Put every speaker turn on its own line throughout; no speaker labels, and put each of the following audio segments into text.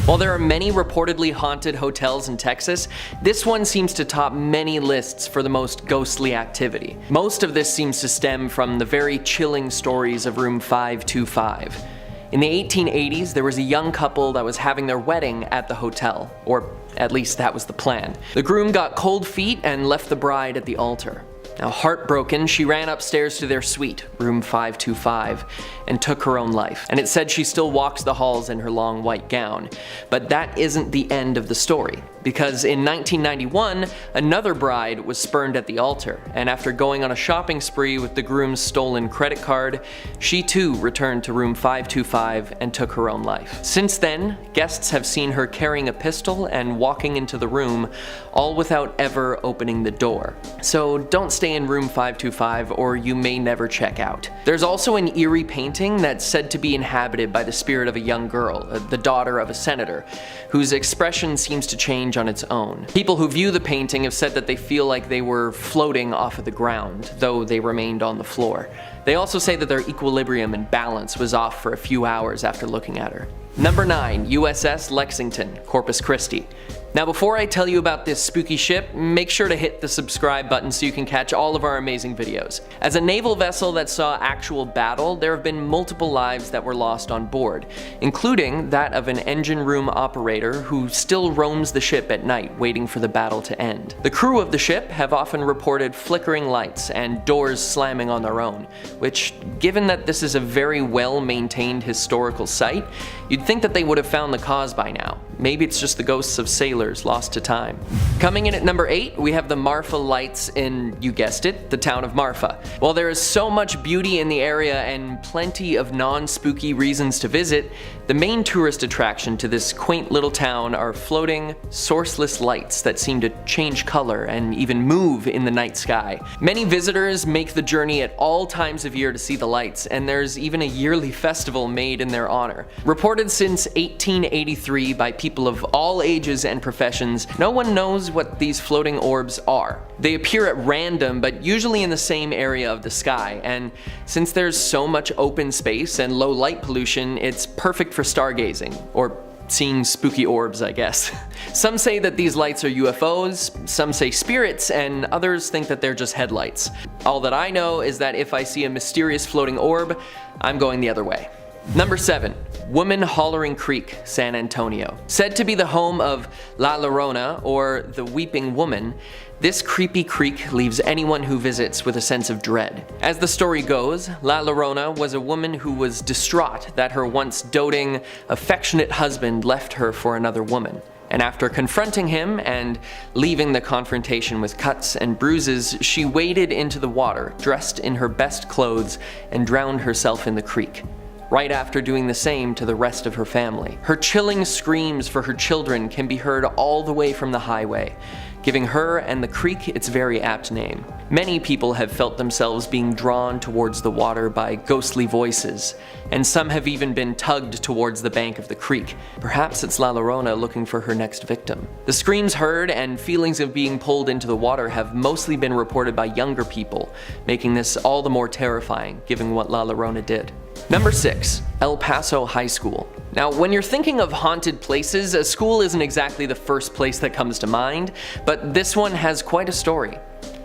While there are many reportedly haunted hotels in Texas, this one seems to top many lists for the most ghostly activity. Most of this seems to stem from the very chilling stories of room 525. In the 1880s, there was a young couple that was having their wedding at the hotel, or at least that was the plan. The groom got cold feet and left the bride at the altar. Now, heartbroken, she ran upstairs to their suite, room 525, and took her own life. And it said she still walks the halls in her long white gown. But that isn't the end of the story, because in 1991, another bride was spurned at the altar, and after going on a shopping spree with the groom's stolen credit card, she too returned to room 525 and took her own life. Since then, guests have seen her carrying a pistol and walking into the room, all without ever opening the door. So don't stay in room 525 or you may never check out. There's also an eerie painting that's said to be inhabited by the spirit of a young girl, the daughter of a senator, whose expression seems to change on its own. People who view the painting have said that they feel like they were floating off of the ground, though they remained on the floor. They also say that their equilibrium and balance was off for a few hours after looking at her. Number 9. USS Lexington, Corpus Christi. Now before I tell you about this spooky ship, make sure to hit the subscribe button so you can catch all of our amazing videos. As a naval vessel that saw actual battle, there have been multiple lives that were lost on board, including that of an engine room operator who still roams the ship at night waiting for the battle to end. The crew of the ship have often reported flickering lights and doors slamming on their own, which, given that this is a very well-maintained historical site, you'd think that they would have found the cause by now. Maybe it's just the ghosts of sailors lost to time. Coming in at number 8, we have the Marfa Lights in, you guessed it, the town of Marfa. While there is so much beauty in the area and plenty of non-spooky reasons to visit, the main tourist attraction to this quaint little town are floating, sourceless lights that seem to change color and even move in the night sky. Many visitors make the journey at all times of year to see the lights, and there's even a yearly festival made in their honor. Reported since 1883 by people of all ages and professions, no one knows what these floating orbs are. They appear at random, but usually in the same area of the sky, and since there's so much open space and low light pollution, it's perfect for stargazing, or seeing spooky orbs, I guess. Some say that these lights are UFOs, some say spirits, and others think that they're just headlights. All that I know is that if I see a mysterious floating orb, I'm going the other way. Number 7. Woman Hollering Creek, San Antonio. Said to be the home of La Llorona, or the Weeping Woman, this creepy creek leaves anyone who visits with a sense of dread. As the story goes, La Llorona was a woman who was distraught that her once doting, affectionate husband left her for another woman. And after confronting him and leaving the confrontation with cuts and bruises, she waded into the water, dressed in her best clothes, and drowned herself in the creek, right after doing the same to the rest of her family. Her chilling screams for her children can be heard all the way from the highway, giving her and the creek its very apt name. Many people have felt themselves being drawn towards the water by ghostly voices, and some have even been tugged towards the bank of the creek. Perhaps it's La Llorona looking for her next victim. The screams heard and feelings of being pulled into the water have mostly been reported by younger people, making this all the more terrifying given what La Llorona did. Number 6. El Paso High School. Now, when you're thinking of haunted places, a school isn't exactly the first place that comes to mind, but this one has quite a story.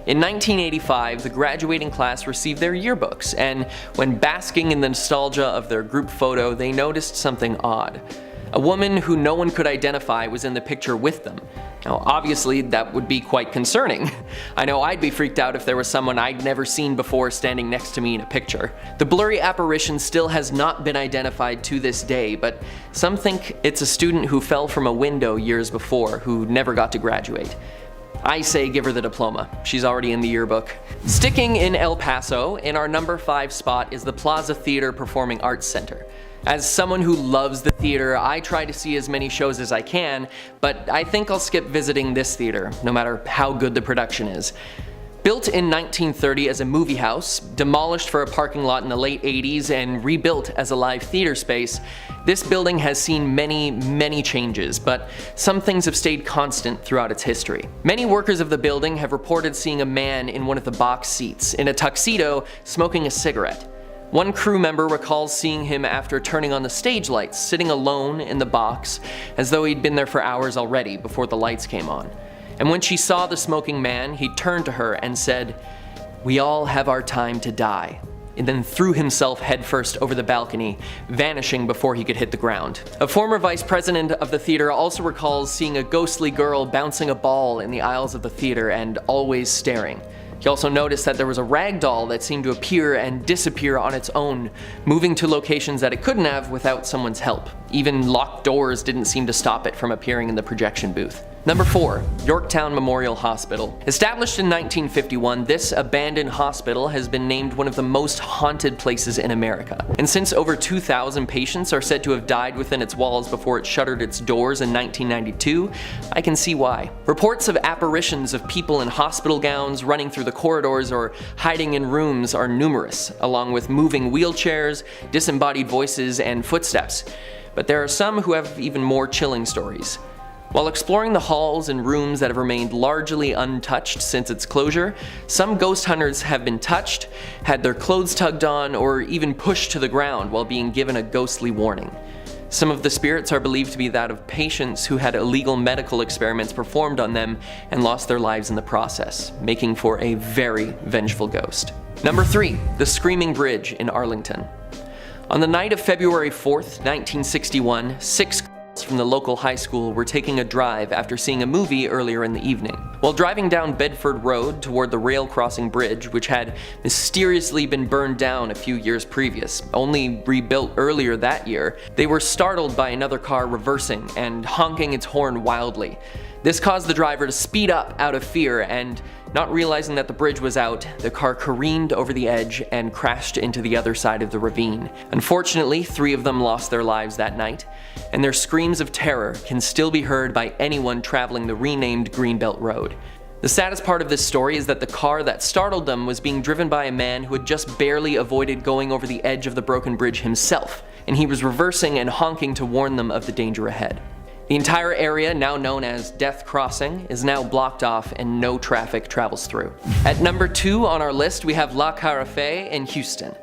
In 1985, the graduating class received their yearbooks, and when basking in the nostalgia of their group photo, they noticed something odd. A woman who no one could identify was in the picture with them. Now, obviously, that would be quite concerning. I know I'd be freaked out if there was someone I'd never seen before standing next to me in a picture. The blurry apparition still has not been identified to this day, but some think it's a student who fell from a window years before who never got to graduate. I say give her the diploma. She's already in the yearbook. Sticking in El Paso, in our number 5 spot is the Plaza Theater Performing Arts Center. As someone who loves the theater, I try to see as many shows as I can, but I think I'll skip visiting this theater, no matter how good the production is. Built in 1930 as a movie house, demolished for a parking lot in the late 80s, and rebuilt as a live theater space, this building has seen many changes, but some things have stayed constant throughout its history. Many workers of the building have reported seeing a man in one of the box seats, in a tuxedo, smoking a cigarette. One crew member recalls seeing him after turning on the stage lights, sitting alone in the box, as though he'd been there for hours already before the lights came on. And when she saw the smoking man, he turned to her and said, "We all have our time to die," and then threw himself headfirst over the balcony, vanishing before he could hit the ground. A former vice president of the theater also recalls seeing a ghostly girl bouncing a ball in the aisles of the theater and always staring. He also noticed that there was a rag doll that seemed to appear and disappear on its own, moving to locations that it couldn't have without someone's help. Even locked doors didn't seem to stop it from appearing in the projection booth. Number 4. Yorktown Memorial Hospital. Established in 1951, this abandoned hospital has been named one of the most haunted places in America. And since over 2,000 patients are said to have died within its walls before it shuttered its doors in 1992, I can see why. Reports of apparitions of people in hospital gowns running through the corridors or hiding in rooms are numerous, along with moving wheelchairs, disembodied voices, and footsteps. But there are some who have even more chilling stories. While exploring the halls and rooms that have remained largely untouched since its closure, some ghost hunters have been touched, had their clothes tugged on, or even pushed to the ground while being given a ghostly warning. Some of the spirits are believed to be that of patients who had illegal medical experiments performed on them and lost their lives in the process, making for a very vengeful ghost. Number 3. The Screaming Bridge in Arlington. On the night of February 4th, 1961, 6 from the local high school were taking a drive after seeing a movie earlier in the evening. While driving down Bedford Road toward the rail crossing bridge, which had mysteriously been burned down a few years previous, only rebuilt earlier that year, they were startled by another car reversing and honking its horn wildly. This caused the driver to speed up out of fear, and not realizing that the bridge was out, the car careened over the edge and crashed into the other side of the ravine. Unfortunately, 3 of them lost their lives that night, and their screams of terror can still be heard by anyone traveling the renamed Greenbelt Road. The saddest part of this story is that the car that startled them was being driven by a man who had just barely avoided going over the edge of the broken bridge himself, and he was reversing and honking to warn them of the danger ahead. The entire area, now known as Death Crossing, is now blocked off and no traffic travels through. At number 2 on our list, we have La Carafe in Houston.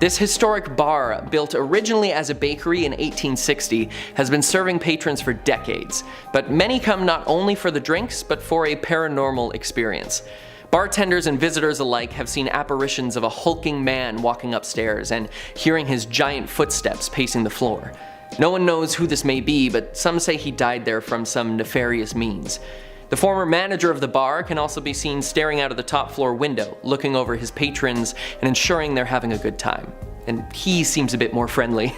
This historic bar, built originally as a bakery in 1860, has been serving patrons for decades, but many come not only for the drinks, but for a paranormal experience. Bartenders and visitors alike have seen apparitions of a hulking man walking upstairs and hearing his giant footsteps pacing the floor. No one knows who this may be, but some say he died there from some nefarious means. The former manager of the bar can also be seen staring out of the top floor window, looking over his patrons and ensuring they're having a good time. And he seems a bit more friendly.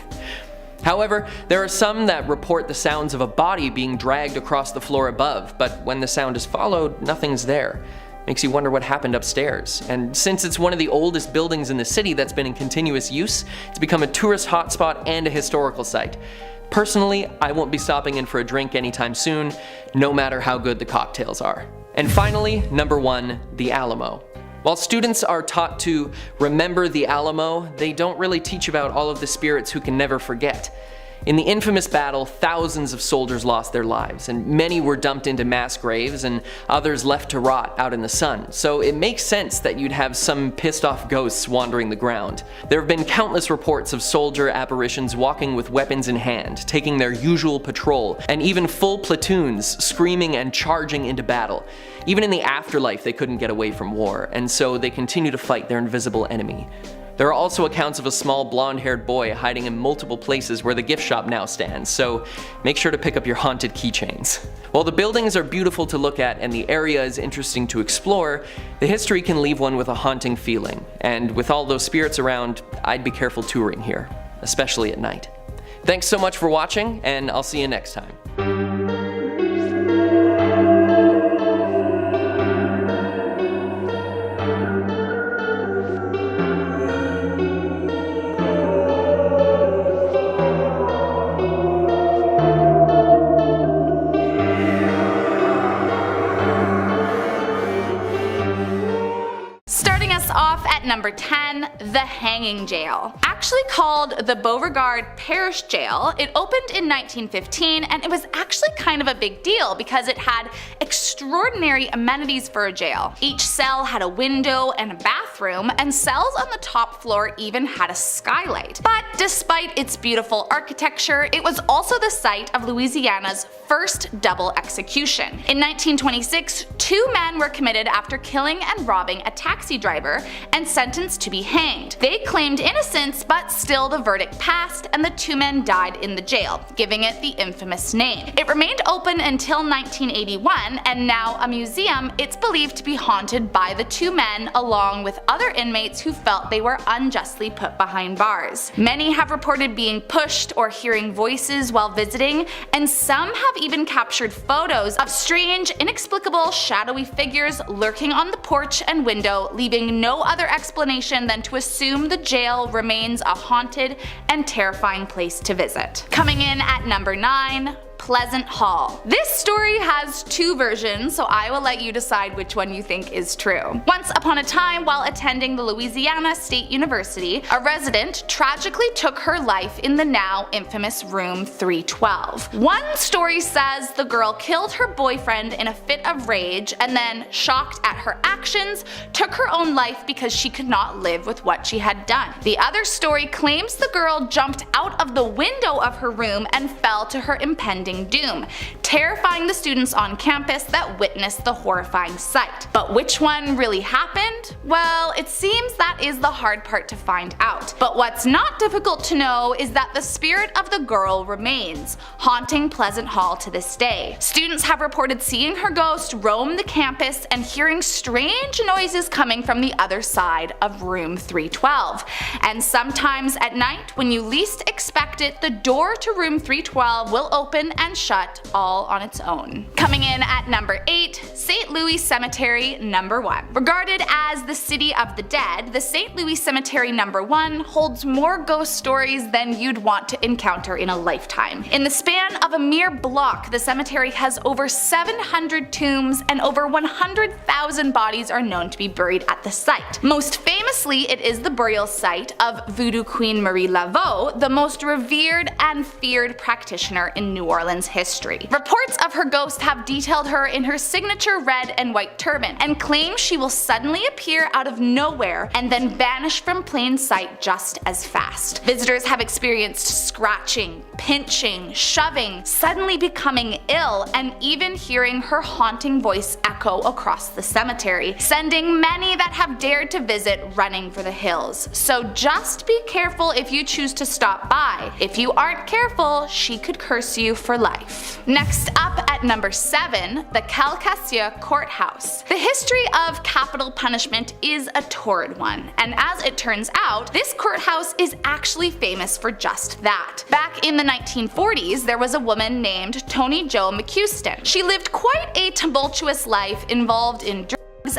However, there are some that report the sounds of a body being dragged across the floor above, but when the sound is followed, nothing's there. Makes you wonder what happened upstairs. And since it's one of the oldest buildings in the city that's been in continuous use, it's become a tourist hotspot and a historical site. Personally, I won't be stopping in for a drink anytime soon, no matter how good the cocktails are. And finally, number 1, the Alamo. While students are taught to remember the Alamo, they don't really teach about all of the spirits who can never forget. In the infamous battle, thousands of soldiers lost their lives, and many were dumped into mass graves and others left to rot out in the sun, so it makes sense that you'd have some pissed off ghosts wandering the ground. There have been countless reports of soldier apparitions walking with weapons in hand, taking their usual patrol, and even full platoons screaming and charging into battle. Even in the afterlife they couldn't get away from war, and so they continue to fight their invisible enemy. There are also accounts of a small blonde-haired boy hiding in multiple places where the gift shop now stands, so make sure to pick up your haunted keychains. While the buildings are beautiful to look at and the area is interesting to explore, the history can leave one with a haunting feeling, and with all those spirits around, I'd be careful touring here, especially at night. Thanks so much for watching, and I'll see you next time.
Off at number 10, the Hanging Jail. Actually called the Beauregard Parish Jail, it opened in 1915 and it was actually kind of a big deal because it had extremely extraordinary amenities for a jail. Each cell had a window and a bathroom, and cells on the top floor even had a skylight. But despite its beautiful architecture, it was also the site of Louisiana's first double execution. In 1926, 2 men were committed after killing and robbing a taxi driver and sentenced to be hanged. They claimed innocence, but still the verdict passed and the 2 men died in the jail, giving it the infamous name. It remained open until 1981, and now a museum. It's believed to be haunted by the 2 men along with other inmates who felt they were unjustly put behind bars. Many have reported being pushed or hearing voices while visiting, and some have even captured photos of strange, inexplicable, shadowy figures lurking on the porch and window, leaving no other explanation than to assume the jail remains a haunted and terrifying place to visit. Coming in at number 9, Pleasant Hall. This story has 2 versions, so I will let you decide which one you think is true. Once upon a time, while attending the Louisiana State University, a resident tragically took her life in the now infamous room 312. One story says the girl killed her boyfriend in a fit of rage and then, shocked at her actions, took her own life because she could not live with what she had done. The other story claims the girl jumped out of the window of her room and fell to her impending doom, terrifying the students on campus that witnessed the horrifying sight. But which one really happened? Well, it seems that is the hard part to find out. But what's not difficult to know is that the spirit of the girl remains, haunting Pleasant Hall to this day. Students have reported seeing her ghost roam the campus and hearing strange noises coming from the other side of room 312. And sometimes at night, when you least expect it, the door to room 312 will open and shut all on its own. Coming in at number 8, St. Louis Cemetery number 1. Regarded as the city of the dead, the St. Louis Cemetery number 1 holds more ghost stories than you'd want to encounter in a lifetime. In the span of a mere block, the cemetery has over 700 tombs and over 100,000 bodies are known to be buried at the site. Most famously, it is the burial site of Voodoo Queen Marie Laveau, the most revered and feared practitioner in New Orleans history. Reports of her ghost have detailed her in her signature red and white turban, and claim she will suddenly appear out of nowhere and then vanish from plain sight just as fast. Visitors have experienced scratching, pinching, shoving, suddenly becoming ill, and even hearing her haunting voice echo across the cemetery, sending many that have dared to visit running for the hills. So just be careful if you choose to stop by. If you aren't careful, she could curse you for life. Next up at number 7, the Calcasieu Courthouse. The history of capital punishment is a torrid one, and as it turns out, this courthouse is actually famous for just that. Back in the 1940s, there was a woman named Toni Jo McHuston. She lived quite a tumultuous life involved in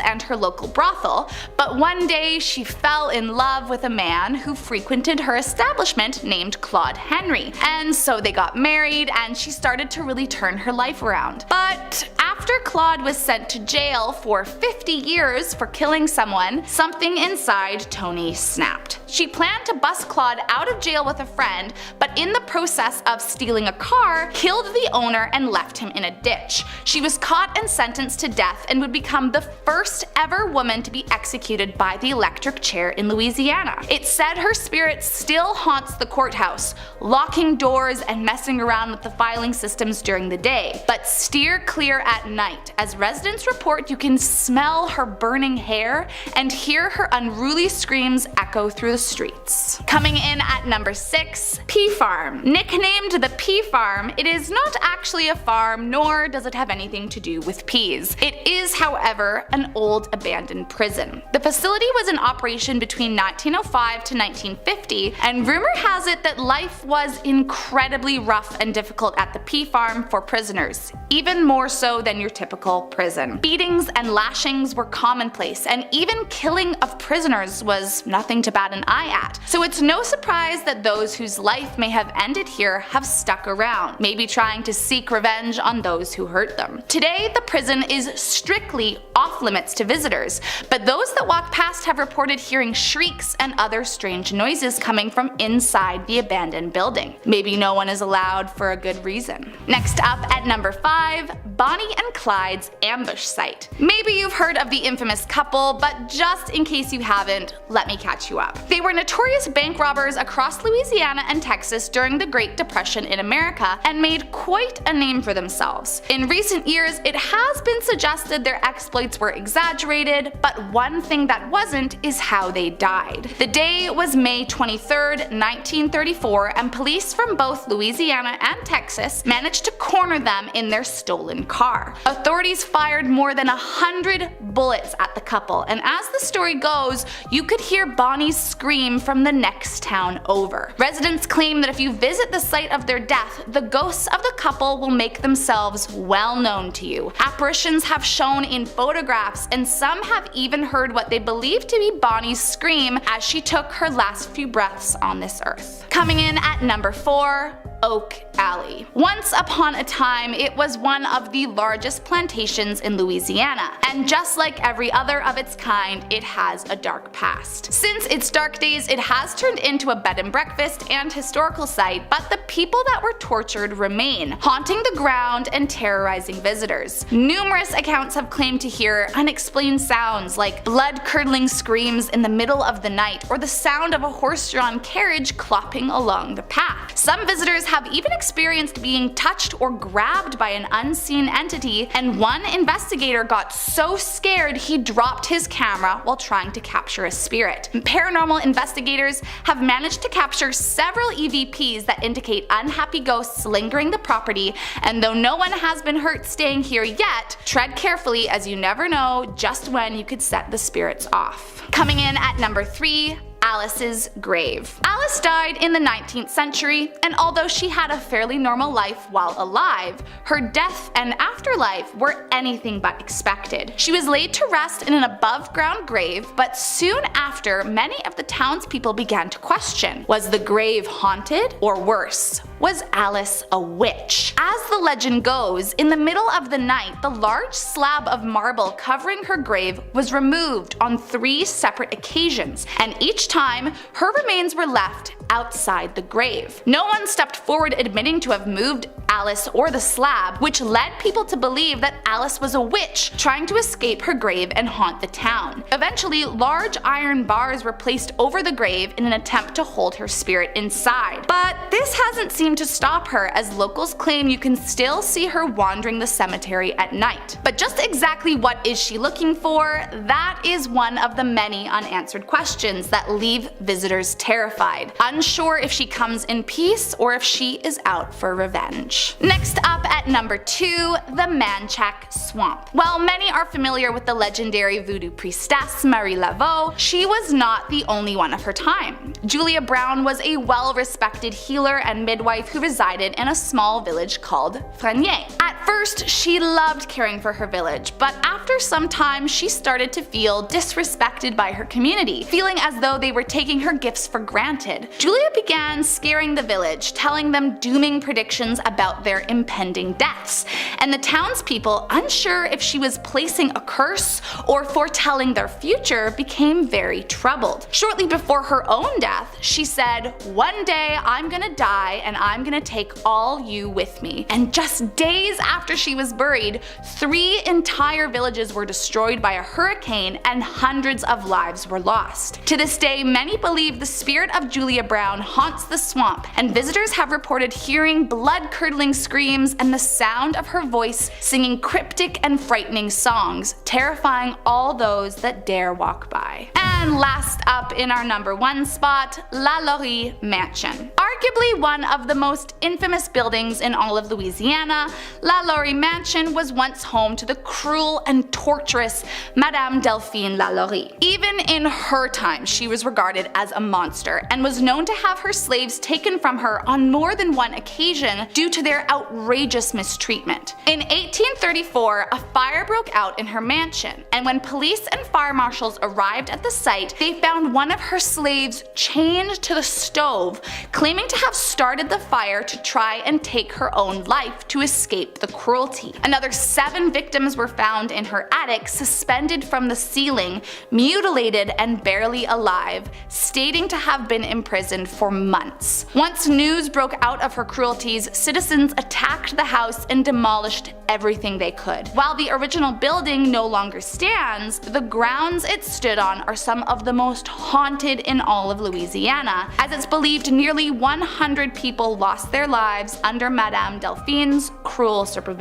and her local brothel, but one day she fell in love with a man who frequented her establishment named Claude Henry, and so they got married and she started to really turn her life around. But after Claude was sent to jail for 50 years for killing someone, something inside Toni snapped. She planned to bust Claude out of jail with a friend, but in the process of stealing a car, killed the owner and left him in a ditch. She was caught and sentenced to death and would become the first ever woman to be executed by the electric chair in Louisiana. It's said her spirit still haunts the courthouse, locking doors and messing around with the filing systems during the day. But steer clear at night, as residents report you can smell her burning hair and hear her unruly screams echo through the streets. Coming in at number 6, Pea Farm. Nicknamed the Pea Farm, it is not actually a farm, nor does it have anything to do with peas. It is, however, an old abandoned prison. The facility was in operation between 1905 to 1950, and rumor has it that life was incredibly rough and difficult at the Pea Farm for prisoners, even more so than your typical prison. Beatings and lashings were commonplace, and even killing of prisoners was nothing to bat an eye at. So it's no surprise that those whose life may have ended here have stuck around, maybe trying to seek revenge on those who hurt them. Today, the prison is strictly off-limits spirits to visitors, but those that walk past have reported hearing shrieks and other strange noises coming from inside the abandoned building. Maybe no one is allowed for a good reason. Next up at number 5, Bonnie and Clyde's ambush site. Maybe you've heard of the infamous couple, but just in case you haven't, let me catch you up. They were notorious bank robbers across Louisiana and Texas during the Great Depression in America and made quite a name for themselves. In recent years, it has been suggested their exploits were exaggerated, but one thing that wasn't is how they died. The day was May 23rd, 1934, and police from both Louisiana and Texas managed to corner them in their stolen car. Authorities fired more than 100 bullets at the couple, and as the story goes, you could hear Bonnie's scream from the next town over. Residents claim that if you visit the site of their death, the ghosts of the couple will make themselves well known to you. Apparitions have shown in photographs, and some have even heard what they believe to be Bonnie's scream as she took her last few breaths on this earth. Coming in at number 4, Oak Alley. Once upon a time, it was one of the largest plantations in Louisiana, and just like every other of its kind, it has a dark past. Since its dark days, it has turned into a bed and breakfast and historical site, but the people that were tortured remain, haunting the ground and terrorizing visitors. Numerous accounts have claimed to hear unexplained sounds like blood-curdling screams in the middle of the night, or the sound of a horse-drawn carriage clopping along the path. Some visitors have even experienced being touched or grabbed by an unseen entity, and one investigator got so scared he dropped his camera while trying to capture a spirit. Paranormal investigators have managed to capture several EVPs that indicate unhappy ghosts lingering the property, and though no one has been hurt staying here yet, tread carefully as you never know just when you could set the spirits off. Coming in at number 3, Alice's grave. Alice died in the 19th century, and although she had a fairly normal life while alive, her death and afterlife were anything but expected. She was laid to rest in an above-ground grave, but soon after, many of the townspeople began to question, was the grave haunted, or worse, was Alice a witch? As the legend goes, in the middle of the night, the large slab of marble covering her grave was removed on 3 separate occasions, and each time, her remains were left outside the grave. No one stepped forward admitting to have moved Alice or the slab, which led people to believe that Alice was a witch trying to escape her grave and haunt the town. Eventually, large iron bars were placed over the grave in an attempt to hold her spirit inside. But this hasn't seemed to stop her, as locals claim you can still see her wandering the cemetery at night. But just exactly what is she looking for? That is one of the many unanswered questions that leave visitors terrified, unsure if she comes in peace or if she is out for revenge. Next up at number 2, the Manchac Swamp. While many are familiar with the legendary voodoo priestess Marie Laveau, she was not the only one of her time. Julia Brown was a well-respected healer and midwife who resided in a small village called Frenier. At first, she loved caring for her village, but after some time she started to feel disrespected by her community, feeling as though they were taking her gifts for granted. Julia began scaring the village, telling them dooming predictions about their impending deaths, and the townspeople, unsure if she was placing a curse or foretelling their future, became very troubled. Shortly before her own death, she said, "One day I'm gonna die and I'm gonna take all you with me." And just days after she was buried, 3 entire villages were destroyed by a hurricane and hundreds of lives were lost. To this day, many believe the spirit of Julia Brown haunts the swamp, and visitors have reported hearing blood-curdling screams and the sound of her voice singing cryptic and frightening songs, terrifying all those that dare walk by. And last up in our number 1 spot, La Laurie Mansion. Arguably one of the most infamous buildings in all of Louisiana, La Laurie Mansion was once home to the cruel and torturous Madame Delphine La Laurie. Even in her time, she was regarded as a monster and was known to have her slaves taken from her on more than one occasion due to their outrageous mistreatment. In 1834, a fire broke out in her mansion, and when police and fire marshals arrived at the site, they found one of her slaves chained to the stove, claiming to have started the fire to try and take her own life to escape the cruelty. Another 7 victims were found in her attic, suspended from the ceiling, mutilated and barely alive, stating to have been imprisoned for months. Once news broke out of her cruelties, citizens attacked the house and demolished everything they could. While the original building no longer stands, the grounds it stood on are some of the most haunted in all of Louisiana, as it's believed nearly 100 people lost their lives under Madame Delphine's cruel supervision.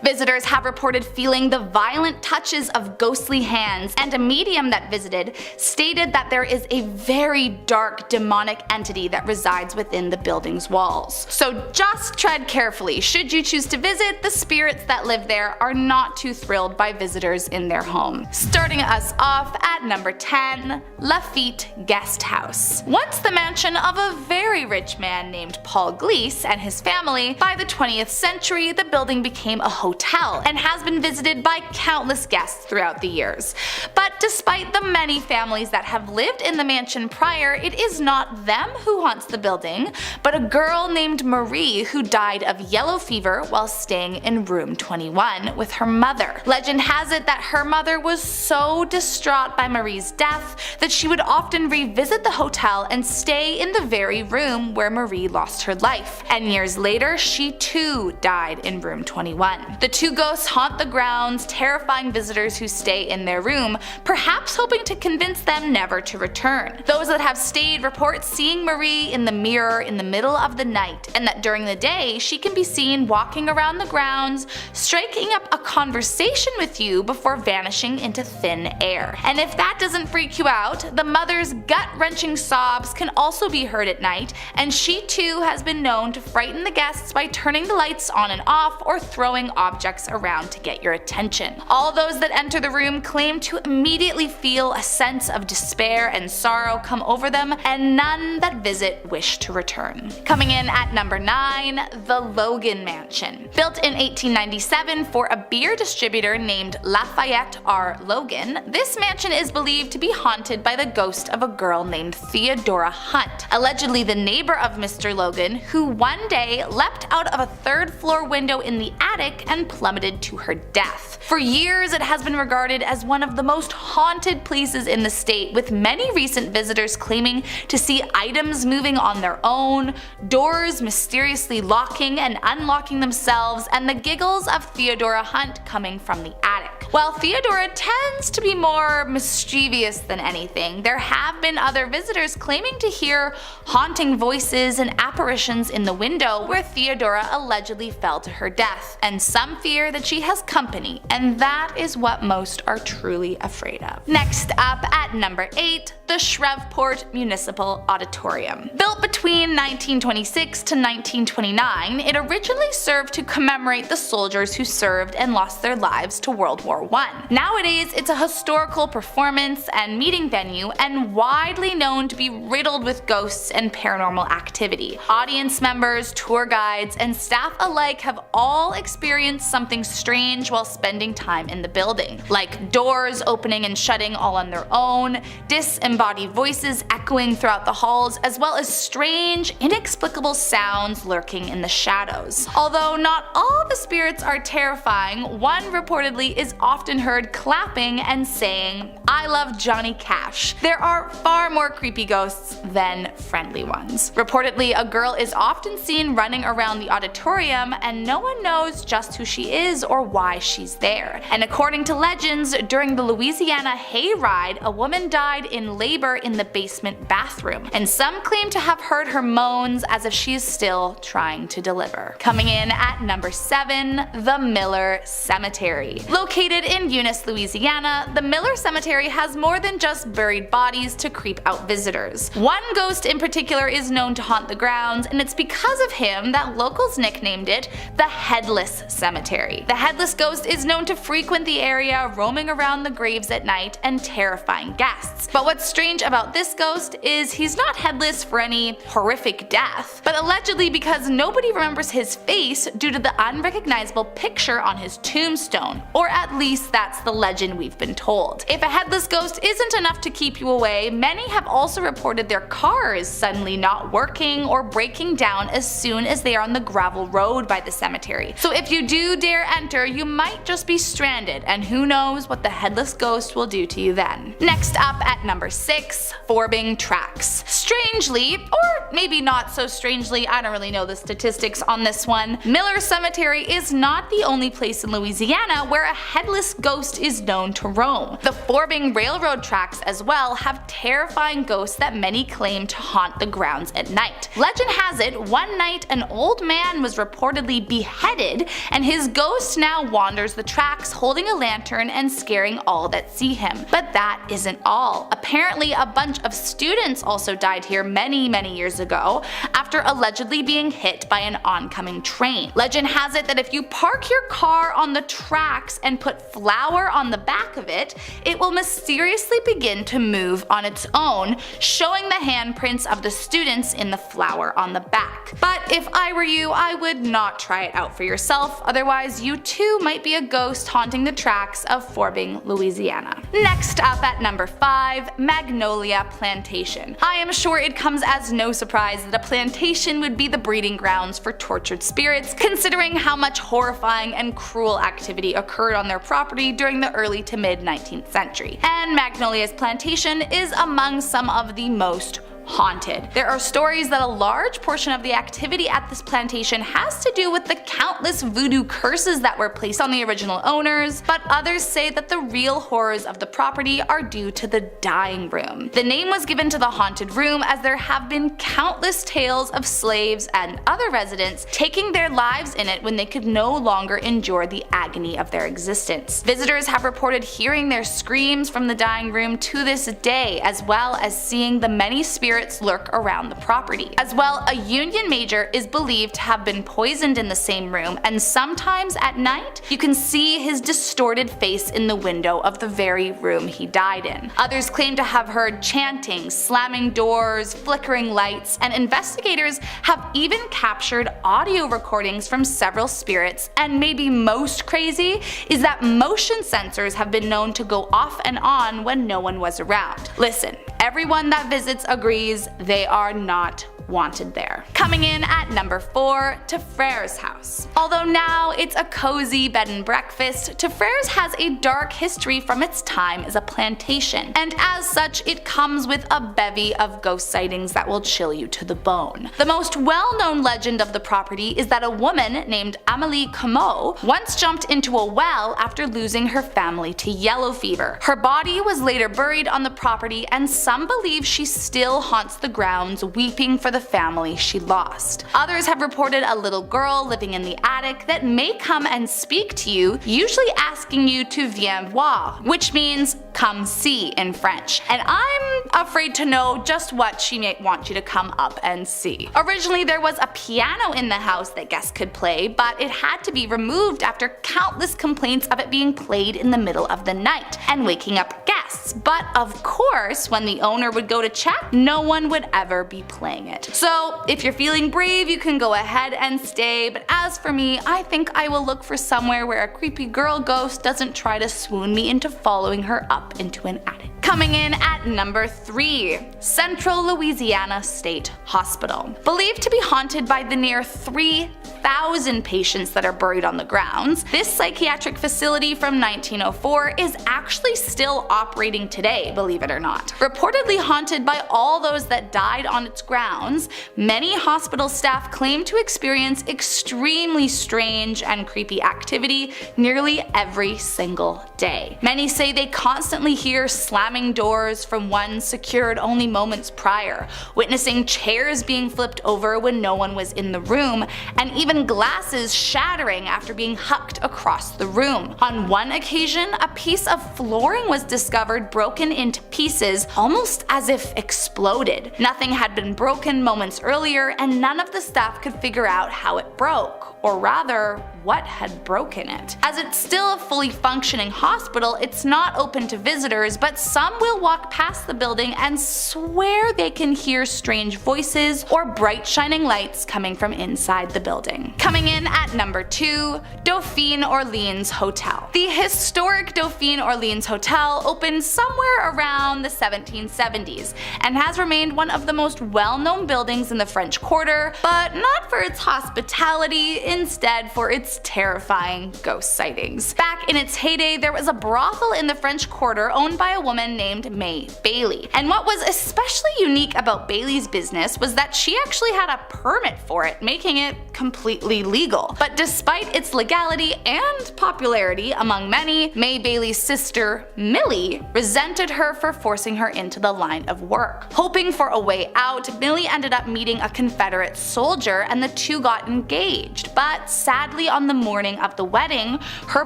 Visitors have reported feeling the violent touches of ghostly hands, and a medium that visited stated that there is a very dark demonic entity that resides within the building's walls. So just tread carefully. Should you choose to visit, the spirits that live there are not too thrilled by visitors in their home. Starting us off at number 10, Lafitte Guest House. Once the mansion of a very rich man named Paul Gleese and his family, by the 20th century the building became a hotel and has been visited by countless guests throughout the years. But despite the many families that have lived in the mansion prior, it is not them who haunts the building, but a girl named Marie who died of yellow fever while staying in room 21 with her mother. Legend has it that her mother was so distraught by Marie's death that she would often revisit the hotel and stay in the very room where Marie lost her life. And years later, she too died in room 21. The two ghosts haunt the grounds, terrifying visitors who stay in their room, perhaps hoping to convince them never to return. Those that have stayed report seeing Marie in the mirror in the middle of the night, and that during the day she can be seen walking around the grounds, striking up a conversation with you before vanishing into thin air. And if that doesn't freak you out, the mother's gut-wrenching sobs can also be heard at night, and she too has been known to frighten the guests by turning the lights on and off or throwing objects around to get your attention. All those that enter the room claim to immediately feel a sense of despair and sorrow come over them, and none that visit wish to return. Coming in at number 9, the Logan Mansion. Built in 1897 for a beer distributor named Lafayette R. Logan, this mansion is believed to be haunted by the ghost of a girl named Theodora Hunt, allegedly the neighbor of Mr. Logan, who one day leapt out of a 3rd floor window in the attic and plummeted to her death. For years it has been regarded as one of the most haunted places in the state, with many recent visitors claiming to see items moving on their own, doors mysteriously locking and unlocking themselves, and the giggles of Theodora Hunt coming from the attic. While Theodora tends to be more mischievous than anything, there have been other visitors claiming to hear haunting voices and apparitions in the window where Theodora allegedly fell to her death, and some fear that she has company, and that is what most are truly afraid of. Next up at number 8, the Shreveport Municipal Auditorium. Built between 1926 to 1929, it originally served to commemorate the soldiers who served and lost their lives to World War I. Nowadays, it's a historical performance and meeting venue, and widely known to be riddled with ghosts and paranormal activity. Audience members, tour guides, and staff alike have all experienced something strange while spending time in the building, like doors opening and shutting all on their own, disembodied voices echoing throughout the halls, as well as strange, inexplicable sounds lurking in the shadows. Although not all the spirits are terrifying, one reportedly is often heard clapping and saying, "I love Johnny Cash." There are far more creepy ghosts than friendly ones. Reportedly, a girl is often seen running around the auditorium, and no one knows just who she is or why she's there. And according to legends, during the Louisiana hayride, a woman died in labor in the basement bathroom, and some claim to have heard her moans as if she is still trying to deliver. Coming in at number 7, the Miller Cemetery. Located in Eunice, Louisiana, the Miller Cemetery has more than just buried bodies to creep out visitors. One ghost in particular is known to haunt the grounds, and it's because of him that locals nicknamed it the Headless Cemetery. The Headless Ghost is known to frequent the area, roaming around the graves at night and terrifying guests. But what's strange about this ghost is he's not headless for any horrific death, but allegedly because nobody remembers his face due to the unrecognizable picture on his tombstone, or at least that's the legend we've been told. If a headless ghost isn't enough to keep you away, many have also reported their cars suddenly not working or breaking down as soon as they are on the gravel road by the cemetery. So if you do dare enter, you might just be stranded, and who knows what the headless ghost will do to you then. Next up at number 6, Forbing Tracks. Strangely, or maybe not so strangely, I don't really know the statistics on this one, Miller Cemetery is not the only place in Louisiana where a headless ghost is known to roam. The Forbing Railroad Tracks as well have terrifying ghosts that many claim to haunt the grounds at night. Legend has it, one night an old man was reportedly beheaded, and his ghost now wanders the tracks holding a lantern and scaring all that see him. But that isn't all. Apparently a bunch of students also died here many years ago after allegedly being hit by an oncoming train. Legend has it that if you park your car on the tracks and put flour on the back of it, it will mysteriously begin to move on its own, showing the handprints of the students in the flour on the back. But if I were you, I would not try it out for yourself, otherwise you too might be a ghost haunting the tracks of Forbing, Louisiana. Next up at number 5, Magnolia Plantation. I am sure it comes as no surprise that a plantation would be the breeding grounds for tortured spirits, considering how much horrifying and cruel activity occurred on their property during the early to mid 19th century. And Magnolia's plantation is among some of the most haunted. There are stories that a large portion of the activity at this plantation has to do with the countless voodoo curses that were placed on the original owners, but others say that the real horrors of the property are due to the dying room. The name was given to the haunted room as there have been countless tales of slaves and other residents taking their lives in it when they could no longer endure the agony of their existence. Visitors have reported hearing their screams from the dying room to this day, as well as seeing the many spirits lurk around the property. As well, a Union major is believed to have been poisoned in the same room, and sometimes at night you can see his distorted face in the window of the very room he died in. Others claim to have heard chanting, slamming doors, flickering lights, and investigators have even captured audio recordings from several spirits, and maybe most crazy is that motion sensors have been known to go off and on when no one was around. Listen, everyone that visits agrees they are not wanted there. Coming in at number 4, Tefrere's House. Although now it's a cozy bed and breakfast, Tefrere's has a dark history from its time as a plantation, and as such it comes with a bevy of ghost sightings that will chill you to the bone. The most well-known legend of the property is that a woman named Amélie Comeau once jumped into a well after losing her family to yellow fever. Her body was later buried on the property, and some believe she still haunts the grounds, weeping for the family she lost. Others have reported a little girl living in the attic that may come and speak to you, usually asking you to viens voir, which means come see in French. And I'm afraid to know just what she may want you to come up and see. Originally there was a piano in the house that guests could play, but it had to be removed after countless complaints of it being played in the middle of the night and waking up guests. But of course, when the owner would go to check, no one would ever be playing it. So if you're feeling brave, you can go ahead and stay, but as for me, I think I will look for somewhere where a creepy girl ghost doesn't try to swoon me into following her up into an attic. Coming in at number 3, Central Louisiana State Hospital. Believed to be haunted by the near 3,000 patients that are buried on the grounds, this psychiatric facility from 1904 is actually still operating today, believe it or not. Reportedly haunted by all those that died on its grounds, many hospital staff claim to experience extremely strange and creepy activity nearly every single day. Many say they constantly hear slamming doors from one secured only moments prior, witnessing chairs being flipped over when no one was in the room, and even glasses shattering after being hucked across the room. On one occasion, a piece of flooring was discovered broken into pieces, almost as if exploded. Nothing had been broken moments earlier, and none of the staff could figure out how it broke, or rather, what had broken it. As it's still a fully functioning hospital, it's not open to visitors, but some will walk past the building and swear they can hear strange voices or bright shining lights coming from inside the building. Coming in at number 2, Dauphine Orleans Hotel. The historic Dauphine Orleans Hotel opened somewhere around the 1770s and has remained one of the most well-known buildings in the French Quarter, but not for its hospitality, instead for its terrifying ghost sightings. Back in its heyday, there was a brothel in the French Quarter owned by a woman named May Bailey. And what was especially unique about Bailey's business was that she actually had a permit for it, making it completely legal. But despite its legality and popularity among many, May Bailey's sister, Millie, resented her for forcing her into the line of work. Hoping for a way out, Millie ended up meeting a Confederate soldier and the two got engaged. But sadly, on the morning of the wedding, her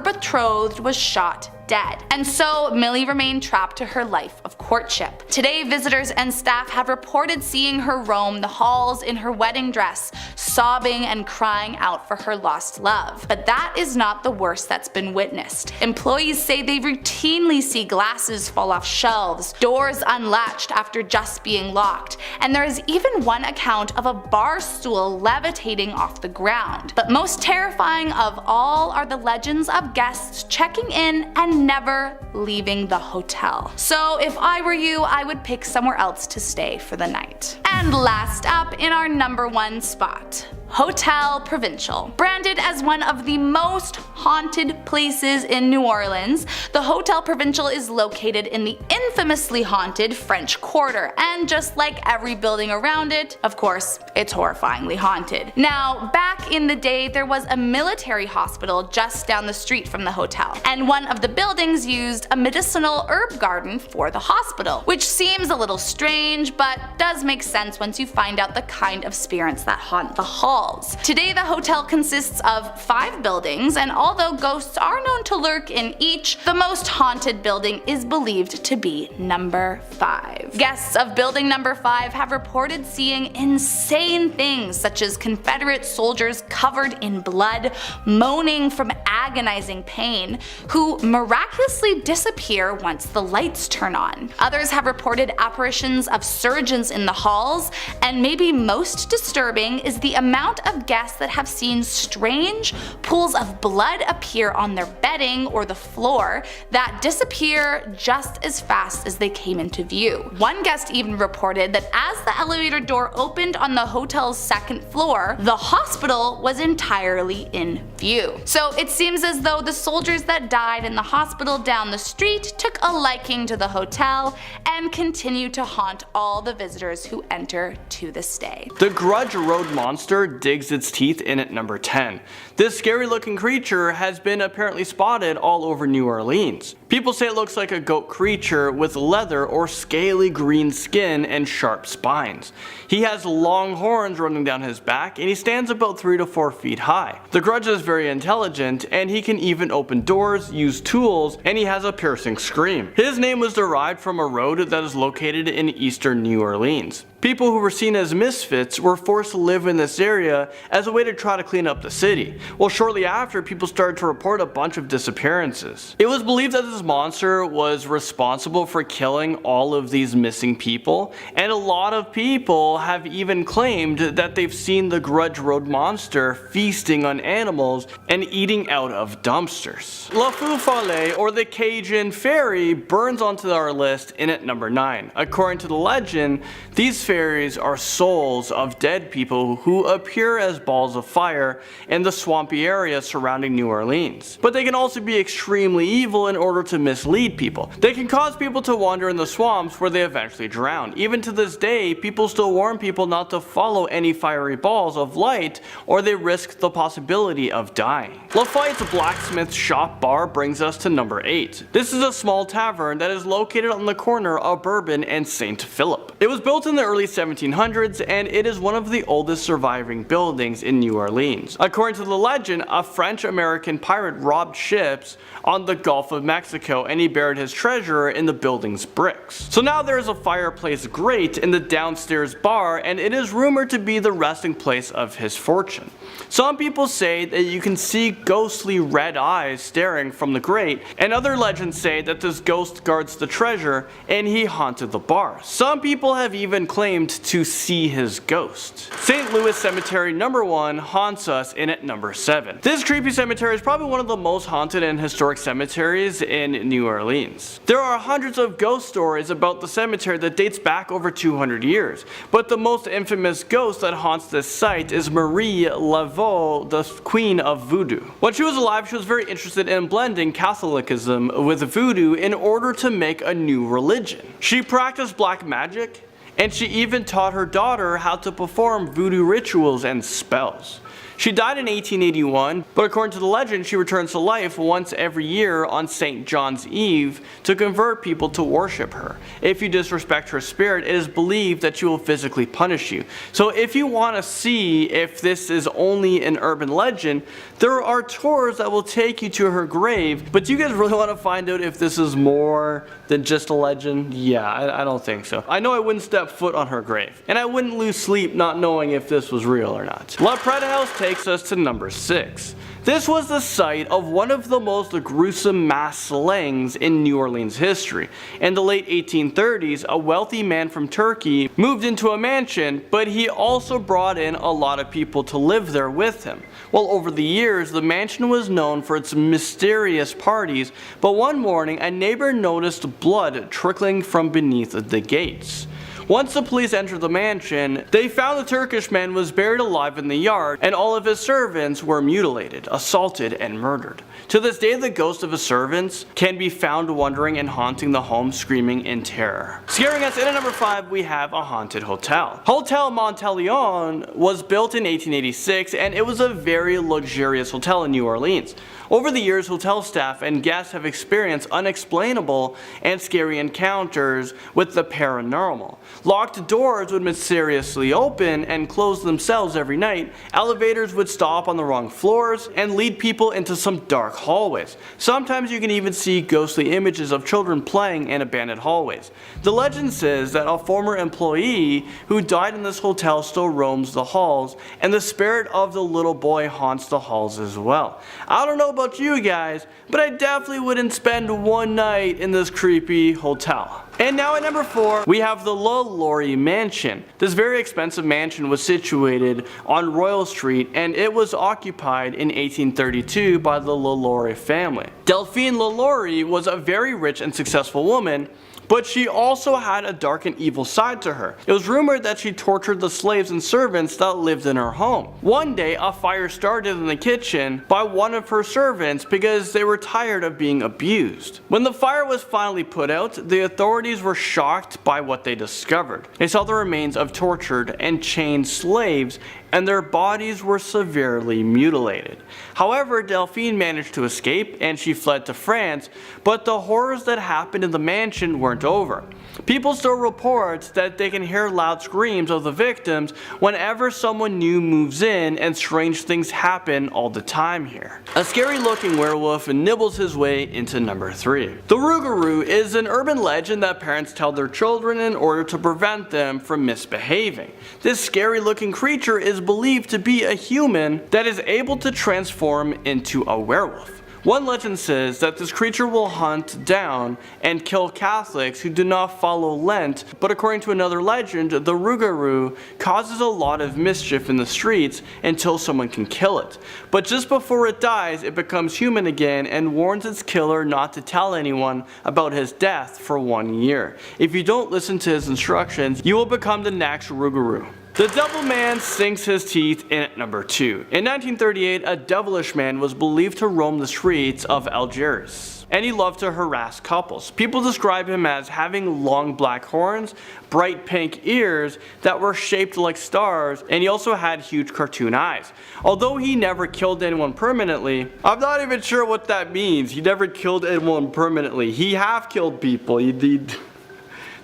betrothed was shot dead. And so Millie remained trapped to her life of courtship. Today, visitors and staff have reported seeing her roam the halls in her wedding dress, sobbing and crying out for her lost love. But that is not the worst that's been witnessed. Employees say they routinely see glasses fall off shelves, doors unlatched after just being locked, and there is even one account of a bar stool levitating off the ground. But most terrifying of all are the legends of guests checking in and never leaving the hotel. So if I were you, I would pick somewhere else to stay for the night. And last up in our number 1 spot, Hotel Provincial. Branded as one of the most haunted places in New Orleans, the Hotel Provincial is located in the infamously haunted French Quarter, and just like every building around it, of course, it's horrifyingly haunted. Now, back in the day, there was a military hospital just down the street from the hotel, and one of the buildings used a medicinal herb garden for the hospital, which seems a little strange, but does make sense once you find out the kind of spirits that haunt the hall. Today, the hotel consists of 5 buildings, and although ghosts are known to lurk in each, the most haunted building is believed to be number 5. Guests of building number 5 have reported seeing insane things such as Confederate soldiers covered in blood, moaning from agonizing pain, who miraculously disappear once the lights turn on. Others have reported apparitions of surgeons in the halls, and maybe most disturbing is the amount of guests that have seen strange pools of blood appear on their bedding or the floor that disappear just as fast as they came into view. One guest even reported that as the elevator door opened on the hotel's 2nd floor, the hospital was entirely in view. So it seems as though the soldiers that died in the hospital down the street took a liking to the hotel and continue to haunt all the visitors who enter to this day.
The Grudge Road Monster digs its teeth in at number 10. This scary looking creature has been apparently spotted all over New Orleans. People say it looks like a goat creature with leather or scaly green skin and sharp spines. He has long horns running down his back, and he stands about 3 to 4 feet high. The Grudge is very intelligent, and he can even open doors, use tools, and he has a piercing scream. His name was derived from a road that is located in eastern New Orleans. People who were seen as misfits were forced to live in this area as a way to try to clean up the city. Well, shortly after, people started to report a bunch of disappearances. It was believed that this monster was responsible for killing all of these missing people, and a lot of people have even claimed that they've seen the Grudge Road Monster feasting on animals and eating out of dumpsters. La Feu Follet, or the Cajun Fairy, burns onto our list in at number 9. According to the legend, these fairies are souls of dead people who appear as balls of fire in the swampy area surrounding New Orleans. But they can also be extremely evil in order to mislead people. They can cause people to wander in the swamps where they eventually drown. Even to this day, people still warn people not to follow any fiery balls of light or they risk the possibility of dying. Lafayette's Blacksmith Shop Bar brings us to number 8. This is a small tavern that is located on the corner of Bourbon and St. Philip. It was built in the early early 1700s, and it is one of the oldest surviving buildings in New Orleans. According to the legend, a French-American pirate robbed ships on the Gulf of Mexico, and he buried his treasure in the building's bricks. So now there is a fireplace grate in the downstairs bar, and it is rumored to be the resting place of his fortune. Some people say that you can see ghostly red eyes staring from the grate, and other legends say that this ghost guards the treasure and he haunted the bar. Some people have even claimed to see his ghost. St. Louis Cemetery number 1 haunts us in at number 7. This creepy cemetery is probably one of the most haunted and historic cemeteries in New Orleans. There are hundreds of ghost stories about the cemetery that dates back over 200 years, but the most infamous ghost that haunts this site is Marie Laveau, the queen of voodoo. When she was alive, she was very interested in blending Catholicism with voodoo in order to make a new religion. She practiced black magic, and she even taught her daughter how to perform voodoo rituals and spells. She died in 1881, but according to the legend, she returns to life once every year on St. John's Eve to convert people to worship her. If you disrespect her spirit, it is believed that she will physically punish you. So if you want to see if this is only an urban legend, there are tours that will take you to her grave, but do you guys really want to find out if this is more than just a legend? Yeah, I don't think so. I know I wouldn't step foot on her grave, and I wouldn't lose sleep not knowing if this was real or not. La Prada House takes us to number 6. This was the site of one of the most gruesome mass slayings in New Orleans history. In the late 1830s, a wealthy man from Turkey moved into a mansion, but he also brought in a lot of people to live there with him. Well, over the years, the mansion was known for its mysterious parties, but one morning, a neighbor noticed blood trickling from beneath the gates. Once the police entered the mansion, they found the Turkish man was buried alive in the yard, and all of his servants were mutilated, assaulted, and murdered. To this day, the ghosts of his servants can be found wandering and haunting the home, screaming in terror. Scaring us in at number 5, we have a haunted hotel. Hotel Monteleone was built in 1886, and it was a very luxurious hotel in New Orleans. Over the years, hotel staff and guests have experienced unexplainable and scary encounters with the paranormal. Locked doors would mysteriously open and close themselves every night, elevators would stop on the wrong floors, and lead people into some dark hallways. Sometimes you can even see ghostly images of children playing in abandoned hallways. The legend says that a former employee who died in this hotel still roams the halls, and the spirit of the little boy haunts the halls as well. I don't know about you guys, but I definitely wouldn't spend one night in this creepy hotel. And now at number 4, we have the LaLaurie Mansion. This very expensive mansion was situated on Royal Street, and it was occupied in 1832 by the LaLaurie family. Delphine LaLaurie was a very rich and successful woman, but she also had a dark and evil side to her. It was rumored that she tortured the slaves and servants that lived in her home. One day, a fire started in the kitchen by one of her servants because they were tired of being abused. When the fire was finally put out, the authorities were shocked by what they discovered. They saw the remains of tortured and chained slaves, and their bodies were severely mutilated. However, Delphine managed to escape and she fled to France, but the horrors that happened in the mansion weren't over. People still report that they can hear loud screams of the victims whenever someone new moves in, and strange things happen all the time here. A scary looking werewolf nibbles his way into number 3. The Rougarou is an urban legend that parents tell their children in order to prevent them from misbehaving. This scary looking creature is believed to be a human that is able to transform into a werewolf. One legend says that this creature will hunt down and kill Catholics who do not follow Lent, but according to another legend, the Rougarou causes a lot of mischief in the streets until someone can kill it. But just before it dies, it becomes human again and warns its killer not to tell anyone about his death for 1 year. If you don't listen to his instructions, you will become the next Rougarou. The Devil Man sinks his teeth in at number 2. In 1938, a devilish man was believed to roam the streets of Algiers, and he loved to harass couples. People describe him as having long black horns, bright pink ears that were shaped like stars, and he also had huge cartoon eyes. Although he never killed anyone permanently, I'm not even sure what that means. He never killed anyone permanently. He have killed people.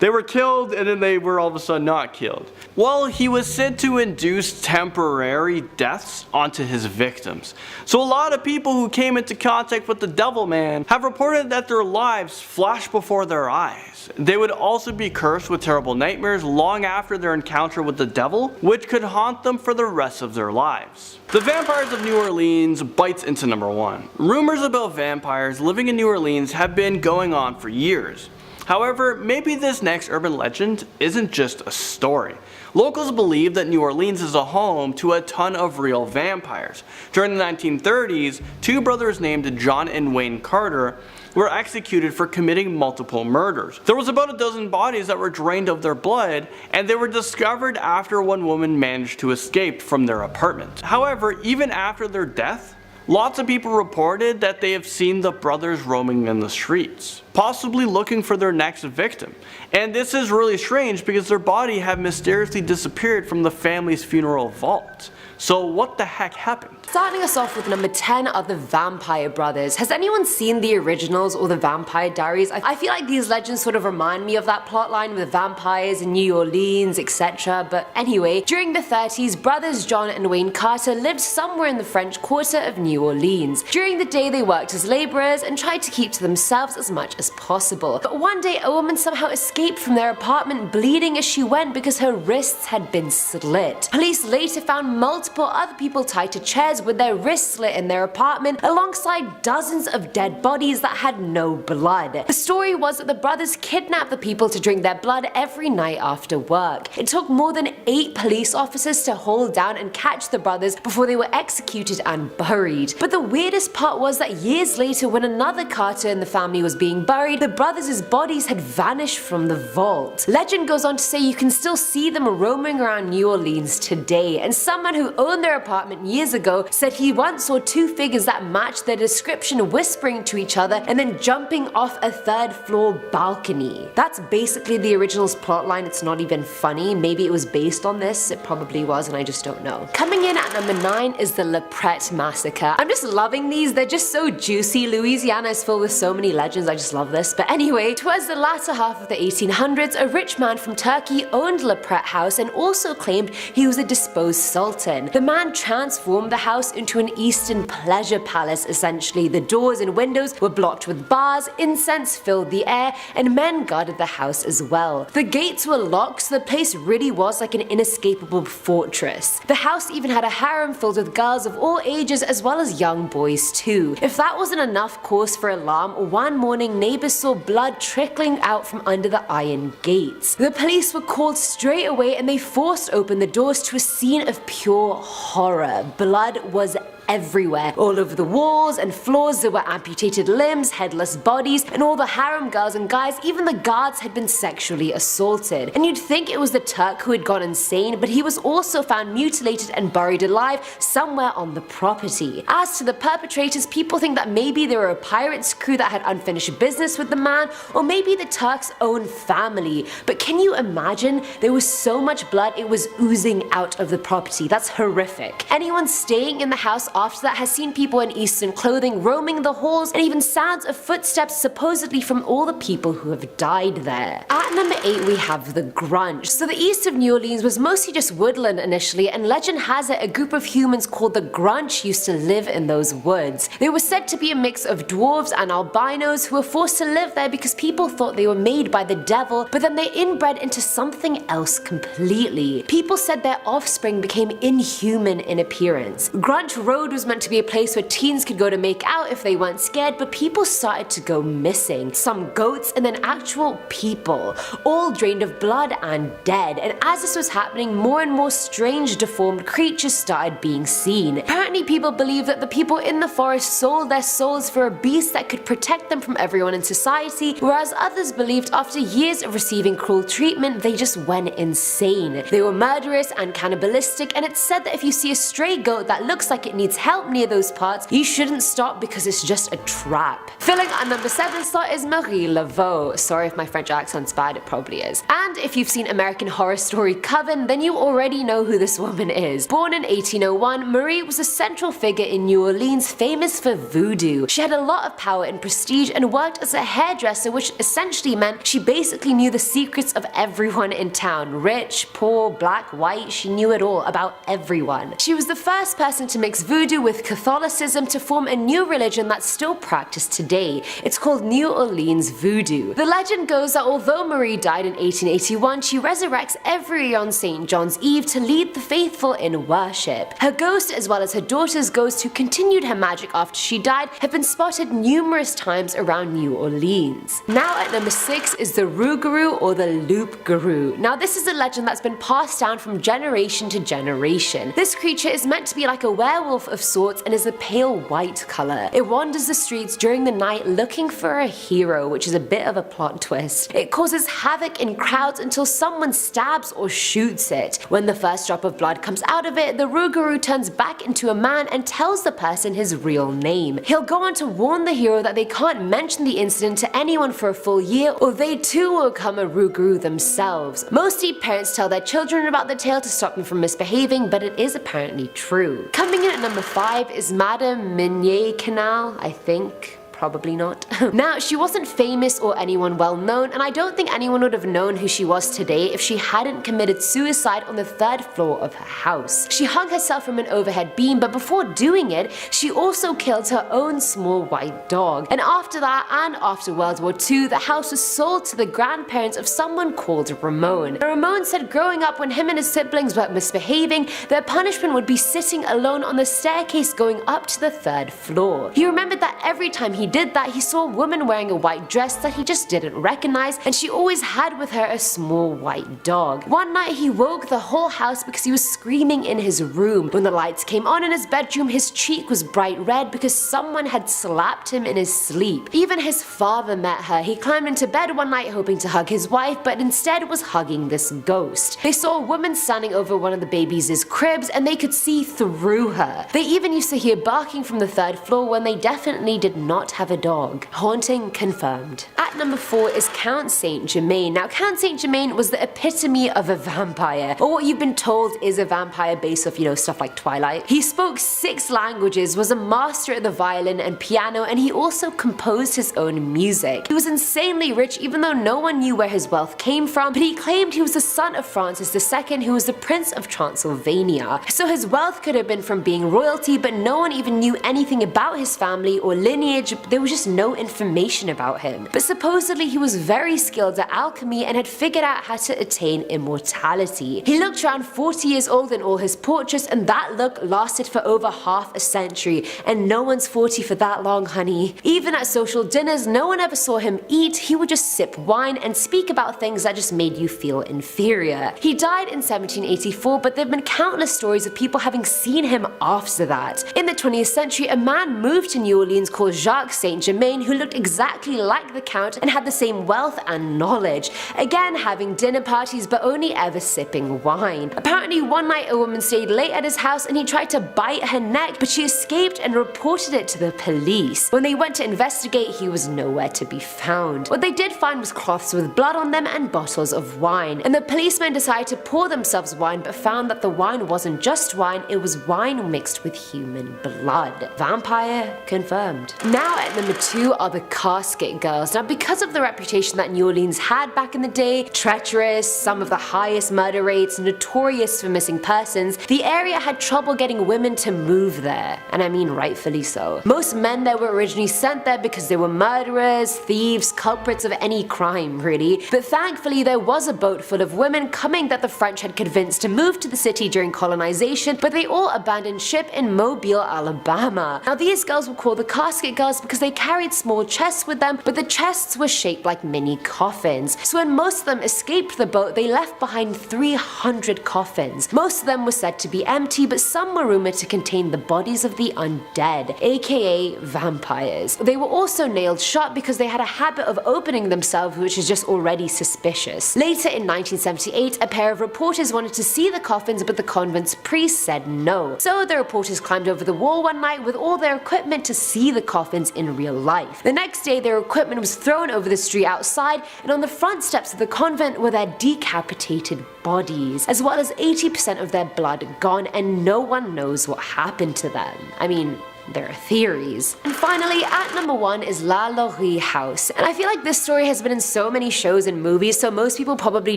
They were killed and then they were all of a sudden not killed. Well, he was said to induce temporary deaths onto his victims. So a lot of people who came into contact with the devil man have reported that their lives flashed before their eyes. They would also be cursed with terrible nightmares long after their encounter with the devil, which could haunt them for the rest of their lives. The Vampires of New Orleans bites into number 1. Rumors about vampires living in New Orleans have been going on for years. However, maybe this next urban legend isn't just a story. Locals believe that New Orleans is a home to a ton of real vampires. During the 1930s, 2 brothers named John and Wayne Carter were executed for committing multiple murders. There was about a dozen bodies that were drained of their blood, and they were discovered after one woman managed to escape from their apartment. However, even after their death, lots of people reported that they have seen the brothers roaming in the streets, possibly looking for their next victim. And this is really strange because their body had mysteriously disappeared from the family's funeral vault. So what the heck happened?
Starting us off with number 10 are the Vampire Brothers. Has anyone seen the originals or the Vampire Diaries? I feel like these legends sort of remind me of that plotline with vampires in New Orleans, etc. But anyway, during the 30s, brothers John and Wayne Carter lived somewhere in the French Quarter of New Orleans. During the day, they worked as laborers and tried to keep to themselves as much as possible. But one day, a woman somehow escaped from their apartment bleeding as she went because her wrists had been slit. Police later found multiple other people tied to chairs with their wrists slit in their apartment, alongside dozens of dead bodies that had no blood. The story was that the brothers kidnapped the people to drink their blood every night after work. It took more than 8 police officers to hold down and catch the brothers before they were executed and buried. But the weirdest part was that years later, when another Carter in the family was being buried, the brothers' bodies had vanished from the vault. Legend goes on to say you can still see them roaming around New Orleans today, and someone who owned their apartment years ago said he once saw 2 figures that matched their description whispering to each other and then jumping off a 3rd floor balcony. That's basically the original's plotline. It's not even funny. Maybe it was based on this. It probably was, and I just don't know. Coming in at number 9 is the La Prette Massacre. I'm just loving these. They're just so juicy. Louisiana is filled with so many legends. I just love this. But anyway, towards the latter half of the 1800s, a rich man from Turkey owned La Prette House and also claimed he was a disposed sultan. The man transformed the house into an Eastern pleasure palace essentially. The doors and windows were blocked with bars, incense filled the air, and men guarded the house as well. The gates were locked, so the place really was like an inescapable fortress. The house even had a harem filled with girls of all ages as well as young boys too. If that wasn't enough cause for alarm, one morning neighbors saw blood trickling out from under the iron gates. The police were called straight away and they forced open the doors to a scene of pure horror. Blood was everywhere. All over the walls and floors there were amputated limbs, headless bodies, and all the harem girls and guys, even the guards, had been sexually assaulted. And you'd think it was the Turk who had gone insane, but he was also found mutilated and buried alive somewhere on the property. As to the perpetrators, people think that maybe they were a pirate's crew that had unfinished business with the man, or maybe the Turk's own family. But can you imagine? There was so much blood it was oozing out of the property. That's horrific. Anyone staying in the house after that has seen people in Eastern clothing roaming the halls, and even sounds of footsteps supposedly from all the people who have died there. At number 8 we have the Grunge. So the east of New Orleans was mostly just woodland initially, and legend has it a group of humans called the Grunge used to live in those woods. They were said to be a mix of dwarves and albinos who were forced to live there because people thought they were made by the devil, but then they inbred into something else completely. People said their offspring became inhuman in appearance. Grunge Road was meant to be a place where teens could go to make out if they weren't scared, but people started to go missing. Some goats and then actual people, all drained of blood and dead. And as this was happening, more and more strange deformed creatures started being seen. Apparently people believed that the people in the forest sold their souls for a beast that could protect them from everyone in society, whereas others believed after years of receiving cruel treatment they just went insane. They were murderous and cannibalistic, and it's said that if you see a stray goat that looks like it needs needs help near those parts, you shouldn't stop because it's just a trap. Filling our number 7 slot is Marie Laveau. Sorry if my French accent's bad, it probably is. And if you've seen American Horror Story Coven, then you already know who this woman is. Born in 1801, Marie was a central figure in New Orleans, famous for voodoo. She had a lot of power and prestige and worked as a hairdresser, which essentially meant she basically knew the secrets of everyone in town. Rich, poor, black, white, she knew it all about everyone. She was the first person to mix voodoo with Catholicism to form a new religion that's still practiced today. It's called New Orleans voodoo. The legend goes that although Marie died in 1881, she resurrects every year on St. John's Eve to lead the faithful in worship. Her ghost, as well as her daughter's ghost who continued her magic after she died, have been spotted numerous times around New Orleans. Now at number 6 is the Rougarou or the Loup-garou. Now this is a legend that's been passed down from generation to generation. This creature is meant to be like a werewolf of sorts and is a pale white color. It wanders the streets during the night looking for a hero, which is a bit of a plot twist. It causes havoc in crowds until someone stabs or shoots it. When the first drop of blood comes out of it, the Rougarou turns back into a man and tells the person his real name. He'll go on to warn the hero that they can't mention the incident to anyone for a full year or they too will become a Rougarou themselves. Mostly parents tell their children about the tale to stop them from misbehaving, but it is apparently true. Coming in at number 5 is Madame Mignet Canal, I think. Probably not. Now, she wasn't famous or anyone well known, and I don't think anyone would have known who she was today if she hadn't committed suicide on the 3rd floor of her house. She hung herself from an overhead beam, but before doing it, she also killed her own small white dog. And after that, and after World War II, the house was sold to the grandparents of someone called Ramon. Ramon said growing up when him and his siblings were misbehaving, their punishment would be sitting alone on the staircase going up to the 3rd floor. He remembered that every time he did that, he saw a woman wearing a white dress that he just didn't recognize, and she always had with her a small white dog. One night he woke the whole house because he was screaming in his room. When the lights came on in his bedroom, his cheek was bright red because someone had slapped him in his sleep. Even his father met her. He climbed into bed one night hoping to hug his wife, but instead was hugging this ghost. They saw a woman standing over one of the babies' cribs and they could see through her. They even used to hear barking from the 3rd floor when they definitely did not have a dog. Haunting confirmed. At number 4 is Count Saint Germain. Now Count Saint Germain was the epitome of a vampire, or what you've been told is a vampire based off, stuff like Twilight. He spoke 6 languages, was a master at the violin and piano, and he also composed his own music. He was insanely rich even though no one knew where his wealth came from, but he claimed he was the son of Francis II, who was the Prince of Transylvania. So his wealth could have been from being royalty, but no one even knew anything about his family or lineage. There was just no information about him. But supposedly he was very skilled at alchemy and had figured out how to attain immortality. He looked around 40 years old in all his portraits, and that look lasted for over half a century, and no one's 40 for that long, honey. Even at social dinners, no one ever saw him eat. He would just sip wine and speak about things that just made you feel inferior. He died in 1784, but there have been countless stories of people having seen him after that. In the 20th century, a man moved to New Orleans called Jacques Saint Germain who looked exactly like the Count and had the same wealth and knowledge. Again, having dinner parties but only ever sipping wine. Apparently one night a woman stayed late at his house and he tried to bite her neck, but she escaped and reported it to the police. When they went to investigate, he was nowhere to be found. What they did find was cloths with blood on them and bottles of wine, and the policemen decided to pour themselves wine but found that the wine wasn't just wine, it was wine mixed with human blood. Vampire confirmed. Now at number 2 are the Casket Girls. Now because of the reputation that New Orleans had back in the day, treacherous, some of the highest murder rates, notorious for missing persons, the area had trouble getting women to move there, and I mean rightfully so. Most men there were originally sent there because they were murderers, thieves, culprits of any crime really, but thankfully there was a boat full of women coming that the French had convinced to move to the city during colonization, but they all abandoned ship in Mobile, Alabama. Now these girls were called the Casket Girls because because they carried small chests with them, but the chests were shaped like mini coffins. So when most of them escaped the boat, they left behind 300 coffins. Most of them were said to be empty, but some were rumored to contain the bodies of the undead, aka vampires. They were also nailed shut because they had a habit of opening themselves, which is just already suspicious. Later in 1978, a pair of reporters wanted to see the coffins, but the convent's priest said no. So the reporters climbed over the wall one night with all their equipment to see the coffins in real life. The next day, their equipment was thrown over the street outside, and on the front steps of the convent were their decapitated bodies, as well as 80% of their blood gone, and no one knows what happened to them. I mean, there are theories. And finally, at number 1 is La Laurie House. And I feel like this story has been in so many shows and movies, so most people probably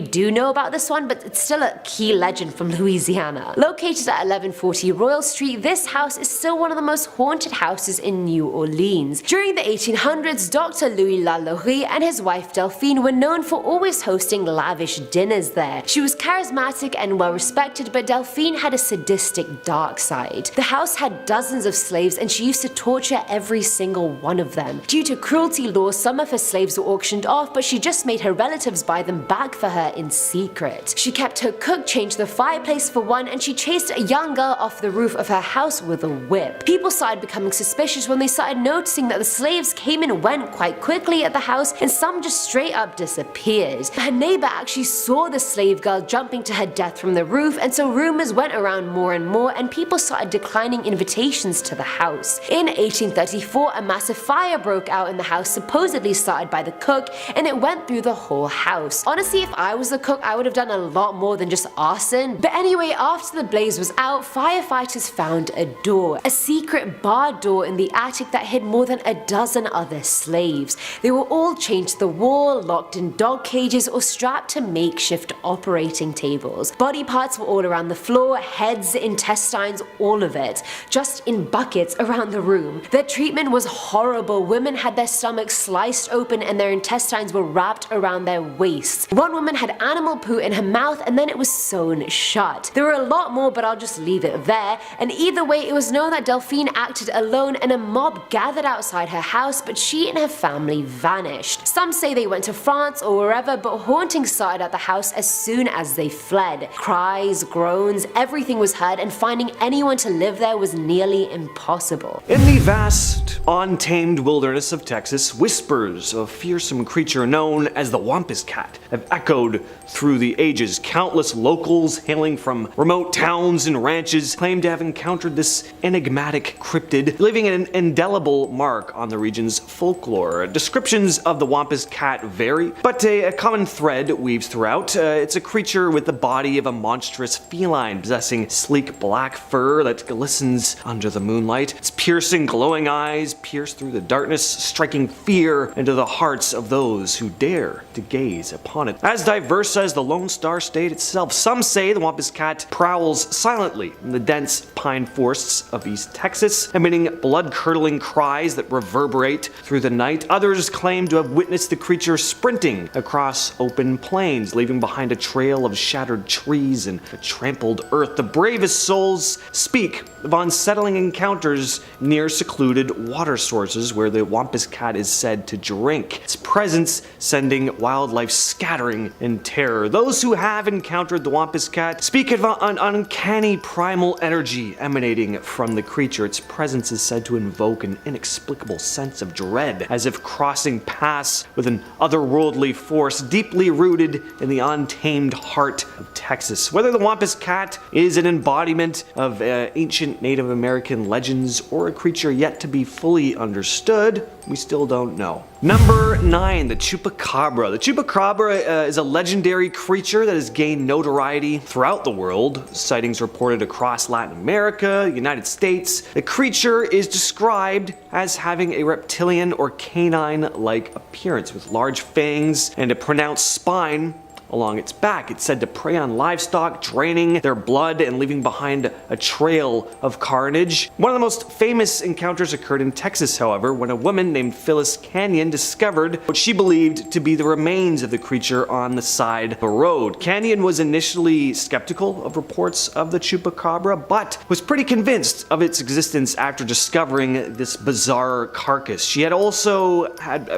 do know about this one, but it's still a key legend from Louisiana. Located at 1140 Royal Street, this house is still one of the most haunted houses in New Orleans. During the 1800s, Dr. Louis La Laurie and his wife Delphine were known for always hosting lavish dinners there. She was charismatic and well respected, but Delphine had a sadistic dark side. The house had dozens of slaves, and she used to torture every single one of them. Due to cruelty laws, some of her slaves were auctioned off, but she just made her relatives buy them back for her in secret. She kept her cook change the fireplace for one, and she chased a young girl off the roof of her house with a whip. People started becoming suspicious when they started noticing that the slaves came and went quite quickly at the house, and some just straight up disappeared. Her neighbor actually saw the slave girl jumping to her death from the roof, and so rumors went around more and more, and people started declining invitations to the house. In 1834, a massive fire broke out in the house, supposedly started by the cook, and it went through the whole house. Honestly, if I was the cook, I would have done a lot more than just arson. But anyway, after the blaze was out, firefighters found a door, a secret barred door in the attic that hid more than a dozen other slaves. They were all chained to the wall, locked in dog cages, or strapped to makeshift operating tables. Body parts were all around the floor, heads, intestines, all of it, just in buckets around the room. Their treatment was horrible. Women had their stomachs sliced open and their intestines were wrapped around their waists. One woman had animal poo in her mouth and then it was sewn shut. There were a lot more, but I'll just leave it there. And either way, it was known that Delphine acted alone and a mob gathered outside her house, but she and her family vanished. Some say they went to France or wherever, but haunting started at the house as soon as they fled. Cries, groans, everything was heard, and finding anyone to live there was nearly impossible.
In the vast, untamed wilderness of Texas, whispers of a fearsome creature known as the Wampus Cat have echoed through the ages. Countless locals hailing from remote towns and ranches claim to have encountered this enigmatic cryptid, leaving an indelible mark on the region's folklore. Descriptions of the Wampus Cat vary, but a common thread weaves throughout. It's a creature with the body of a monstrous feline, possessing sleek black fur that glistens under the moonlight. Its piercing, glowing eyes pierce through the darkness, striking fear into the hearts of those who dare to gaze upon it. As diverse as the Lone Star State itself, some say the Wampus Cat prowls silently in the dense pine forests of East Texas, emitting blood-curdling cries that reverberate through the night. Others claim to have witnessed the creature sprinting across open plains, leaving behind a trail of shattered trees and trampled earth. The bravest souls speak of unsettling encounters near secluded water sources where the Wampus Cat is said to drink, its presence sending wildlife scattering in terror. Those who have encountered the Wampus Cat speak of an uncanny primal energy emanating from the creature. Its presence is said to invoke an inexplicable sense of dread, as if crossing paths with an otherworldly force deeply rooted in the untamed heart of Texas. Whether the Wampus Cat is an embodiment of ancient Native American legends or a creature yet to be fully understood, we still don't know. Number 9, the Chupacabra. The Chupacabra is a legendary creature that has gained notoriety throughout the world. Sightings reported across Latin America, United States. The creature is described as having a reptilian or canine-like appearance with large fangs and a pronounced spine along its back. It's said to prey on livestock, draining their blood and leaving behind a trail of carnage. One of the most famous encounters occurred in Texas, however, when a woman named Phyllis Canyon discovered what she believed to be the remains of the creature on the side of a road. Canyon was initially skeptical of reports of the Chupacabra, but was pretty convinced of its existence after discovering this bizarre carcass. She had also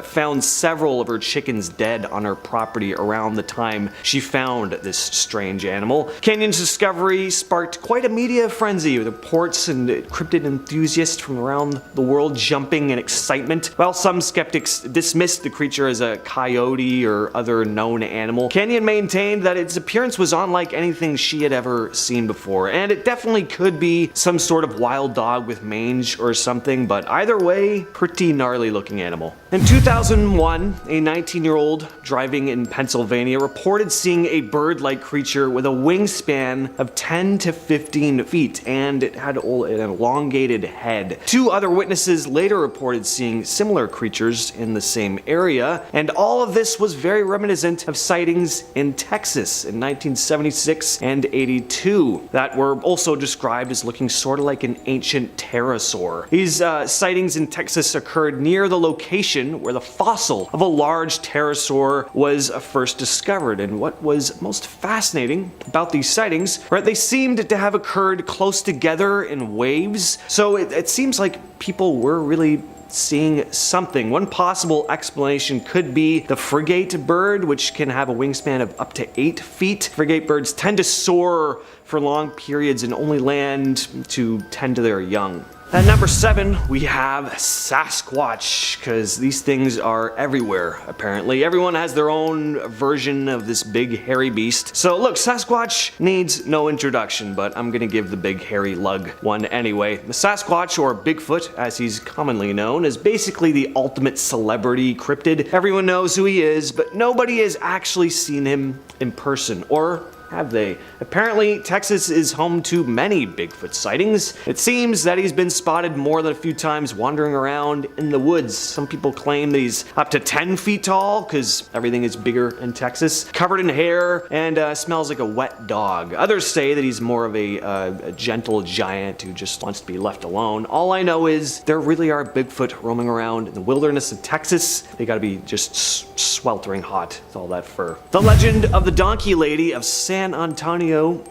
found several of her chickens dead on her property around the time she found this strange animal. Canyon's discovery sparked quite a media frenzy, with reports and cryptid enthusiasts from around the world jumping in excitement. While some skeptics dismissed the creature as a coyote or other known animal, Canyon maintained that its appearance was unlike anything she had ever seen before, and it definitely could be some sort of wild dog with mange or something, but either way, pretty gnarly looking animal. In 2001, a 19-year-old driving in Pennsylvania reported seeing a bird-like creature with a wingspan of 10 to 15 feet, and it had an elongated head. Two other witnesses later reported seeing similar creatures in the same area, and all of this was very reminiscent of sightings in Texas in 1976 and 82 that were also described as looking sort of like an ancient pterosaur. These sightings in Texas occurred near the location where the fossil of a large pterosaur was first discovered, and what was most fascinating about these sightings, right, they seemed to have occurred close together in waves, so it seems like people were really seeing something. One possible explanation could be the frigate bird, which can have a wingspan of up to 8 feet. Frigate birds tend to soar for long periods and only land to tend to their young. At number 7, we have Sasquatch, because these things are everywhere, apparently. Everyone has their own version of this big hairy beast. So look, Sasquatch needs no introduction, but I'm gonna give the big hairy lug one anyway. The Sasquatch, or Bigfoot, as he's commonly known, is basically the ultimate celebrity cryptid. Everyone knows who he is, but nobody has actually seen him in person, or have they? Apparently, Texas is home to many Bigfoot sightings. It seems that he's been spotted more than a few times wandering around in the woods. Some people claim that he's up to 10 feet tall, because everything is bigger in Texas, covered in hair, and smells like a wet dog. Others say that he's more of a gentle giant who just wants to be left alone. All I know is there really are Bigfoot roaming around in the wilderness of Texas. They gotta be just sweltering hot with all that fur. The legend of the Donkey Lady of San Antonio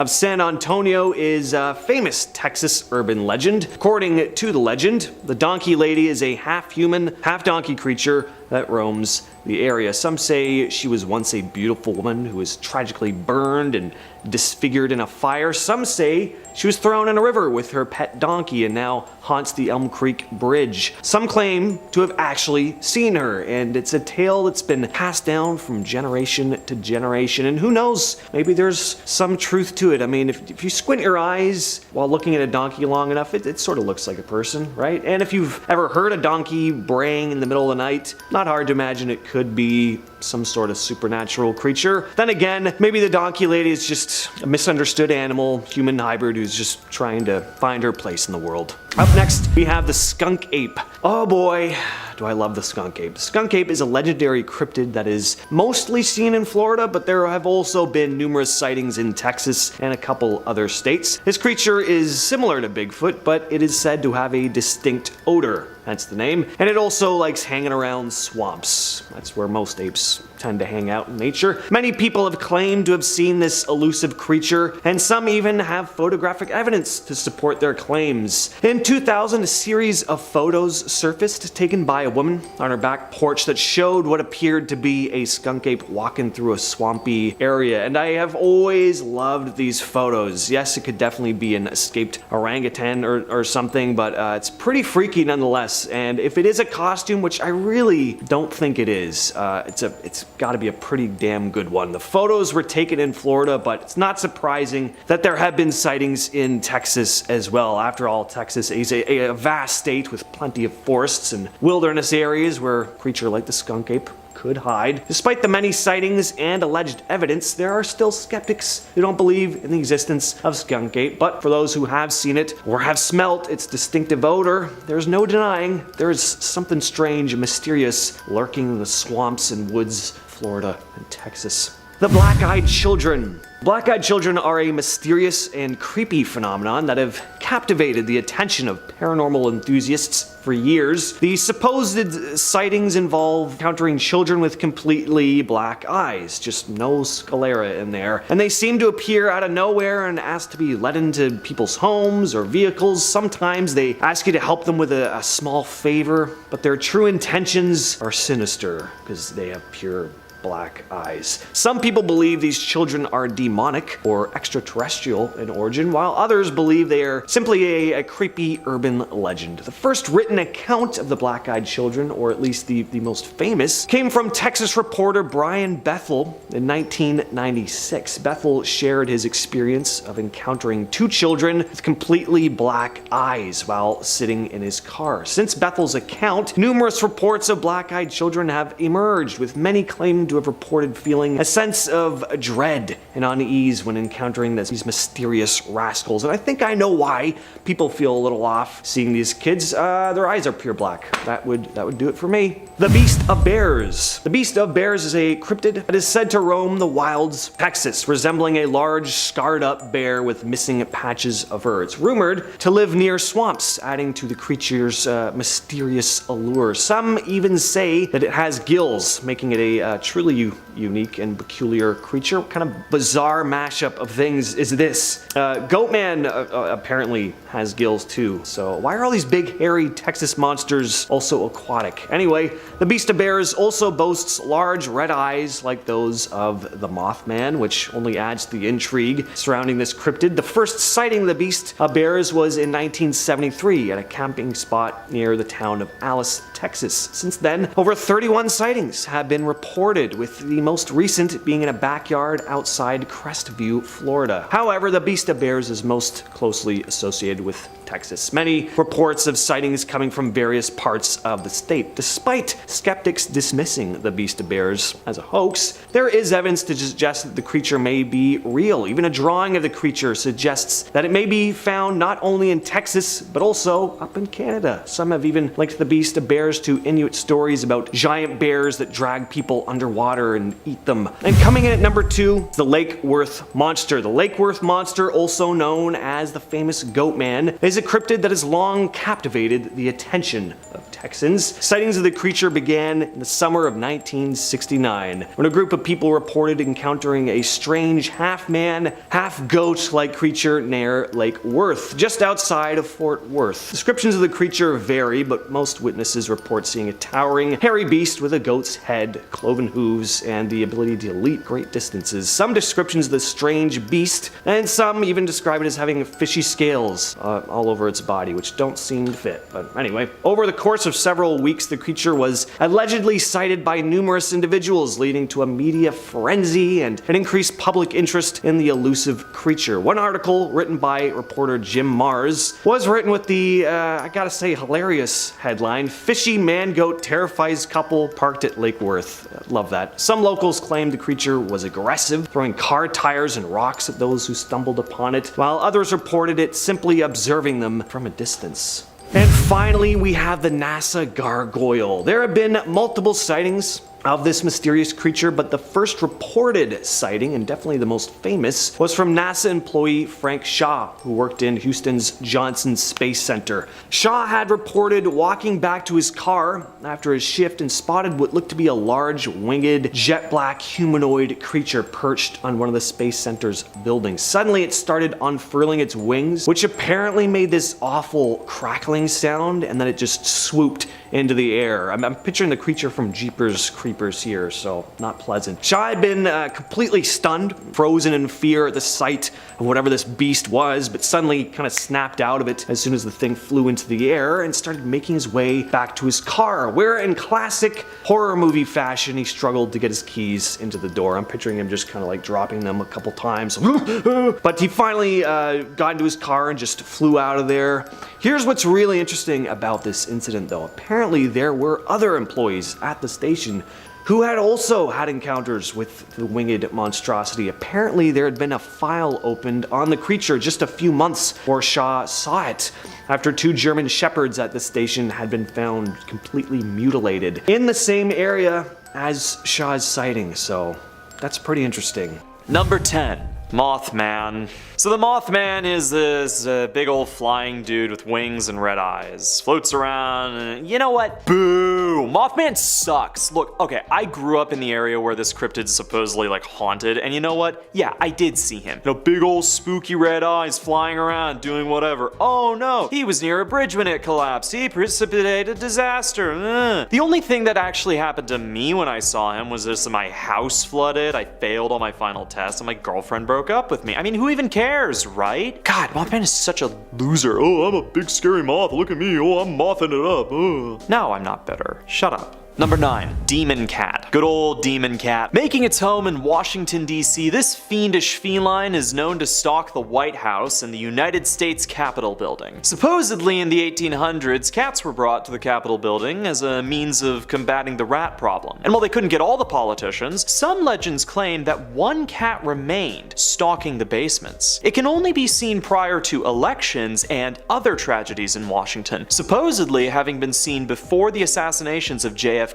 is a famous Texas urban legend. According to the legend, the Donkey Lady is a half-human, half-donkey creature that roams the area. Some say she was once a beautiful woman who was tragically burned and disfigured in a fire. Some say she was thrown in a river with her pet donkey and now haunts the Elm Creek Bridge. Some claim to have actually seen her, and it's a tale that's been passed down from generation to generation, and who knows, maybe there's some truth to it. I mean, if you squint your eyes while looking at a donkey long enough, it sort of looks like a person, right? And if you've ever heard a donkey braying in the middle of the night, not hard to imagine it could be some sort of supernatural creature. Then again, maybe the Donkey Lady is just a misunderstood animal, human hybrid who's just trying to find her place in the world. Up next, we have the skunk ape. Oh boy, do I love the skunk ape. The skunk ape is a legendary cryptid that is mostly seen in Florida, but there have also been numerous sightings in Texas and a couple other states. This creature is similar to Bigfoot, but it is said to have a distinct odor. That's the name. And it also likes hanging around swamps. That's where most apes tend to hang out in nature. Many people have claimed to have seen this elusive creature, and some even have photographic evidence to support their claims. In 2000, a series of photos surfaced taken by a woman on her back porch that showed what appeared to be a skunk ape walking through a swampy area, and I have always loved these photos. Yes, it could definitely be an escaped orangutan or something, but it's pretty freaky nonetheless. And if it is a costume, which I really don't think it is, it's got to be a pretty damn good one. The photos were taken in Florida, but it's not surprising that there have been sightings in Texas as well. After all, Texas is a vast state with plenty of forests and wilderness areas where a creature like the skunk ape could hide. Despite the many sightings and alleged evidence, there are still skeptics who don't believe in the existence of skunk ape, but for those who have seen it or have smelt its distinctive odor, there's no denying there is something strange and mysterious lurking in the swamps and woods, Florida and Texas. The black-eyed children. Black-eyed children are a mysterious and creepy phenomenon that have captivated the attention of paranormal enthusiasts for years. The supposed sightings involve encountering children with completely black eyes, just no sclera in there, and they seem to appear out of nowhere and ask to be let into people's homes or vehicles. Sometimes they ask you to help them with a small favor, but their true intentions are sinister because they have pure black eyes. Some people believe these children are demonic or extraterrestrial in origin, while others believe they are simply a creepy urban legend. The first written account of the black-eyed children, or at least the most famous, came from Texas reporter Brian Bethel in 1996. Bethel shared his experience of encountering two children with completely black eyes while sitting in his car. Since Bethel's account, numerous reports of black-eyed children have emerged, with many claiming to have reported feeling a sense of dread and unease when encountering these mysterious rascals. And I think I know why people feel a little off seeing these kids. Their eyes are pure black. That would do it for me. The Beast of Bears. The Beast of Bears is a cryptid that is said to roam the wilds of Texas, resembling a large, scarred-up bear with missing patches of fur. It's rumored to live near swamps, adding to the creature's mysterious allure. Some even say that it has gills, making it a truly unique and peculiar creature. What kind of bizarre mashup of things is this? Goatman apparently has gills too, so why are all these big hairy Texas monsters also aquatic? Anyway, the Beast of Bears also boasts large red eyes like those of the Mothman, which only adds to the intrigue surrounding this cryptid. The first sighting of the Beast of Bears was in 1973 at a camping spot near the town of Alice, Texas. Since then, over 31 sightings have been reported, with the most recent being in a backyard outside Crestview, Florida. However, the Beast of Bears is most closely associated with Texas. Many reports of sightings coming from various parts of the state. Despite skeptics dismissing the Beast of Bears as a hoax, there is evidence to suggest that the creature may be real. Even a drawing of the creature suggests that it may be found not only in Texas, but also up in Canada. Some have even linked the Beast of Bears to Inuit stories about giant bears that drag people underwater and eat them. And coming in at number 2, the Lake Worth Monster. The Lake Worth Monster, also known as the famous Goatman, is a cryptid that has long captivated the attention of Texans. Sightings of the creature began in the summer of 1969, when a group of people reported encountering a strange half-man, half-goat-like creature near Lake Worth, just outside of Fort Worth. Descriptions of the creature vary, but most witnesses report seeing a towering, hairy beast with a goat's head, cloven hooves, and the ability to leap great distances. Some descriptions of the strange beast, and some even describe it as having fishy scales all over its body, which don't seem to fit. But anyway, over the course of several weeks, the creature was allegedly sighted by numerous individuals, leading to a media frenzy and an increased public interest in the elusive creature. One article written by reporter Jim Mars was written with the, I gotta say, hilarious headline, "Fishy man-goat terrifies couple parked at Lake Worth." Love that. Some locals claimed the creature was aggressive, throwing car tires and rocks at those who stumbled upon it, while others reported it simply observing them from a distance. And finally, we have the NASA gargoyle. There have been multiple sightings of this mysterious creature, but the first reported sighting, and definitely the most famous, was from NASA employee Frank Shaw, who worked in Houston's Johnson Space Center. Shaw had reported walking back to his car after his shift and spotted what looked to be a large, winged, jet black humanoid creature perched on one of the Space Center's buildings. Suddenly, it started unfurling its wings, which apparently made this awful crackling sound, and then it just swooped into the air. I'm picturing the creature from Jeepers Creepers here, so not pleasant. Shaw had been completely stunned, frozen in fear at the sight of whatever this beast was, but suddenly kind of snapped out of it as soon as the thing flew into the air and started making his way back to his car, where in classic horror movie fashion, he struggled to get his keys into the door. I'm picturing him just kind of like dropping them a couple times. But he finally got into his car and just flew out of there. Here's what's really interesting about this incident though. Apparently there were other employees at the station who had also had encounters with the winged monstrosity. Apparently there had been a file opened on the creature just a few months before Shaw saw it, after 2 German shepherds at the station had been found completely mutilated in the same area as Shaw's sighting. So That's pretty interesting.
Number 10. Mothman. So the Mothman is this big old flying dude with wings and red eyes. Floats around and you know what? Boo! Mothman sucks. Look, okay, I grew up in the area where this cryptid is supposedly like haunted, and you know what? Yeah, I did see him. You know, big old spooky red eyes flying around doing whatever. Oh no, he was near a bridge when it collapsed. He precipitated disaster. The only thing that actually happened to me when I saw him was this: my house flooded, I failed all my final tests, and my girlfriend broke up with me. I mean, who even cares, right? God, Mothman is such a loser. Oh, I'm a big scary moth. Look at me. Oh, I'm mothing it up. No, I'm not bitter. Shut up. Number 9. Demon Cat. Good old Demon Cat. Making its home in Washington, D.C., this fiendish feline is known to stalk the White House and the United States Capitol building. Supposedly in the 1800s, cats were brought to the Capitol building as a means of combating the rat problem. And while they couldn't get all the politicians, some legends claim that one cat remained, stalking the basements. It can only be seen prior to elections and other tragedies in Washington, supposedly having been seen before the assassinations of JFK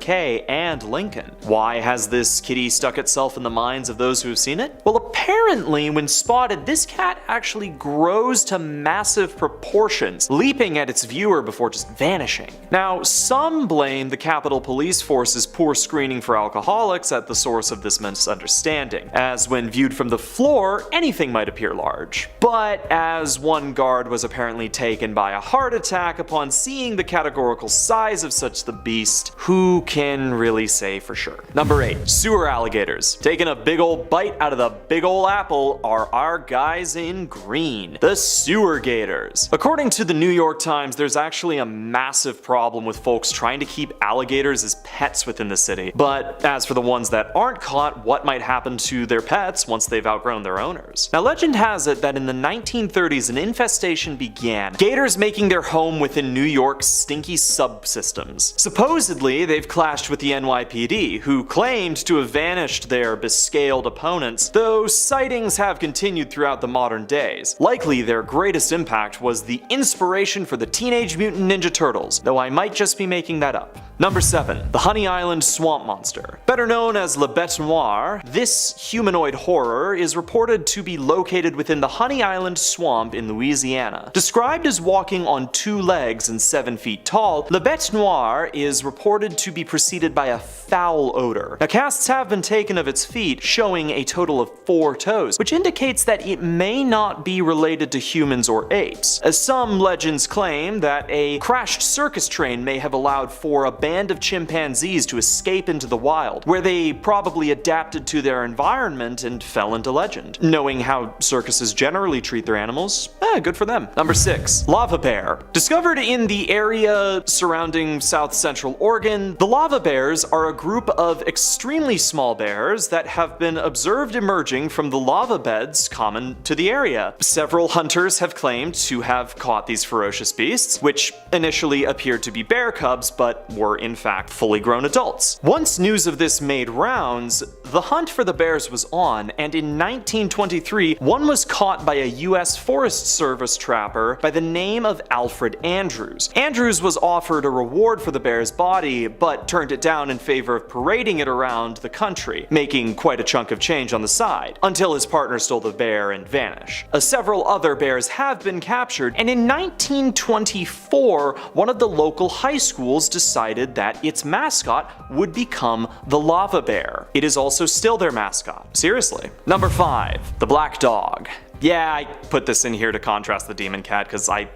and Lincoln. Why has this kitty stuck itself in the minds of those who have seen it? Well, apparently when spotted, this cat actually grows to massive proportions, leaping at its viewer before just vanishing. Now, some blame the Capitol Police Force's poor screening for alcoholics at the source of this misunderstanding, as when viewed from the floor, anything might appear large. But as one guard was apparently taken by a heart attack upon seeing the categorical size of such the beast, who can really say for sure? Number 8. Sewer alligators. Taking a big old bite out of the big old apple are our guys in green, the sewer gators. According to the New York Times, there's actually a massive problem with folks trying to keep alligators as pets within the city. But as for the ones that aren't caught, what might happen to their pets once they've outgrown their owners? Now, legend has it that in the 1930s an infestation began, gators making their home within New York's stinky subsystems. Supposedly, they've clashed with the NYPD, who claimed to have vanished their bescaled opponents, though sightings have continued throughout the modern days. Likely their greatest impact was the inspiration for the Teenage Mutant Ninja Turtles, though I might just be making that up. Number 7. The Honey Island Swamp Monster. Better known as Le Bête Noire, this humanoid horror is reported to be located within the Honey Island Swamp in Louisiana. Described as walking on 2 legs and 7 feet tall, Le Bête Noire is reported to be preceded by a foul odor. Now, casts have been taken of its feet, showing a total of 4 toes, which indicates that it may not be related to humans or apes, as some legends claim that a crashed circus train may have allowed for a band of chimpanzees to escape into the wild, where they probably adapted to their environment and fell into legend. Knowing how circuses generally treat their animals, good for them. Number 6. Lava bear. Discovered in the area surrounding South Central Oregon, the lava bears are a group of extremely small bears that have been observed emerging from the lava beds common to the area. Several hunters have claimed to have caught these ferocious beasts, which initially appeared to be bear cubs but were in fact fully grown adults. Once news of this made rounds, the hunt for the bears was on, and in 1923, one was caught by a US Forest Service trapper by the name of Alfred Andrews. Andrews was offered a reward for the bear's body, but turned it down in favor of parading it around the country, making quite a chunk of change on the side, until his partner stole the bear and vanished. Several other bears have been captured, and in 1924, one of the local high schools decided that its mascot would become the lava bear. It is also still their mascot. Seriously. Number 5. The black dog. Yeah, I put this in here to contrast the demon cat because I,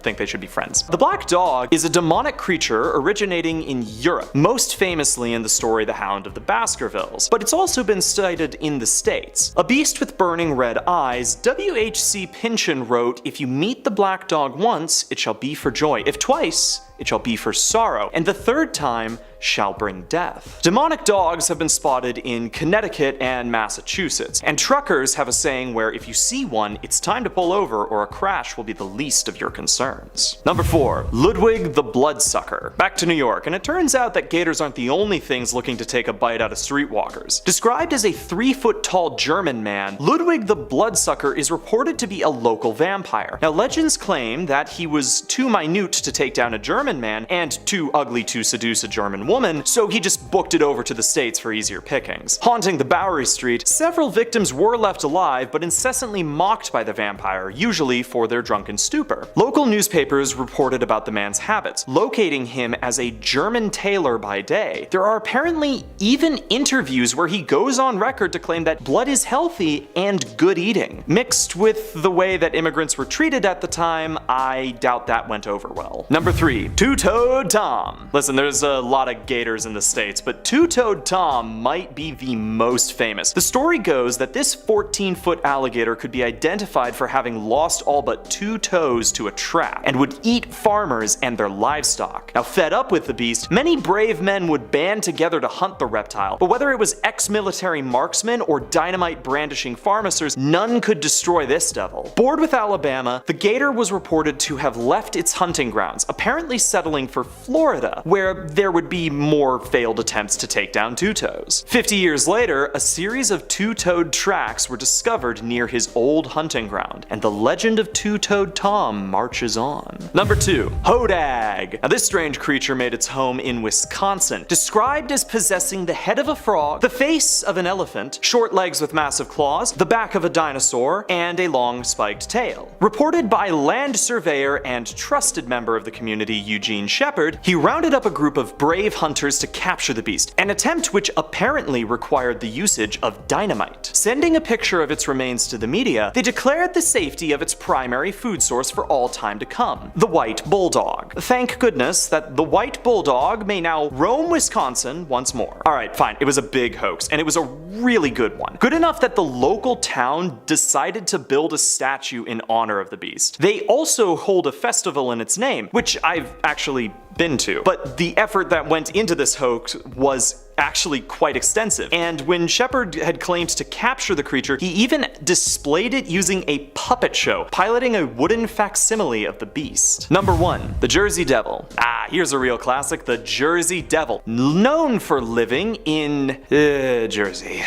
think they should be friends. The black dog is a demonic creature originating in Europe, most famously in the story The Hound of the Baskervilles, but it's also been cited in the States. A beast with burning red eyes, W.H.C. Pynchon wrote, "If you meet the black dog once, it shall be for joy. If twice, it shall be for sorrow, and the third time shall bring death." Demonic dogs have been spotted in Connecticut and Massachusetts, and truckers have a saying where if you see one, it's time to pull over or a crash will be the least of your concerns. Number 4. Ludwig the Bloodsucker. Back to New York, and it turns out that gators aren't the only things looking to take a bite out of streetwalkers. Described as a 3-foot-tall German man, Ludwig the Bloodsucker is reported to be a local vampire. Now, legends claim that he was too minute to take down a German German man and too ugly to seduce a German woman, so he just booked it over to the States for easier pickings. Haunting the Bowery Street, several victims were left alive but incessantly mocked by the vampire, usually for their drunken stupor. Local newspapers reported about the man's habits, locating him as a German tailor by day. There are apparently even interviews where he goes on record to claim that blood is healthy and good eating. Mixed with the way that immigrants were treated at the time, I doubt that went over well. Number 3. Two-Toed Tom. Listen, there's a lot of gators in the States, but Two-Toed Tom might be the most famous. The story goes that this 14-foot alligator could be identified for having lost all but 2 toes to a trap, and would eat farmers and their livestock. Now, fed up with the beast, many brave men would band together to hunt the reptile, but whether it was ex-military marksmen or dynamite-brandishing pharmacers, none could destroy this devil. Bored with Alabama, the gator was reported to have left its hunting grounds, apparently settling for Florida, where there would be more failed attempts to take down Two-Toes. 50 years later, a series of two-toed tracks were discovered near his old hunting ground, and the legend of Two-Toed Tom marches on. Number 2. Hodag. Now, this strange creature made its home in Wisconsin, described as possessing the head of a frog, the face of an elephant, short legs with massive claws, the back of a dinosaur, and a long spiked tail. Reported by land surveyor and trusted member of the community Eugene Shepard, he rounded up a group of brave hunters to capture the beast, an attempt which apparently required the usage of dynamite. Sending a picture of its remains to the media, they declared the safety of its primary food source for all time to come, the white bulldog. Thank goodness that the white bulldog may now roam Wisconsin once more. Alright, fine, it was a big hoax, and it was a really good one. Good enough that the local town decided to build a statue in honor of the beast. They also hold a festival in its name, which I've actually been to. But the effort that went into this hoax was actually quite extensive, and when Shepard had claimed to capture the creature, he even displayed it using a puppet show, piloting a wooden facsimile of the beast. Number 1. The Jersey Devil. Here's a real classic, the Jersey Devil, known for living in Jersey.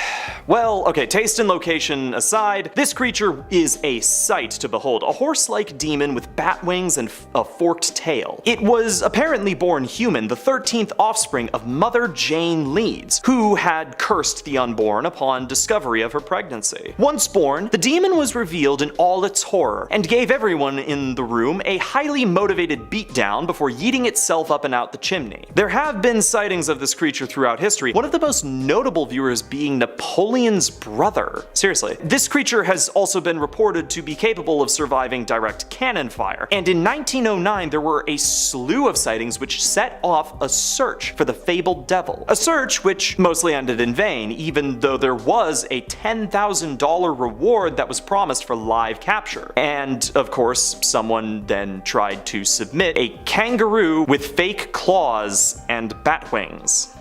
Well, okay, taste and location aside, this creature is a sight to behold, a horse-like demon with bat wings and a forked tail. It was apparently born human, the 13th offspring of Mother Jane Leeds, who had cursed the unborn upon discovery of her pregnancy. Once born, the demon was revealed in all its horror, and gave everyone in the room a highly motivated beatdown before yeeting itself up and out the chimney. There have been sightings of this creature throughout history, one of the most notable viewers being Napoleon's brother. Seriously. This creature has also been reported to be capable of surviving direct cannon fire, and in 1909 there were a slew of sightings which set off a search for the fabled devil. A search which mostly ended in vain, even though there was a $10,000 reward that was promised for live capture. And of course, someone then tried to submit a kangaroo with fake claws and bat wings.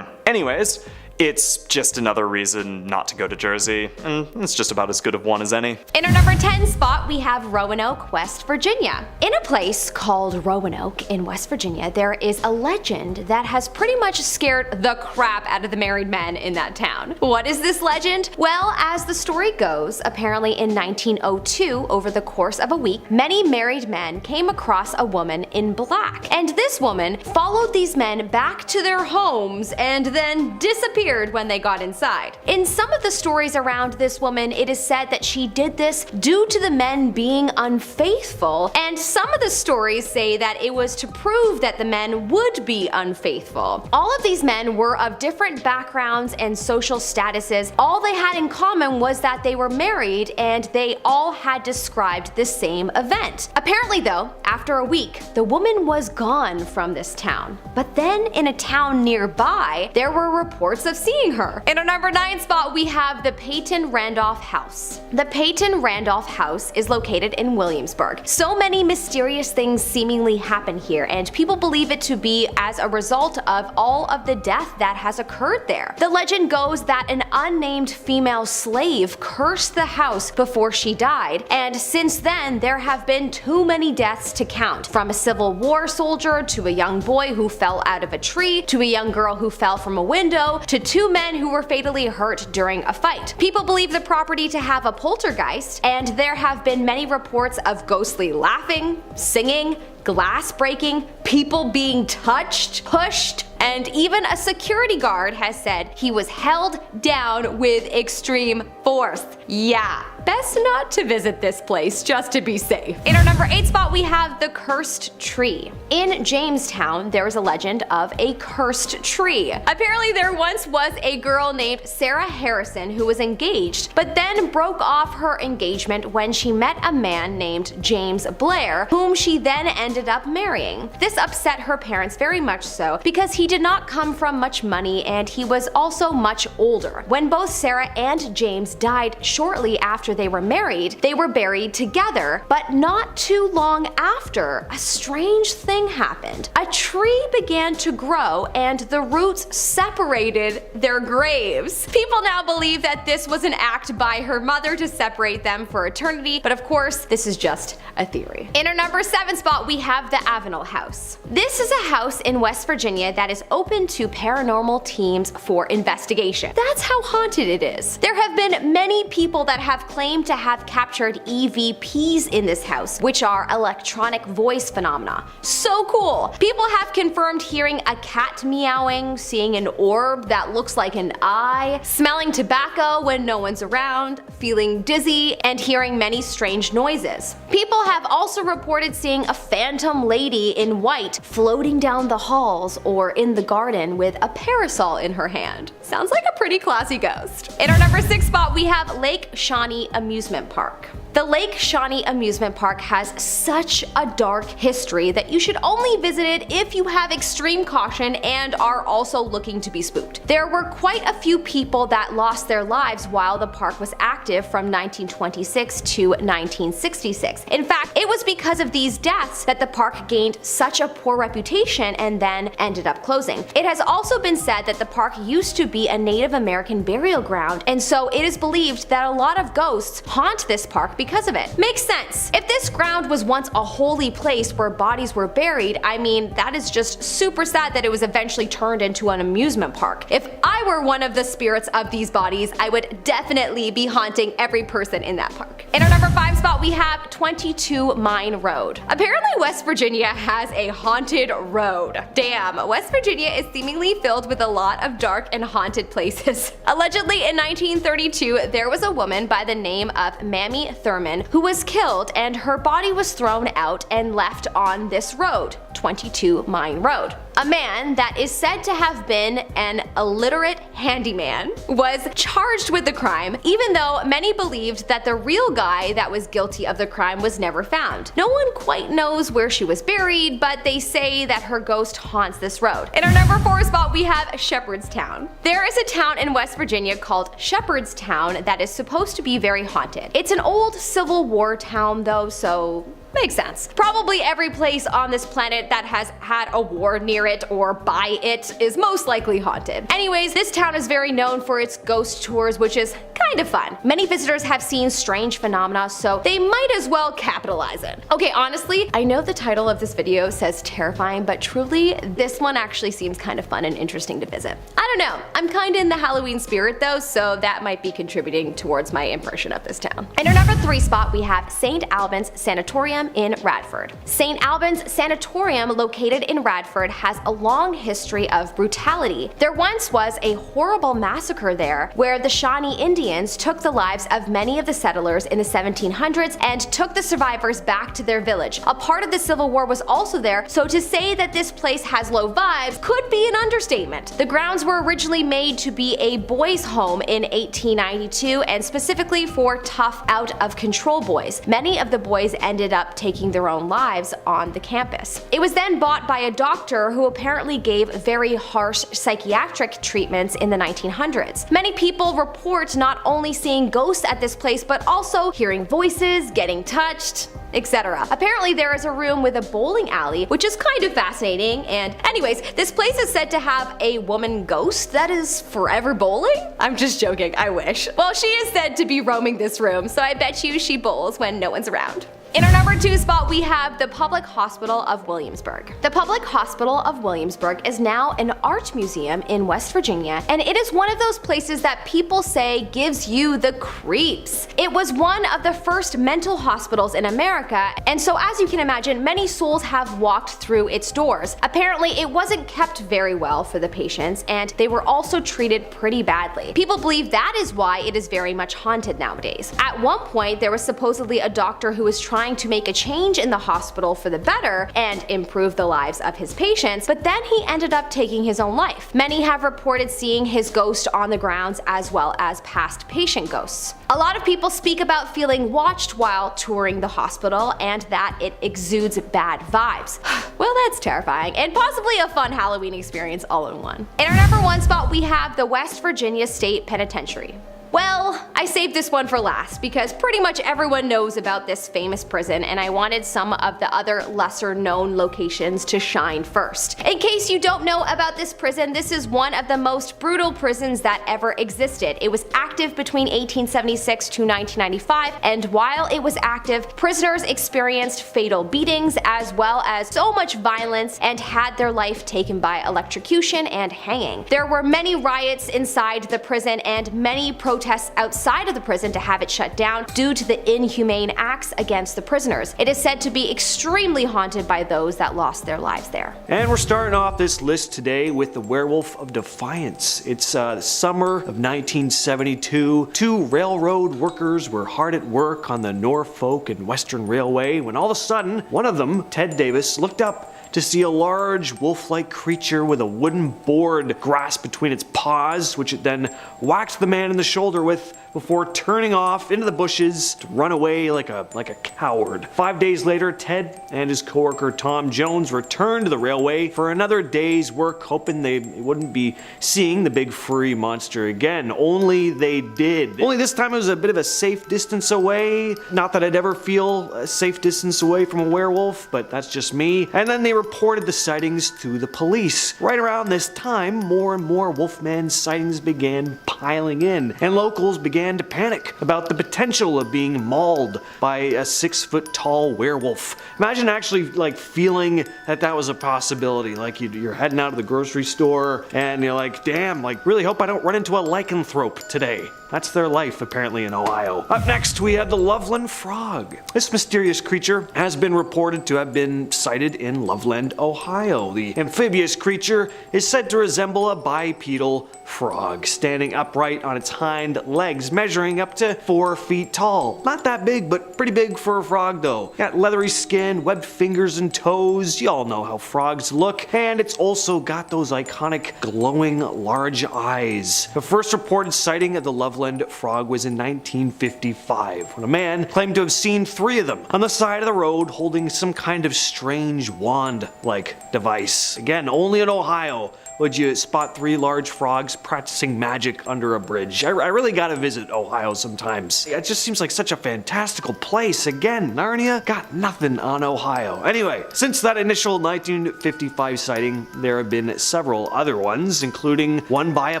Anyways, it's just another reason not to go to Jersey, and it's just about as good of one as any.
In our number 10 spot, we have Roanoke, West Virginia. In a place called Roanoke in West Virginia, there is a legend that has pretty much scared the crap out of the married men in that town. What is this legend? Well, as the story goes, apparently in 1902, over the course of a week, many married men came across a woman in black. And this woman followed these men back to their homes and then disappeared when they got inside. In some of the stories around this woman, it is said that she did this due to the men being unfaithful, and some of the stories say that it was to prove that the men would be unfaithful. All of these men were of different backgrounds and social statuses. All they had in common was that they were married, and they all had described the same event. Apparently though, after a week, the woman was gone from this town. But then in a town nearby, there were reports of seeing her. In our number 9 spot, we have the Peyton Randolph House. The Peyton Randolph House is located in Williamsburg. So many mysterious things seemingly happen here, and people believe it to be as a result of all of the death that has occurred there. The legend goes that an unnamed female slave cursed the house before she died, and since then there have been too many deaths to count, from a Civil War soldier to a young boy who fell out of a tree to a young girl who fell from a window to 2 men who were fatally hurt during a fight. People believe the property to have a poltergeist, and there have been many reports of ghostly laughing, singing, glass breaking, people being touched, pushed, and even a security guard has said he was held down with extreme force. Yeah, best not to visit this place just to be safe. In our number 8 spot, we have the cursed tree. In Jamestown, there is a legend of a cursed tree. Apparently, there once was a girl named Sarah Harrison who was engaged, but then broke off her engagement when she met a man named James Blair, whom she then ended up marrying. This upset her parents very much so, because he did not come from much money and he was also much older. When both Sarah and James died shortly after they were married, they were buried together, but not too long after, a strange thing happened. A tree began to grow and the roots separated their graves. People now believe that this was an act by her mother to separate them for eternity, but of course, this is just a theory. In our number 7 spot, we have the Avenel House. This is a house in West Virginia that is open to paranormal teams for investigation. That's how haunted it is. There have been many people that have claimed to have captured EVPs in this house, which are electronic voice phenomena. So cool! People have confirmed hearing a cat meowing, seeing an orb that looks like an eye, smelling tobacco when no one's around, feeling dizzy, and hearing many strange noises. People have also reported seeing a phantom lady in white floating down the halls or in the garden with a parasol in her hand. Sounds like a pretty classy ghost. In our number 6 spot, we have Lake Shawnee Amusement Park. The Lake Shawnee Amusement Park has such a dark history that you should only visit it if you have extreme caution and are also looking to be spooked. There were quite a few people that lost their lives while the park was active from 1926 to 1966. In fact, it was because of these deaths that the park gained such a poor reputation and then ended up closing. It has also been said that the park used to be a Native American burial ground, and so it is believed that a lot of ghosts haunt this park because of it. Makes sense. If this ground was once a holy place where bodies were buried, I mean, that is just super sad that it was eventually turned into an amusement park. If I were one of the spirits of these bodies, I would definitely be haunting every person in that park. In our number 5 spot, we have 22 Mine Road. Apparently, West Virginia has a haunted road. Damn, West Virginia is seemingly filled with a lot of dark and haunted places. Allegedly, in 1932, there was a woman by the name of Mammy Thurman who was killed, and her body was thrown out and left on this road, 22 Mine Road. A man that is said to have been an illiterate handyman was charged with the crime, even though many believed that the real guy that was guilty of the crime was never found. No one quite knows where she was buried, but they say that her ghost haunts this road. In our number 4 spot, we have Shepherdstown. There is a town in West Virginia called Shepherdstown that is supposed to be very haunted. It's an old Civil War town though, so makes sense. Probably every place on this planet that has had a war near it or by it is most likely haunted. Anyways, this town is very known for its ghost tours, which is kind of fun. Many visitors have seen strange phenomena, so they might as well capitalize it. Okay, honestly, I know the title of this video says terrifying, but truly, this one actually seems kind of fun and interesting to visit. I don't know, I'm kind of in the Halloween spirit though, so that might be contributing towards my impression of this town. In our number 3 spot, we have St. Albans Sanatorium in Radford. St. Albans Sanatorium, located in Radford, has a long history of brutality. There once was a horrible massacre there where the Shawnee Indians took the lives of many of the settlers in the 1700s and took the survivors back to their village. A part of the Civil War was also there, so to say that this place has low vibes could be an understatement. The grounds were originally made to be a boys' home in 1892 and specifically for tough, out-of-control boys. Many of the boys ended up taking their own lives on the campus. It was then bought by a doctor who apparently gave very harsh psychiatric treatments in the 1900s. Many people report not only seeing ghosts at this place, but also hearing voices, getting touched, etc. Apparently there is a room with a bowling alley, which is kind of fascinating, and anyways, this place is said to have a woman ghost that is forever bowling? I'm just joking, I wish. Well, she is said to be roaming this room, so I bet you she bowls when no one's around. In our number 2 spot, we have the Public Hospital of Williamsburg. The Public Hospital of Williamsburg is now an art museum in West Virginia, and it is one of those places that people say gives you the creeps. It was one of the first mental hospitals in America, and so as you can imagine, many souls have walked through its doors. Apparently, it wasn't kept very well for the patients, and they were also treated pretty badly. People believe that is why it is very much haunted nowadays. At one point, there was supposedly a doctor who was trying to make a change in the hospital for the better and improve the lives of his patients, but then he ended up taking his own life. Many have reported seeing his ghost on the grounds as well as past patient ghosts. A lot of people speak about feeling watched while touring the hospital and that it exudes bad vibes. Well, that's terrifying and possibly a fun Halloween experience all in one. In our number 1 spot, we have the West Virginia State Penitentiary. Well, I saved this one for last because pretty much everyone knows about this famous prison, and I wanted some of the other lesser known locations to shine first. In case you don't know about this prison, this is one of the most brutal prisons that ever existed. It was active between 1876 to 1995, and while it was active, prisoners experienced fatal beatings as well as so much violence and had their life taken by electrocution and hanging. There were many riots inside the prison and many protests outside of the prison to have it shut down due to the inhumane acts against the prisoners. It is said to be extremely haunted by those that lost their lives there.
And we're starting off this list today with the Werewolf of Defiance. It's the summer of 1972. 2 railroad workers were hard at work on the Norfolk and Western Railway when all of a sudden, one of them, Ted Davis, looked up to see a large wolf-like creature with a wooden board grasped between its paws, which it then whacked the man in the shoulder with before turning off into the bushes to run away like a coward. 5 days later, Ted and his coworker Tom Jones returned to the railway for another day's work, hoping they wouldn't be seeing the big furry monster again. Only they did. Only this time it was a bit of a safe distance away. Not that I'd ever feel a safe distance away from a werewolf, but that's just me. And then they reported the sightings to the police. Right around this time, more and more Wolfman sightings began piling in, and locals began to panic about the potential of being mauled by a 6-foot tall werewolf. Imagine actually feeling that was a possibility. Like you're heading out of the grocery store and you're like, damn, really hope I don't run into a lycanthrope today. That's their life apparently in Ohio. Up next we have the Loveland Frog. This mysterious creature has been reported to have been sighted in Loveland, Ohio. The amphibious creature is said to resemble a bipedal frog, standing upright on its hind legs, measuring up to 4 feet tall. Not that big, but pretty big for a frog though. Got leathery skin, webbed fingers and toes, you all know how frogs look, and it's also got those iconic glowing large eyes. The first reported sighting of the Loveland Frog was in 1955, when a man claimed to have seen 3 of them on the side of the road holding some kind of strange wand-like device. Again, only in Ohio would you spot 3 large frogs practicing magic under a bridge. I really gotta visit Ohio sometimes. It just seems like such a fantastical place. Again, Narnia got nothing on Ohio. Anyway, since that initial 1955 sighting, there have been several other ones, including one by a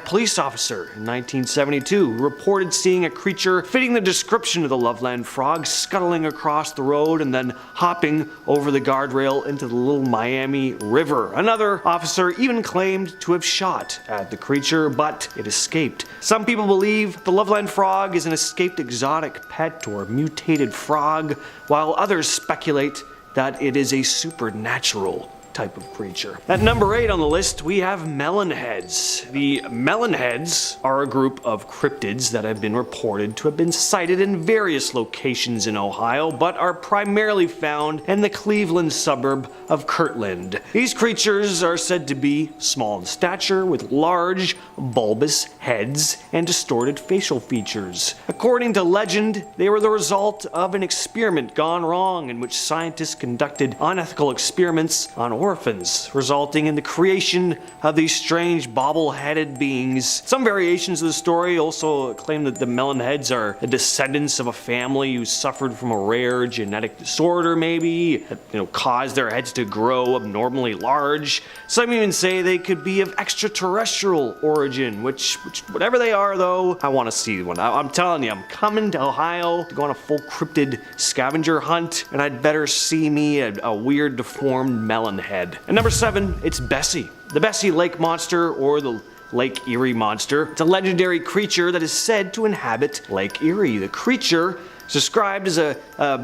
police officer in 1972 who reported seeing a creature fitting the description of the Loveland Frog scuttling across the road and then hopping over the guardrail into the Little Miami River. Another officer even claimed to have shot at the creature, but it escaped. Some people believe the Loveland Frog is an escaped exotic pet or mutated frog, while others speculate that it is a supernatural type of creature. At number 8 on the list, we have melonheads. The melonheads are a group of cryptids that have been reported to have been sighted in various locations in Ohio, but are primarily found in the Cleveland suburb of Kirtland. These creatures are said to be small in stature, with large, bulbous heads and distorted facial features. According to legend, they were the result of an experiment gone wrong in which scientists conducted unethical experiments on orphans, resulting in the creation of these strange bobble-headed beings. Some variations of the story also claim that the melonheads are the descendants of a family who suffered from a rare genetic disorder, maybe, that caused their heads to grow abnormally large. Some even say they could be of extraterrestrial origin, which whatever they are though, I want to see one. I'm telling you, I'm coming to Ohio to go on a full cryptid scavenger hunt, and I'd better see me a weird deformed melon head. And number 7, it's Bessie. The Bessie Lake Monster, or the Lake Erie Monster. It's a legendary creature that is said to inhabit Lake Erie. The creature is described as a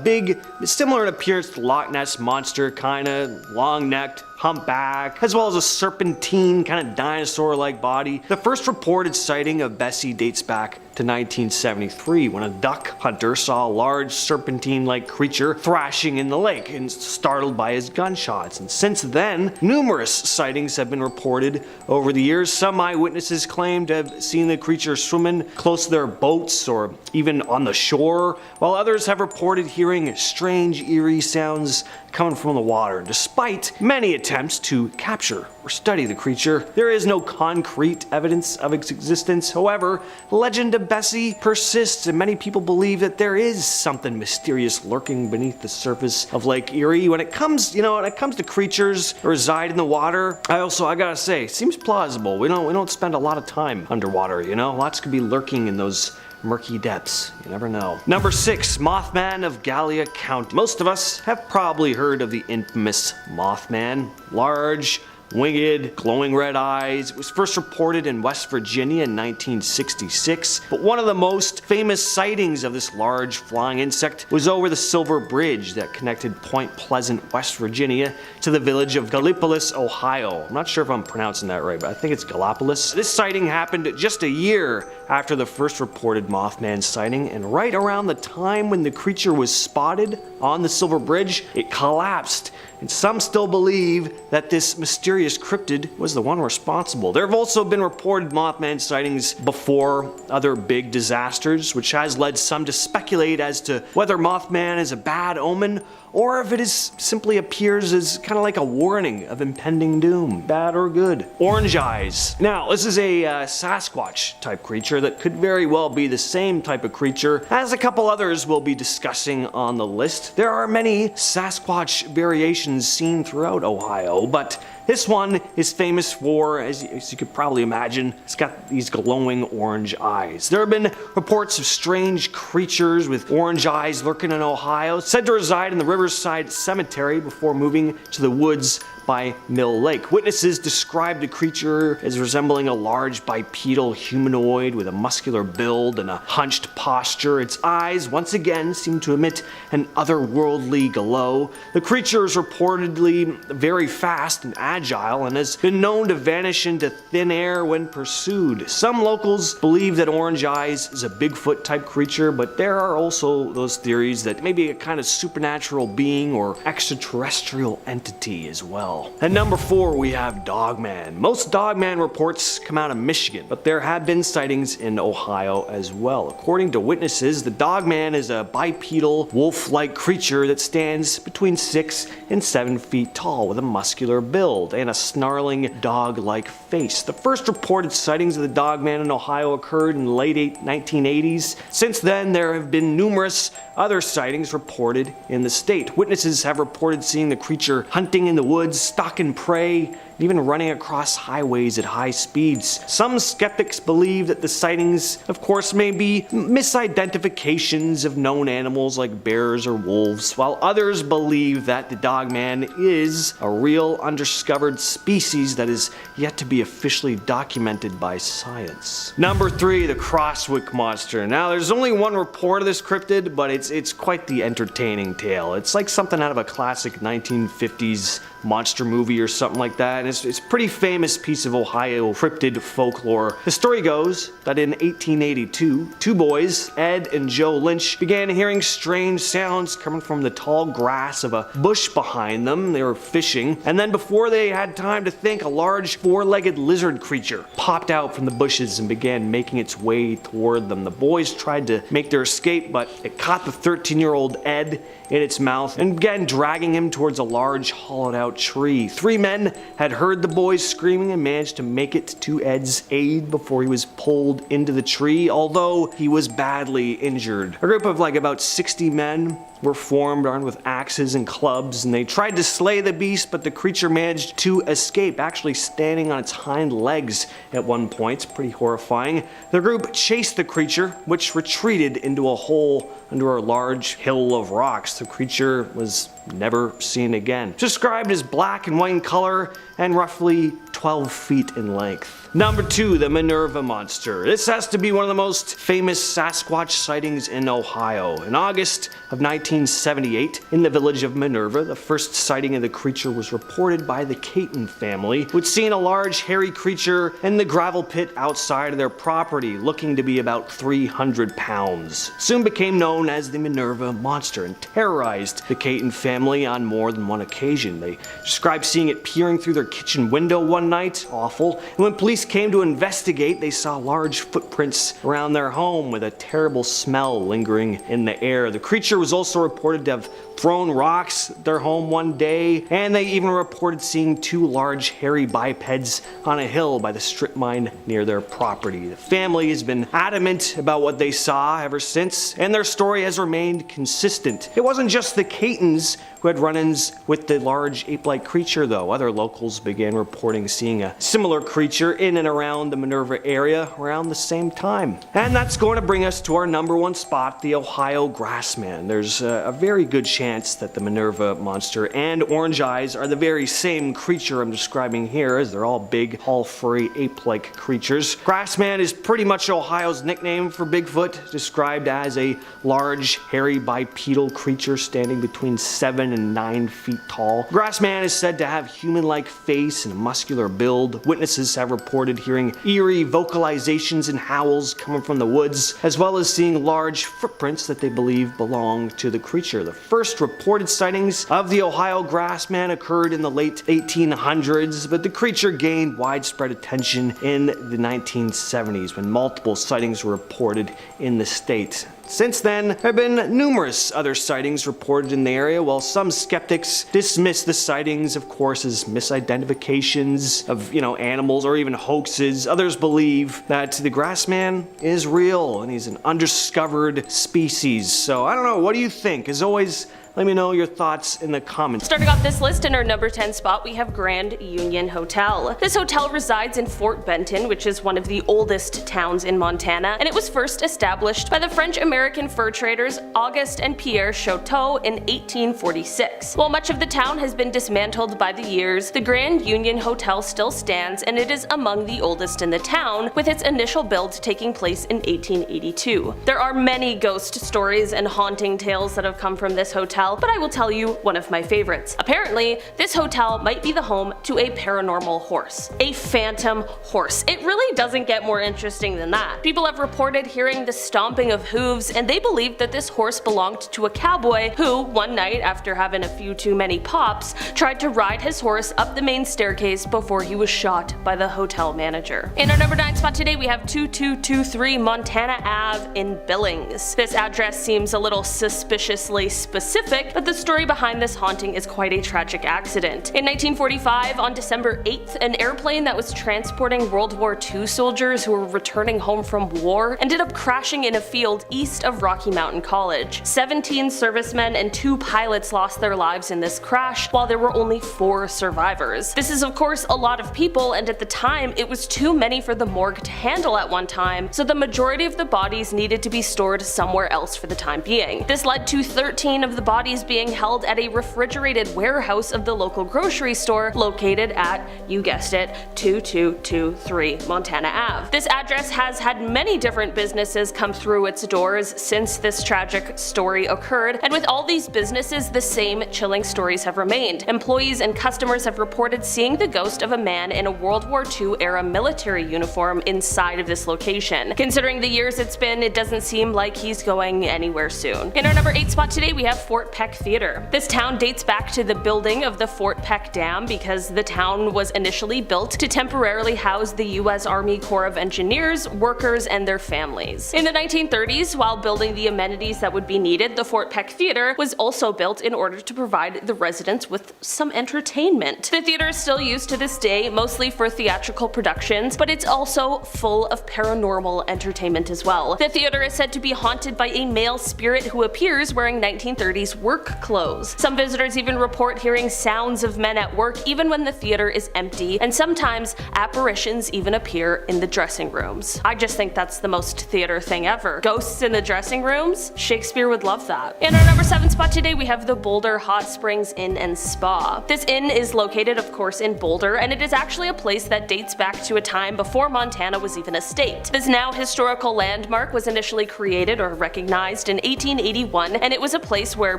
big, similar in appearance to Loch Ness Monster, kinda long-necked, humpback, as well as a serpentine, kind of dinosaur-like body. The first reported sighting of Bessie dates back to 1973 when a duck hunter saw a large serpentine-like creature thrashing in the lake and startled by his gunshots. And since then, numerous sightings have been reported over the years. Some eyewitnesses claim to have seen the creature swimming close to their boats or even on the shore, while others have reported hearing strange, eerie sounds coming from the water. Despite many attempts to capture or study the creature, there is no concrete evidence of its existence. However, the legend of Bessie persists, and many people believe that there is something mysterious lurking beneath the surface of Lake Erie. When it comes to creatures that reside in the water, I gotta say, seems plausible. We don't spend a lot of time underwater, Lots could be lurking in those murky depths. You never know. Number 6, Mothman of Gallia County. Most of us have probably heard of the infamous Mothman. Large, winged, glowing red eyes. It was first reported in West Virginia in 1966, but one of the most famous sightings of this large flying insect was over the Silver Bridge that connected Point Pleasant, West Virginia to the village of Gallipolis, Ohio. I'm not sure if I'm pronouncing that right, but I think it's Gallipolis. This sighting happened just a year after the first reported Mothman sighting, and right around the time when the creature was spotted on the Silver Bridge, it collapsed. And some still believe that this mysterious cryptid was the one responsible. There have also been reported Mothman sightings before other big disasters, which has led some to speculate as to whether Mothman is a bad omen or if it simply appears as kind of like a warning of impending doom, bad or good. Orange eyes. Now, this is a Sasquatch type creature that could very well be the same type of creature as a couple others we'll be discussing on the list. There are many Sasquatch variations seen throughout Ohio, but this one is famous for, as you could probably imagine, it's got these glowing orange eyes. There have been reports of strange creatures with orange eyes lurking in Ohio, said to reside in the Riverside Cemetery before moving to the woods by Mill Lake. Witnesses described the creature as resembling a large bipedal humanoid with a muscular build and a hunched posture. Its eyes, once again, seem to emit an otherworldly glow. The creature is reportedly very fast and agile and has been known to vanish into thin air when pursued. Some locals believe that Orange Eyes is a Bigfoot type creature, but there are also those theories that maybe a kind of supernatural being or extraterrestrial entity as well. At number 4, we have Dogman. Most Dogman reports come out of Michigan, but there have been sightings in Ohio as well. According to witnesses, the Dogman is a bipedal, wolf-like creature that stands between 6 and 7 feet tall with a muscular build and a snarling dog-like face. The first reported sightings of the Dogman in Ohio occurred in the late 1980s. Since then, there have been numerous other sightings reported in the state. Witnesses have reported seeing the creature hunting in the woods, stalking prey, even running across highways at high speeds. Some skeptics believe that the sightings, of course, may be misidentifications of known animals like bears or wolves, while others believe that the Dogman is a real undiscovered species that is yet to be officially documented by science. Number 3, the Crosswick Monster. Now, there's only one report of this cryptid, but it's quite the entertaining tale. It's like something out of a classic 1950s monster movie or something like that, and it's a pretty famous piece of Ohio cryptid folklore. The story goes that in 1882, two boys, Ed and Joe Lynch, began hearing strange sounds coming from the tall grass of a bush behind them. They were fishing, and then before they had time to think, a large four-legged lizard creature popped out from the bushes and began making its way toward them. The boys tried to make their escape, but it caught the 13-year-old Ed in its mouth and began dragging him towards a large hollowed-out tree. Three men had heard the boys screaming and managed to make it to Ed's aid before he was pulled into the tree, although he was badly injured. A group of about 60 men were formed, armed with axes and clubs, and they tried to slay the beast, but the creature managed to escape, actually standing on its hind legs at one point. It's pretty horrifying. The group chased the creature, which retreated into a hole under a large hill of rocks. The creature was never seen again. Described as black and white in color and roughly 12 feet in length. Number 2, the Minerva Monster. This has to be one of the most famous Sasquatch sightings in Ohio. In August of 1978, in the village of Minerva, the first sighting of the creature was reported by the Caton family, who'd seen a large hairy creature in the gravel pit outside of their property, looking to be about 300 pounds. It soon became known as the Minerva Monster and terrorized the Caton family on more than one occasion. They described seeing it peering through their kitchen window one night, awful, and when police came to investigate, they saw large footprints around their home with a terrible smell lingering in the air. The creature was also reported to have thrown rocks at their home one day, and they even reported seeing two large hairy bipeds on a hill by the strip mine near their property. The family has been adamant about what they saw ever since, and their story has remained consistent. It wasn't just the Catons who had run-ins with the large ape-like creature, though. Other locals began reporting seeing a similar creature in and around the Minerva area around the same time. And that's going to bring us to our number 1 spot, the Ohio Grassman. There's a very good chance that the Minerva Monster and Orange Eyes are the very same creature I'm describing here, as they're all big, all furry, ape-like creatures. Grassman is pretty much Ohio's nickname for Bigfoot, described as a large, hairy, bipedal creature standing between 7 and 9 feet tall. Grassman is said to have human-like face and a muscular build. Witnesses have reported hearing eerie vocalizations and howls coming from the woods, as well as seeing large footprints that they believe belong to the creature. The first reported sightings of the Ohio Grassman occurred in the late 1800s, but the creature gained widespread attention in the 1970s when multiple sightings were reported in the state. Since then, there have been numerous other sightings reported in the area, while some skeptics dismiss the sightings, of course, as misidentifications of, animals or even hoaxes. Others believe that the Grassman is real and he's an undiscovered species. So I don't know, what do you think? As always, let me know your thoughts in the comments.
Starting off this list in our number 10 spot, we have Grand Union Hotel. This hotel resides in Fort Benton, which is one of the oldest towns in Montana, and it was first established by the French-American fur traders Auguste and Pierre Choteau in 1846. While much of the town has been dismantled by the years, the Grand Union Hotel still stands, and it is among the oldest in the town, with its initial build taking place in 1882. There are many ghost stories and haunting tales that have come from this hotel, but I will tell you one of my favorites. Apparently, this hotel might be the home to a paranormal horse. A phantom horse. It really doesn't get more interesting than that. People have reported hearing the stomping of hooves, and they believe that this horse belonged to a cowboy who, one night after having a few too many pops, tried to ride his horse up the main staircase before he was shot by the hotel manager. In our number 9 spot today, we have 2223 Montana Ave in Billings. This address seems a little suspiciously specific, but the story behind this haunting is quite a tragic accident. In 1945, on December 8th, an airplane that was transporting World War II soldiers who were returning home from war ended up crashing in a field east of Rocky Mountain College. 17 servicemen and 2 pilots lost their lives in this crash, while there were only 4 survivors. This is of course a lot of people, and at the time it was too many for the morgue to handle at one time, so the majority of the bodies needed to be stored somewhere else for the time being. This led to 13 of the bodies bodies being held at a refrigerated warehouse of the local grocery store located at, you guessed it, 2223 Montana Ave. This address has had many different businesses come through its doors since this tragic story occurred, and with all these businesses, the same chilling stories have remained. Employees and customers have reported seeing the ghost of a man in a World War II era military uniform inside of this location. Considering the years it's been, it doesn't seem like he's going anywhere soon. In our number 8 spot today, we have Fort Peck Theater. This town dates back to the building of the Fort Peck Dam because the town was initially built to temporarily house the U.S. Army Corps of Engineers, workers, and their families. In the 1930s, while building the amenities that would be needed, the Fort Peck Theater was also built in order to provide the residents with some entertainment. The theater is still used to this day, mostly for theatrical productions, but it's also full of paranormal entertainment as well. The theater is said to be haunted by a male spirit who appears wearing 1930s work clothes. Some visitors even report hearing sounds of men at work even when the theater is empty, and sometimes apparitions even appear in the dressing rooms. I just think that's the most theater thing ever. Ghosts in the dressing rooms? Shakespeare would love that. In our number 7 spot today, we have the Boulder Hot Springs Inn and Spa. This inn is located, of course, in Boulder, and it is actually a place that dates back to a time before Montana was even a state. This now historical landmark was initially created or recognized in 1881, and it was a place where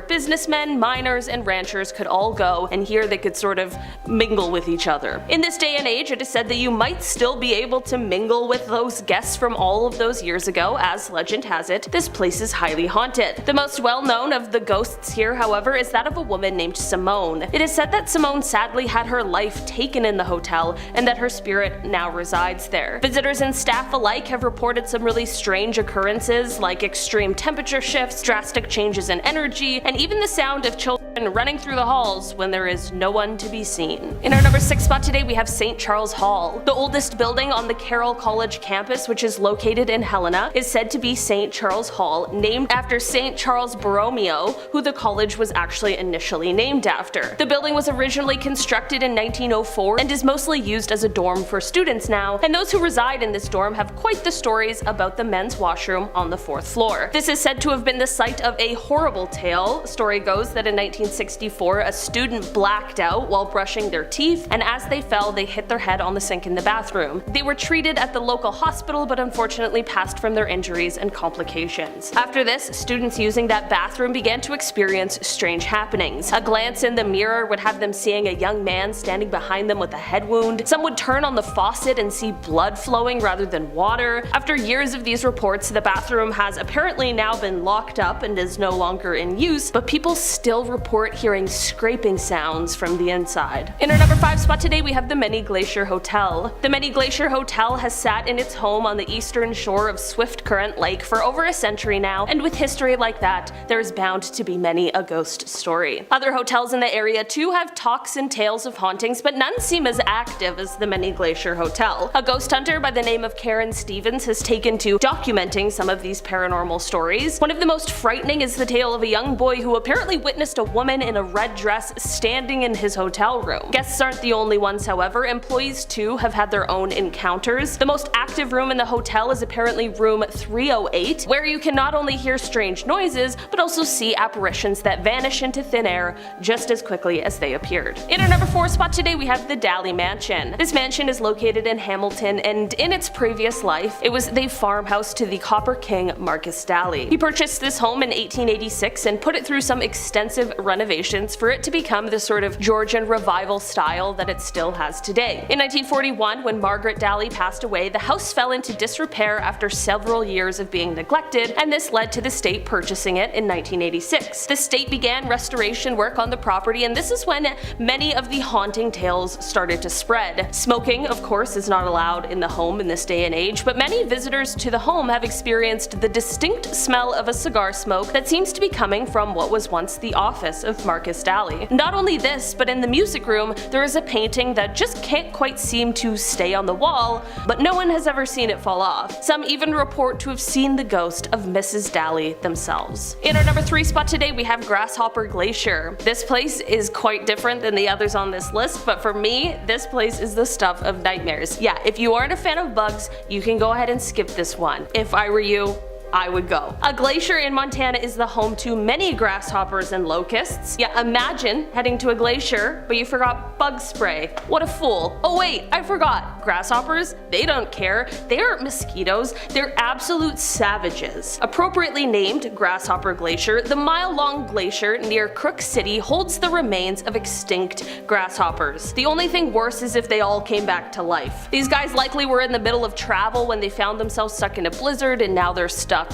businessmen, miners, and ranchers could all go, and here they could sort of mingle with each other. In this day and age, it is said that you might still be able to mingle with those guests from all of those years ago. As legend has it, this place is highly haunted. The most well-known of the ghosts here, however, is that of a woman named Simone. It is said that Simone sadly had her life taken in the hotel, and that her spirit now resides there. Visitors and staff alike have reported some really strange occurrences, like extreme temperature shifts, drastic changes in energy, and even the sound of children running through the halls when there is no one to be seen. In our number 6 spot today, we have St. Charles Hall. The oldest building on the Carroll College campus, which is located in Helena, is said to be St. Charles Hall, named after St. Charles Borromeo, who the college was actually initially named after. The building was originally constructed in 1904 and is mostly used as a dorm for students now, and those who reside in this dorm have quite the stories about the men's washroom on the 4th floor. This is said to have been the site of a horrible tale. Story goes that in 1964, a student blacked out while brushing their teeth, and as they fell, they hit their head on the sink in the bathroom. They were treated at the local hospital, but unfortunately passed from their injuries and complications. After this, students using that bathroom began to experience strange happenings. A glance in the mirror would have them seeing a young man standing behind them with a head wound. Some would turn on the faucet and see blood flowing rather than water. After years of these reports, the bathroom has apparently now been locked up and is no longer in use, but people still report hearing scraping sounds from the inside. In our number 5 spot today, we have the Many Glacier Hotel. The Many Glacier Hotel has sat in its home on the eastern shore of Swift Current Lake for over a century now, and with history like that, there is bound to be many a ghost story. Other hotels in the area too have talks and tales of hauntings, but none seem as active as the Many Glacier Hotel. A ghost hunter by the name of Karen Stevens has taken to documenting some of these paranormal stories. One of the most frightening is the tale of a young boy who apparently witnessed a woman in a red dress standing in his hotel room. Guests aren't the only ones, however. Employees too have had their own encounters. The most active room in the hotel is apparently room 308, where you can not only hear strange noises, but also see apparitions that vanish into thin air just as quickly as they appeared. In our number 4 spot today, we have the Daly Mansion. This mansion is located in Hamilton, and in its previous life, it was the farmhouse to the Copper King Marcus Daly. He purchased this home in 1886 and put it through some extensive renovations for it to become the sort of Georgian revival style that it still has today. In 1941, when Margaret Daly passed away, the house fell into disrepair after several years of being neglected, and this led to the state purchasing it in 1986. The state began restoration work on the property, and this is when many of the haunting tales started to spread. Smoking, of course, is not allowed in the home in this day and age, but many visitors to the home have experienced the distinct smell of a cigar smoke that seems to be coming from what was once the office of Marcus Daly. Not only this, but in the music room, there is a painting that just can't quite seem to stay on the wall, but no one has ever seen it fall off. Some even report to have seen the ghost of Mrs. Daly themselves. In our number 3 spot today, we have Grasshopper Glacier. This place is quite different than the others on this list, but for me, this place is the stuff of nightmares. Yeah, if you aren't a fan of bugs, you can go ahead and skip this one. If I were you, I would go. A glacier in Montana is the home to many grasshoppers and locusts. Yeah, imagine heading to a glacier, but you forgot bug spray. What a fool. Oh wait, I forgot. Grasshoppers, they don't care. They aren't mosquitoes. They're absolute savages. Appropriately named Grasshopper Glacier, the mile-long glacier near Crook City holds the remains of extinct grasshoppers. The only thing worse is if they all came back to life. These guys likely were in the middle of travel when they found themselves stuck in a blizzard, and now they're stuck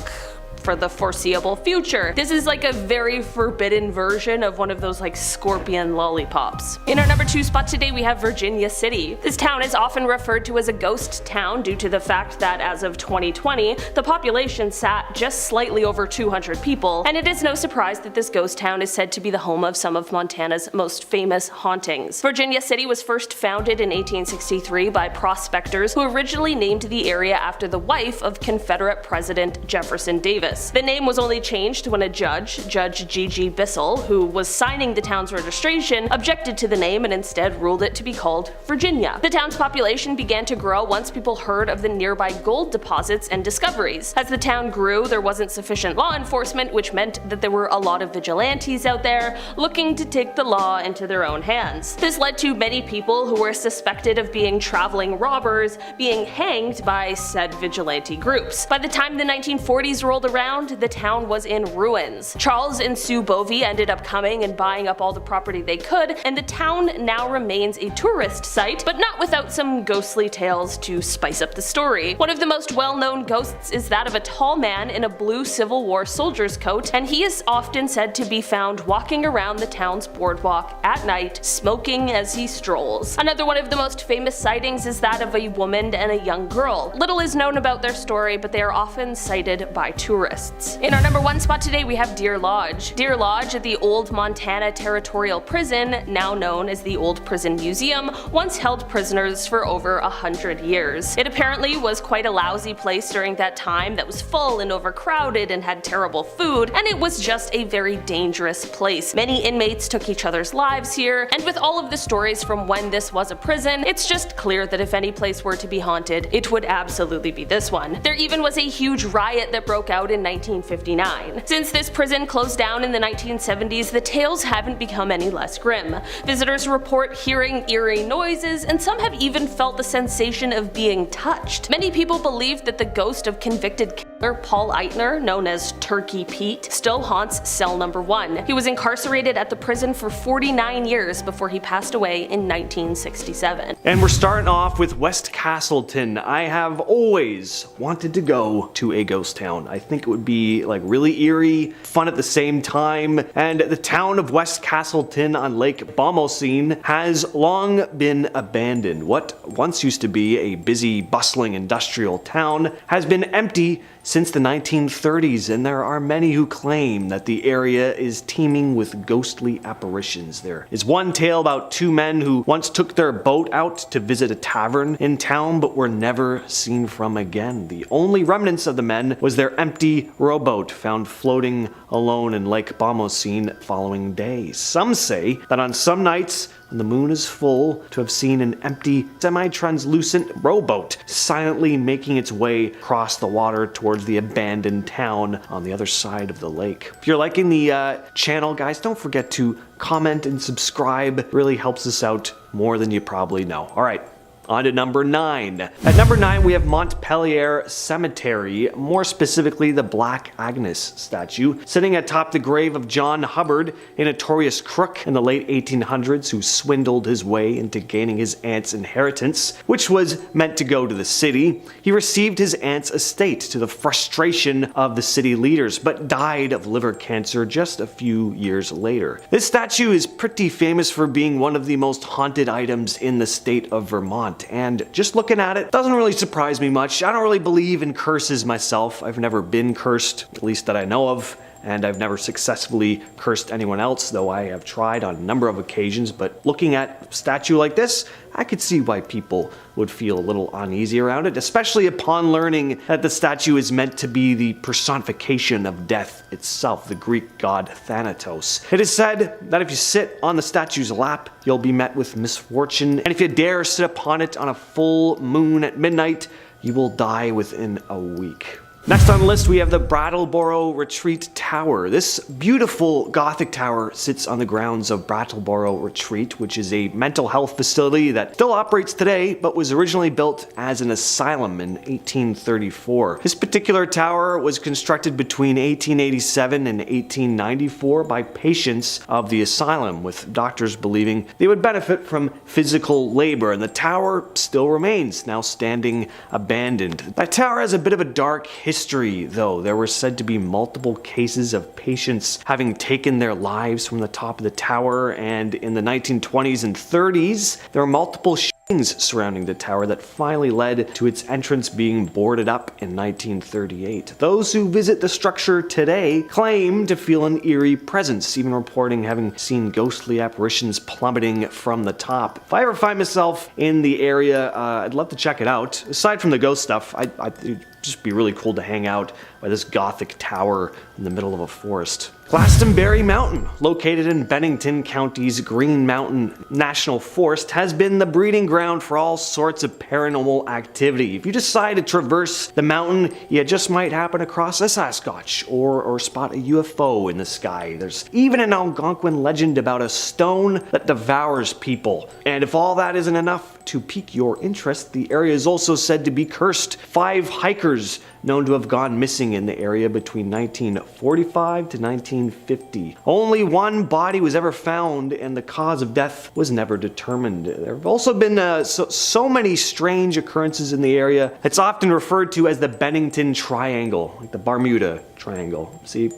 for the foreseeable future. This is like a very forbidden version of one of those like scorpion lollipops. In our number 2 spot today we have Virginia City. This town is often referred to as a ghost town due to the fact that as of 2020, the population sat just slightly over 200 people, and it is no surprise that this ghost town is said to be the home of some of Montana's most famous hauntings. Virginia City was first founded in 1863 by prospectors who originally named the area after the wife of Confederate President Jefferson Davis. The name was only changed when a judge, Judge G.G. Bissell, who was signing the town's registration, objected to the name and instead ruled it to be called Virginia. The town's population began to grow once people heard of the nearby gold deposits and discoveries. As the town grew, there wasn't sufficient law enforcement, which meant that there were a lot of vigilantes out there looking to take the law into their own hands. This led to many people who were suspected of being traveling robbers being hanged by said vigilante groups. By the time the 1940s rolled around, the town was in ruins. Charles and Sue Bovey ended up coming and buying up all the property they could, and the town now remains a tourist site, but not without some ghostly tales to spice up the story. One of the most well-known ghosts is that of a tall man in a blue Civil War soldier's coat, and he is often said to be found walking around the town's boardwalk at night, smoking as he strolls. Another one of the most famous sightings is that of a woman and a young girl. Little is known about their story, but they are often sighted by tourists. In our number 1 spot today we have Deer Lodge. Deer Lodge at the old Montana Territorial Prison, now known as the Old Prison Museum, once held prisoners for over 100 years. It apparently was quite a lousy place during that time that was full and overcrowded and had terrible food, and it was just a very dangerous place. Many inmates took each other's lives here, and with all of the stories from when this was a prison, it's just clear that if any place were to be haunted, it would absolutely be this one. There even was a huge riot that broke out in 1959. Since this prison closed down in the 1970s, the tales haven't become any less grim. Visitors report hearing eerie noises, and some have even felt the sensation of being touched. Many people believe that the ghost of convicted killer Paul Eitner, known as Turkey Pete, still haunts cell number 1. He was incarcerated at the prison for 49 years before he passed away in 1967.
And we're starting off with West Castleton. I have always wanted to go to a ghost town. I think it would be like really eerie, fun at the same time, and the town of West Castleton on Lake Bomoseen has long been abandoned. What once used to be a busy, bustling industrial town has been empty since the 1930s, and there are many who claim that the area is teeming with ghostly apparitions. There is one tale about 2 men who once took their boat out to visit a tavern in town but were never seen from again. The only remnants of the men was their empty rowboat found floating alone in Lake Bomoseen following day. Some say that on some nights when the moon is full, to have seen an empty, semi-translucent rowboat silently making its way across the water towards the abandoned town on the other side of the lake. If you're liking the channel, guys, don't forget to comment and subscribe. It really helps us out more than you probably know. Alright, on to number 9. At number 9 we have Montpelier Cemetery, more specifically the Black Agnes statue, sitting atop the grave of John Hubbard, a notorious crook in the late 1800s who swindled his way into gaining his aunt's inheritance, which was meant to go to the city. He received his aunt's estate to the frustration of the city leaders, but died of liver cancer just a few years later. This statue is pretty famous for being one of the most haunted items in the state of Vermont. And just looking at it doesn't really surprise me much. I don't really believe in curses myself. I've never been cursed, at least that I know of, and I've never successfully cursed anyone else, though I have tried on a number of occasions. But looking at a statue like this, I could see why people would feel a little uneasy around it, especially upon learning that the statue is meant to be the personification of death itself, the Greek god Thanatos. It is said that if you sit on the statue's lap, you'll be met with misfortune, and if you dare sit upon it on a full moon at midnight, you will die within a week. Next on the list, we have the Brattleboro Retreat Tower. This beautiful Gothic tower sits on the grounds of Brattleboro Retreat, which is a mental health facility that still operates today, but was originally built as an asylum in 1834. This particular tower was constructed between 1887 and 1894 by patients of the asylum, with doctors believing they would benefit from physical labor, and the tower still remains, now standing abandoned. That tower has a bit of a dark history, though. There were said to be multiple cases of patients having taken their lives from the top of the tower, and in the 1920s and 30s, there were multiple shootings surrounding the tower that finally led to its entrance being boarded up in 1938. Those who visit the structure today claim to feel an eerie presence, even reporting having seen ghostly apparitions plummeting from the top. If I ever find myself in the area, I'd love to check it out. Aside from the ghost stuff, it'd just be really cool to hang out by this Gothic tower in the middle of a forest. Glastonbury Mountain, located in Bennington County's Green Mountain National Forest, has been the breeding ground for all sorts of paranormal activity. If you decide to traverse the mountain, you just might happen across a Sasquatch or spot a UFO in the sky. There's even an Algonquin legend about a stone that devours people. And if all that isn't enough to pique your interest, the area is also said to be cursed. 5 hikers known to have gone missing in the area between 1945 to 1950. Only one body was ever found, and the cause of death was never determined. There have also been so many strange occurrences in the area. It's often referred to as the Bennington Triangle, like the Bermuda Triangle. See,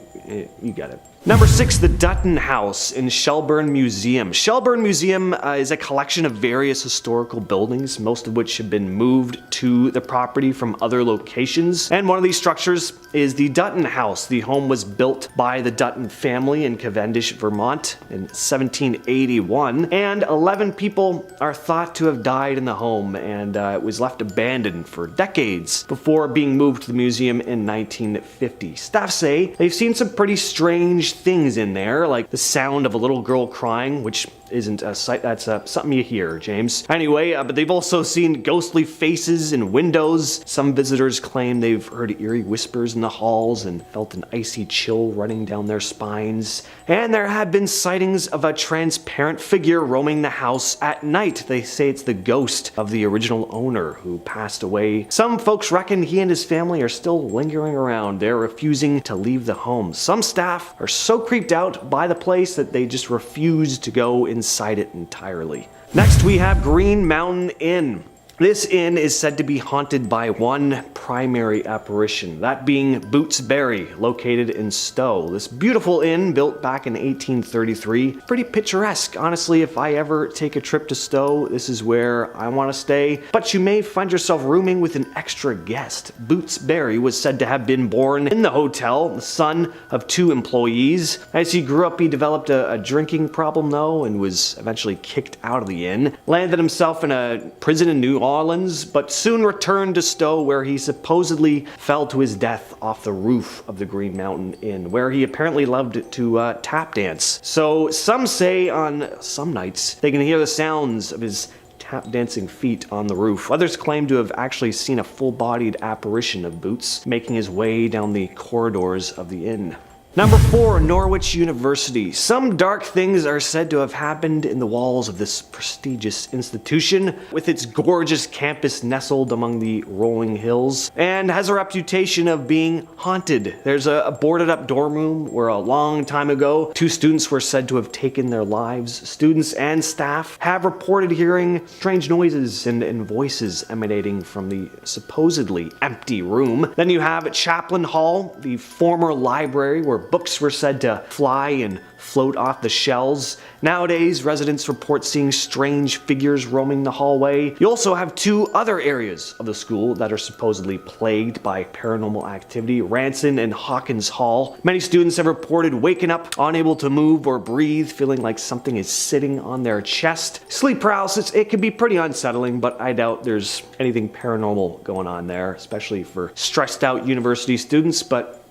you get it. Number 6, the Dutton House in Shelburne Museum. Shelburne Museum is a collection of various historical buildings, most of which have been moved to the property from other locations. And one of these structures is the Dutton House. The home was built by the Dutton family in Cavendish, Vermont in 1781, and 11 people are thought to have died in the home, and it was left abandoned for decades before being moved to the museum in 1950. Staff say they've seen some pretty strange things in there, like the sound of a little girl crying, which isn't a sight, that's something you hear, James. Anyway, but they've also seen ghostly faces in windows. Some visitors claim they've heard eerie whispers in the halls and felt an icy chill running down their spines. And there have been sightings of a transparent figure roaming the house at night. They say it's the ghost of the original owner who passed away. Some folks reckon he and his family are still lingering around. They're refusing to leave the home. Some staff are so creeped out by the place that they just refuse to go inside it entirely. Next, we have Green Mountain Inn. This inn is said to be haunted by one primary apparition, that being Boots Berry, located in Stowe. This beautiful inn, built back in 1833, pretty picturesque. Honestly, if I ever take a trip to Stowe, this is where I want to stay. But you may find yourself rooming with an extra guest. Boots Berry was said to have been born in the hotel, the son of 2 employees. As he grew up, he developed a drinking problem, though, and was eventually kicked out of the inn. Landed himself in a prison in New Orleans, but soon returned to Stowe, where he supposedly fell to his death off the roof of the Green Mountain Inn, where he apparently loved to tap dance. So some say on some nights they can hear the sounds of his tap dancing feet on the roof. Others claim to have actually seen a full-bodied apparition of Boots making his way down the corridors of the inn. Number 4, Norwich University. Some dark things are said to have happened in the walls of this prestigious institution, with its gorgeous campus nestled among the rolling hills, and has a reputation of being haunted. There's a boarded up dorm room where a long time ago 2 students were said to have taken their lives. Students and staff have reported hearing strange noises and voices emanating from the supposedly empty room. Then you have Chaplain Hall, the former library where books were said to fly and float off the shelves. Nowadays, residents report seeing strange figures roaming the hallway. You also have 2 other areas of the school that are supposedly plagued by paranormal activity, Ranson and Hawkins Hall. Many students have reported waking up unable to move or breathe, feeling like something is sitting on their chest. Sleep paralysis, it can be pretty unsettling, but I doubt there's anything paranormal going on there, especially for stressed out university students, but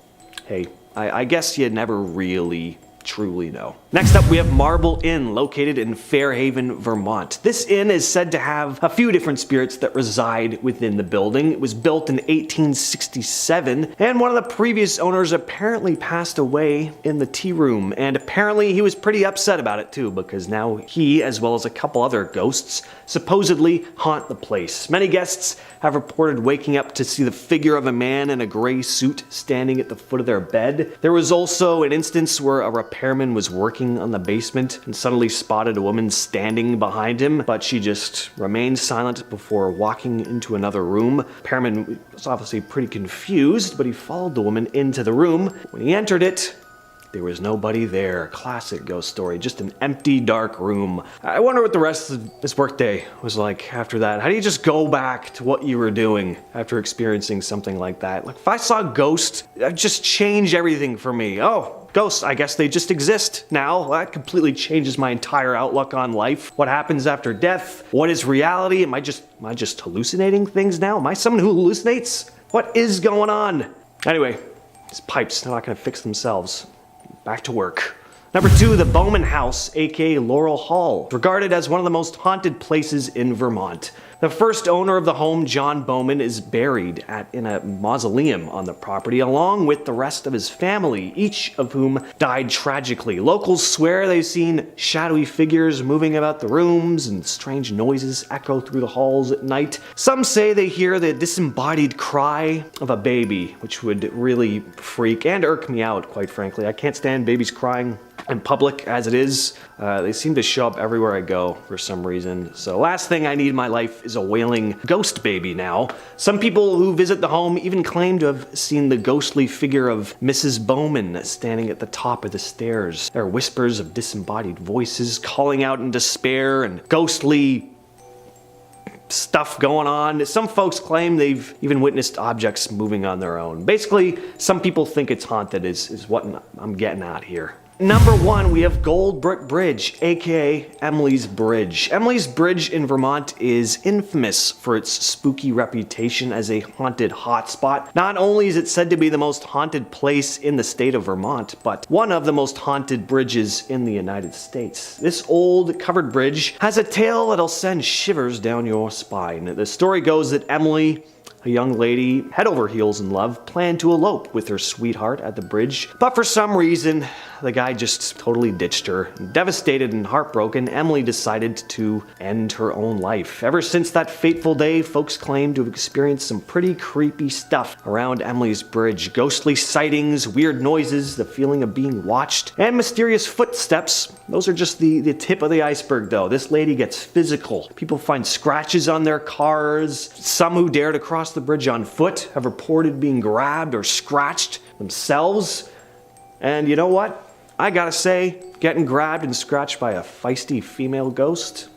hey, I guess you never really truly know. Next up, we have Marble Inn, located in Fairhaven, Vermont. This inn is said to have a few different spirits that reside within the building. It was built in 1867, and one of the previous owners apparently passed away in the tea room, and apparently he was pretty upset about it too, because now he, as well as a couple other ghosts, supposedly haunt the place. Many guests have reported waking up to see the figure of a man in a gray suit standing at the foot of their bed. There was also an instance where a repairman was working on the basement and suddenly spotted a woman standing behind him, but she just remained silent before walking into another room. Repairman was obviously pretty confused, but he followed the woman into the room. When he entered it, there was nobody there. Classic ghost story, just an empty, dark room. I wonder what the rest of this workday was like after that. How do you just go back to what you were doing after experiencing something like that? Like, if I saw a ghost, that'd just change everything for me. Oh, ghosts, I guess they just exist now. That completely changes my entire outlook on life. What happens after death? What is reality? Am I just hallucinating things now? Am I someone who hallucinates? What is going on? Anyway, these pipes, they're not gonna fix themselves. Back to work. Number 2, the Bowman House, aka Laurel Hall, regarded as one of the most haunted places in Vermont. The first owner of the home, John Bowman, is buried in a mausoleum on the property, along with the rest of his family, each of whom died tragically. Locals swear they've seen shadowy figures moving about the rooms and strange noises echo through the halls at night. Some say they hear the disembodied cry of a baby, which would really freak and irk me out, quite frankly. I can't stand babies crying in public as it is. They seem to show up everywhere I go for some reason. So last thing I need in my life is a wailing ghost baby now. Some people who visit the home even claim to have seen the ghostly figure of Mrs. Bowman standing at the top of the stairs. There are whispers of disembodied voices calling out in despair and ghostly stuff going on. Some folks claim they've even witnessed objects moving on their own. Basically, some people think it's haunted is what I'm getting at here. Number 1, we have Gold Brick Bridge, aka Emily's Bridge. Emily's Bridge in Vermont is infamous for its spooky reputation as a haunted hotspot. Not only is it said to be the most haunted place in the state of Vermont, but one of the most haunted bridges in the United States. This old covered bridge has a tale that'll send shivers down your spine. The story goes that Emily, a young lady head over heels in love, planned to elope with her sweetheart at the bridge, but for some reason the guy just totally ditched her. Devastated and heartbroken, Emily decided to end her own life. Ever since that fateful day, folks claim to have experienced some pretty creepy stuff around Emily's Bridge. Ghostly sightings, weird noises, the feeling of being watched, and mysterious footsteps. Those are just the tip of the iceberg though. This lady gets physical. People find scratches on their cars. Some who dare to cross the bridge on foot have reported being grabbed or scratched themselves. And you know what? I gotta say, getting grabbed and scratched by a feisty female ghost,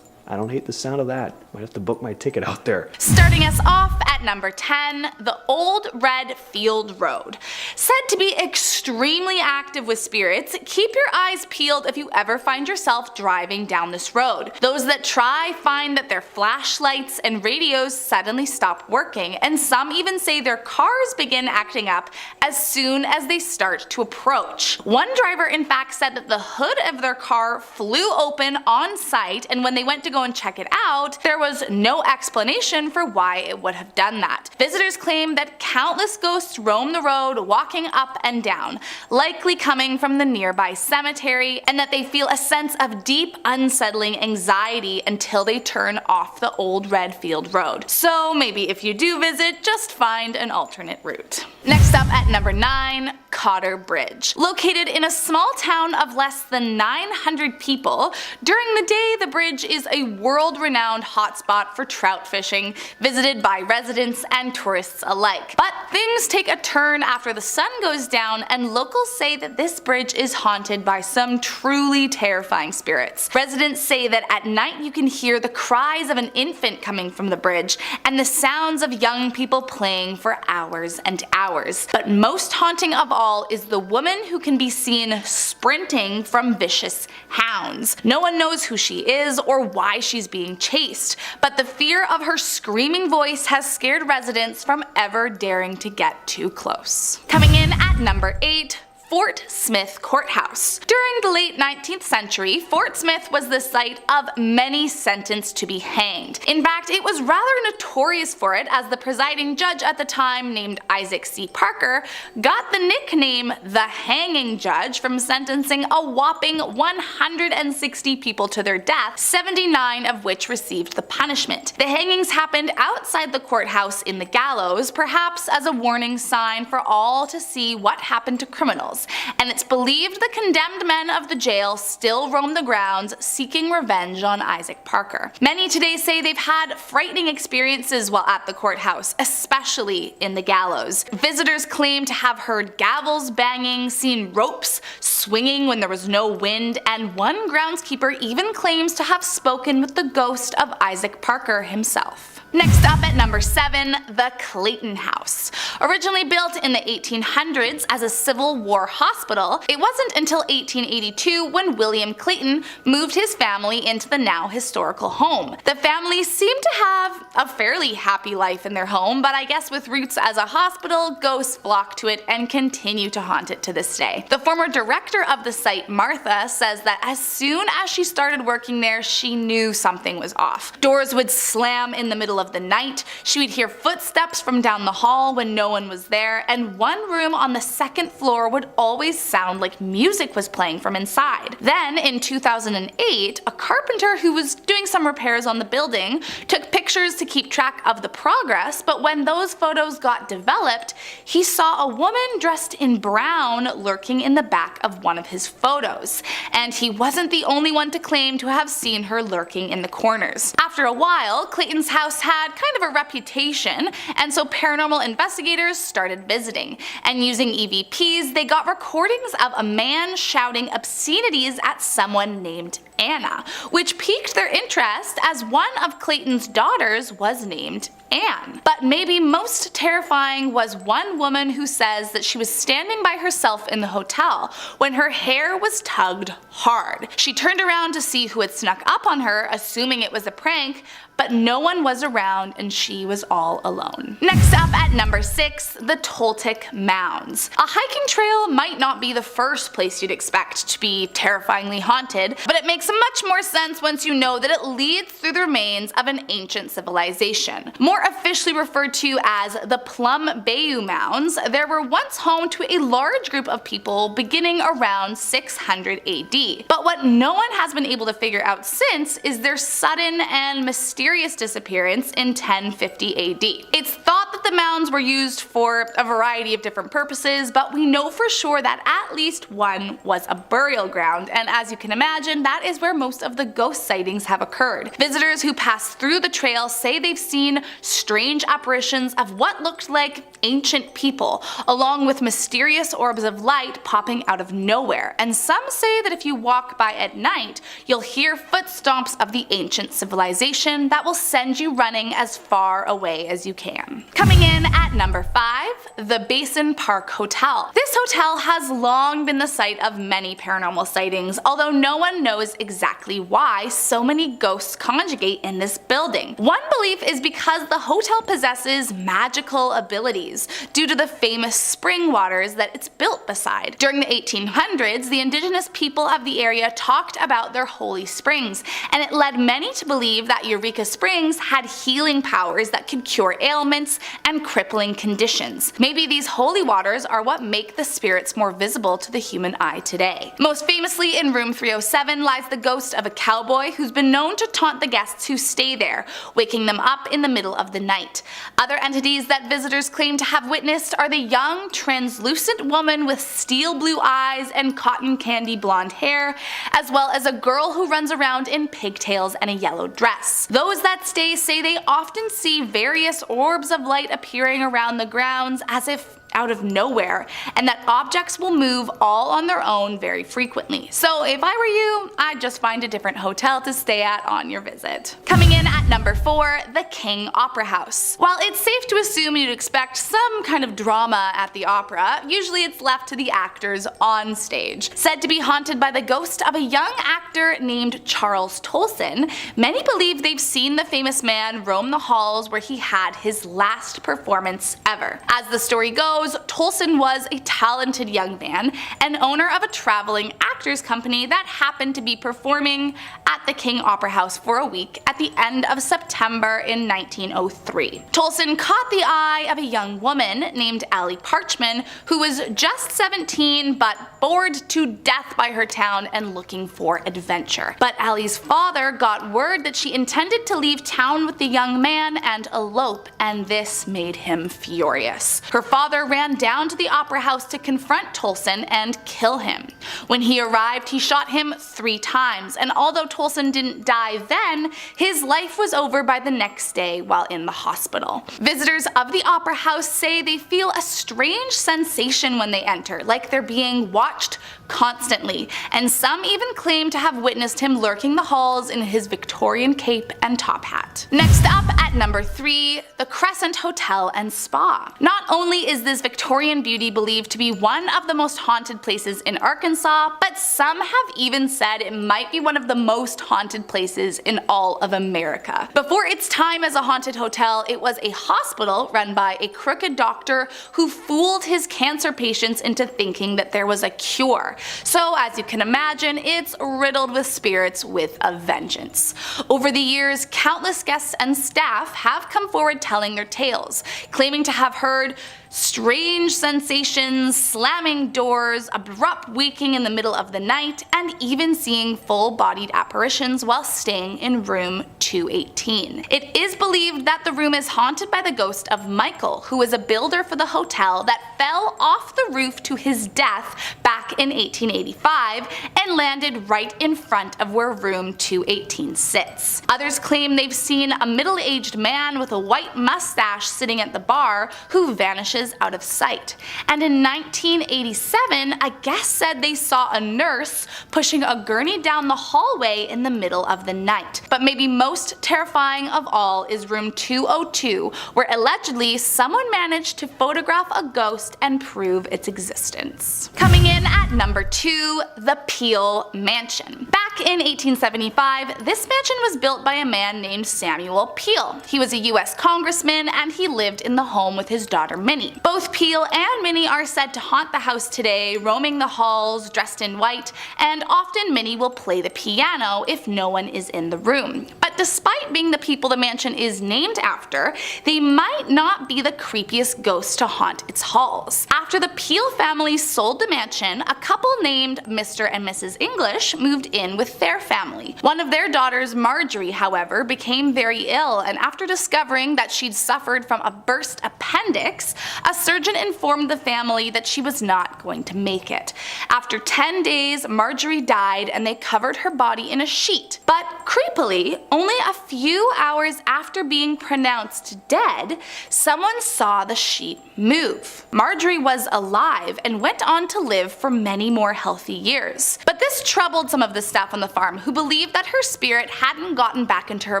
I don't hate the sound of that. Might have to book my ticket out there.
Starting us off at number 10, the Old Red Field Road. Said to be extremely active with spirits, keep your eyes peeled if you ever find yourself driving down this road. Those that try find that their flashlights and radios suddenly stop working, and some even say their cars begin acting up as soon as they start to approach. One driver in fact said that the hood of their car flew open on site, and when they went to go and check it out, there was no explanation for why it would have done that. Visitors claim that countless ghosts roam the road, walking up and down, likely coming from the nearby cemetery, and that they feel a sense of deep, unsettling anxiety until they turn off the Old Red Field Road. So maybe if you do visit, just find an alternate route. Next up at number 9, Cotter Bridge. Located in a small town of less than 900 people, during the day the bridge is a world-renowned hotspot for trout fishing, visited by residents and tourists alike. But things take a turn after the sun goes down, and locals say that this bridge is haunted by some truly terrifying spirits. Residents say that at night you can hear the cries of an infant coming from the bridge, and the sounds of young people playing for hours and hours. But most haunting of all is the woman who can be seen sprinting from vicious hounds. No one knows who she is or why she's being chased, but the fear of her screaming voice has scared residents from ever daring to get too close. Coming in at number 8, Fort Smith Courthouse. During the late 19th century, Fort Smith was the site of many sentenced to be hanged. In fact, it was rather notorious for it, as the presiding judge at the time, named Isaac C. Parker, got the nickname the Hanging Judge from sentencing a whopping 160 people to their death, 79 of which received the punishment. The hangings happened outside the courthouse in the gallows, perhaps as a warning sign for all to see what happened to criminals, and it's believed the condemned men of the jail still roam the grounds seeking revenge on Isaac Parker. Many today say they've had frightening experiences while at the courthouse, especially in the gallows. Visitors claim to have heard gavels banging, seen ropes swinging when there was no wind, and one groundskeeper even claims to have spoken with the ghost of Isaac Parker himself. Next up at number 7, the Clayton House. Originally built in the 1800s as a Civil War hospital, it wasn't until 1882 when William Clayton moved his family into the now historical home. The family seemed to have a fairly happy life in their home, but I guess with roots as a hospital, ghosts flock to it and continue to haunt it to this day. The former director of the site, Martha, says that as soon as she started working there, she knew something was off. Doors would slam in the middle of the night, she would hear footsteps from down the hall when no one was there, and one room on the second floor would always sound like music was playing from inside. Then, in 2008, a carpenter who was doing some repairs on the building took pictures to keep track of the progress, but when those photos got developed, he saw a woman dressed in brown lurking in the back of one of his photos, and he wasn't the only one to claim to have seen her lurking in the corners. After a while, Clayton's house had kind of a reputation, and so paranormal investigators started visiting, and using EVPs they got recordings of a man shouting obscenities at someone named Anna, which piqued their interest as one of Clayton's daughters was named Anne. But maybe most terrifying was one woman who says that she was standing by herself in the hotel when her hair was tugged hard. She turned around to see who had snuck up on her, assuming it was a prank, but no one was around and she was all alone. Next up at number 6, the Toltec Mounds. A hiking trail might not be the first place you'd expect to be terrifyingly haunted, but it makes much more sense once you know that it leads through the remains of an ancient civilization. More officially referred to as the Plum Bayou Mounds, there were once home to a large group of people beginning around 600 AD. But what no one has been able to figure out since is their sudden and mysterious disappearance in 1050 AD. It's thought that the mounds were used for a variety of different purposes, but we know for sure that at least one was a burial ground, and as you can imagine, that is where most of the ghost sightings have occurred. Visitors who pass through the trail say they've seen strange apparitions of what looked like ancient people, along with mysterious orbs of light popping out of nowhere, and some say that if you walk by at night, you'll hear footsteps of the ancient civilization that will send you running as far away as you can. Coming in at number 5, the Basin Park Hotel. This hotel has long been the site of many paranormal sightings, although no one knows exactly why so many ghosts conjugate in this building. One belief is because the hotel possesses magical abilities due to the famous spring waters that it's built beside. During the 1800s, the indigenous people of the area talked about their holy springs, and it led many to believe that Eureka Springs had healing powers that could cure ailments and crippling conditions. Maybe these holy waters are what make the spirits more visible to the human eye today. Most famously, in room 307 lies the ghost of a cowboy who's been known to taunt the guests who stay there, waking them up in the middle of the night. Other entities that visitors claim to have witnessed are the young, translucent woman with steel blue eyes and cotton candy blonde hair, as well as a girl who runs around in pigtails and a yellow dress. Those that stay say they often see various orbs of light appearing around the grounds as if out of nowhere, and that objects will move all on their own very frequently. So if I were you, I'd just find a different hotel to stay at on your visit. Coming in at number 4, the King Opera House. While it's safe to assume you'd expect some kind of drama at the opera, usually it's left to the actors on stage. Said to be haunted by the ghost of a young actor named Charles Tolson, many believe they've seen the famous man roam the halls where he had his last performance ever. As the story goes, suppose, Tolson was a talented young man and owner of a traveling actors company that happened to be performing at the King Opera House for a week at the end of September in 1903. Tolson caught the eye of a young woman named Allie Parchman, who was just 17 but bored to death by her town and looking for adventure. But Allie's father got word that she intended to leave town with the young man and elope, and this made him furious. Her father ran down to the opera house to confront Tolson and kill him. When he arrived, he shot him 3 times, and although Tolson didn't die then, his life was over by the next day while in the hospital. Visitors of the opera house say they feel a strange sensation when they enter, like they're being watched constantly, and some even claim to have witnessed him lurking the halls in his Victorian cape and top hat. Next up at number 3, the Crescent Hotel and Spa. Not only is this Victorian beauty believed to be one of the most haunted places in Arkansas, but some have even said it might be one of the most haunted places in all of America. Before its time as a haunted hotel, it was a hospital run by a crooked doctor who fooled his cancer patients into thinking that there was a cure. So as you can imagine, it's riddled with spirits with a vengeance. Over the years, countless guests and staff have come forward telling their tales, claiming to have heard strange sensations, slamming doors, abrupt waking in the middle of the night, and even seeing full-bodied apparitions while staying in room 218. It is believed that the room is haunted by the ghost of Michael, who was a builder for the hotel that fell off the roof to his death back in 1885 and landed right in front of where room 218 sits. Others claim they've seen a middle-aged man with a white mustache sitting at the bar who vanishes out of sight. And in 1987, a guest said they saw a nurse pushing a gurney down the hallway in the middle of the night. But maybe most terrifying of all is room 202, where allegedly someone managed to photograph a ghost and prove its existence. Coming in at number 2, the Peel Mansion. Back in 1875, this mansion was built by a man named Samuel Peel. He was a US congressman and he lived in the home with his daughter Minnie. Both Peel and Minnie are said to haunt the house today, roaming the halls dressed in white, and often Minnie will play the piano if no one is in the room. But despite being the people the mansion is named after, they might not be the creepiest ghosts to haunt its halls. After the Peel family sold the mansion, a couple named Mr. and Mrs. English moved in with their family. One of their daughters, Marjorie, however, became very ill, and after discovering that she'd suffered from a burst appendix, a surgeon informed the family that she was not going to make it. After 10 days, Marjorie died and they covered her body in a sheet. But creepily, only a few hours after being pronounced dead, someone saw the sheet move. Marjorie was alive and went on to live for many more healthy years. But this troubled some of the staff on the farm, who believed that her spirit hadn't gotten back into her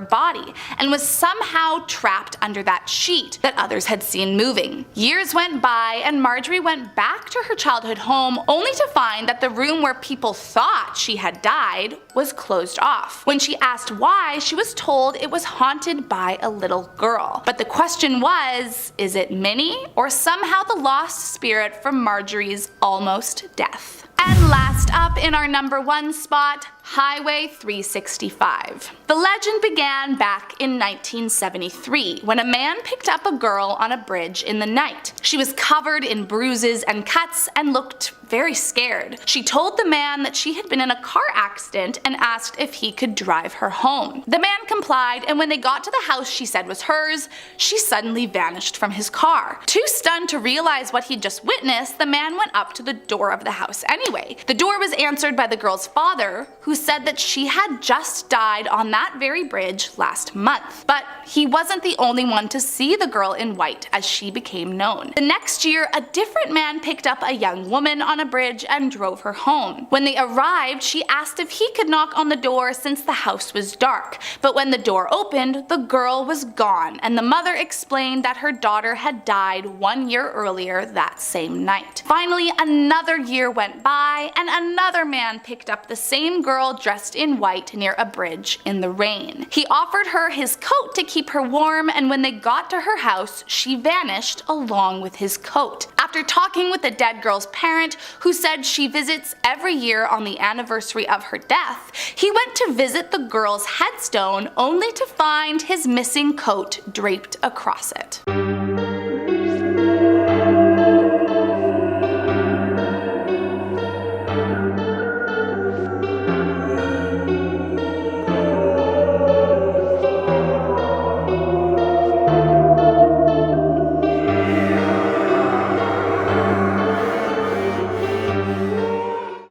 body and was somehow trapped under that sheet that others had seen moving. Years went by and Marjorie went back to her childhood home, only to find that the room where people thought she had died was closed off. When she asked why, she was told it was haunted by a little girl. But the question was, is it Minnie or somehow the lost spirit from Marjorie's almost death? And last up in our number 1 spot, Highway 365. The legend began back in 1973 when a man picked up a girl on a bridge in the night. She was covered in bruises and cuts and looked very scared. She told the man that she had been in a car accident and asked if he could drive her home. The man complied, and when they got to the house she said was hers, she suddenly vanished from his car. Too stunned to realize what he'd just witnessed, the man went up to the door of the house anyway. The door was answered by the girl's father, who said that she had just died on that very bridge last month. But he wasn't the only one to see the girl in white, as she became known. The next year, a different man picked up a young woman on a bridge and drove her home. When they arrived, she asked if he could knock on the door since the house was dark. But when the door opened, the girl was gone, and the mother explained that her daughter had died 1 year earlier that same night. Finally, another year went by, and another man picked up the same girl dressed in white near a bridge in the rain. He offered her his coat to keep her warm, and when they got to her house, she vanished along with his coat. After talking with the dead girl's parent, who said she visits every year on the anniversary of her death, he went to visit the girl's headstone only to find his missing coat draped across it.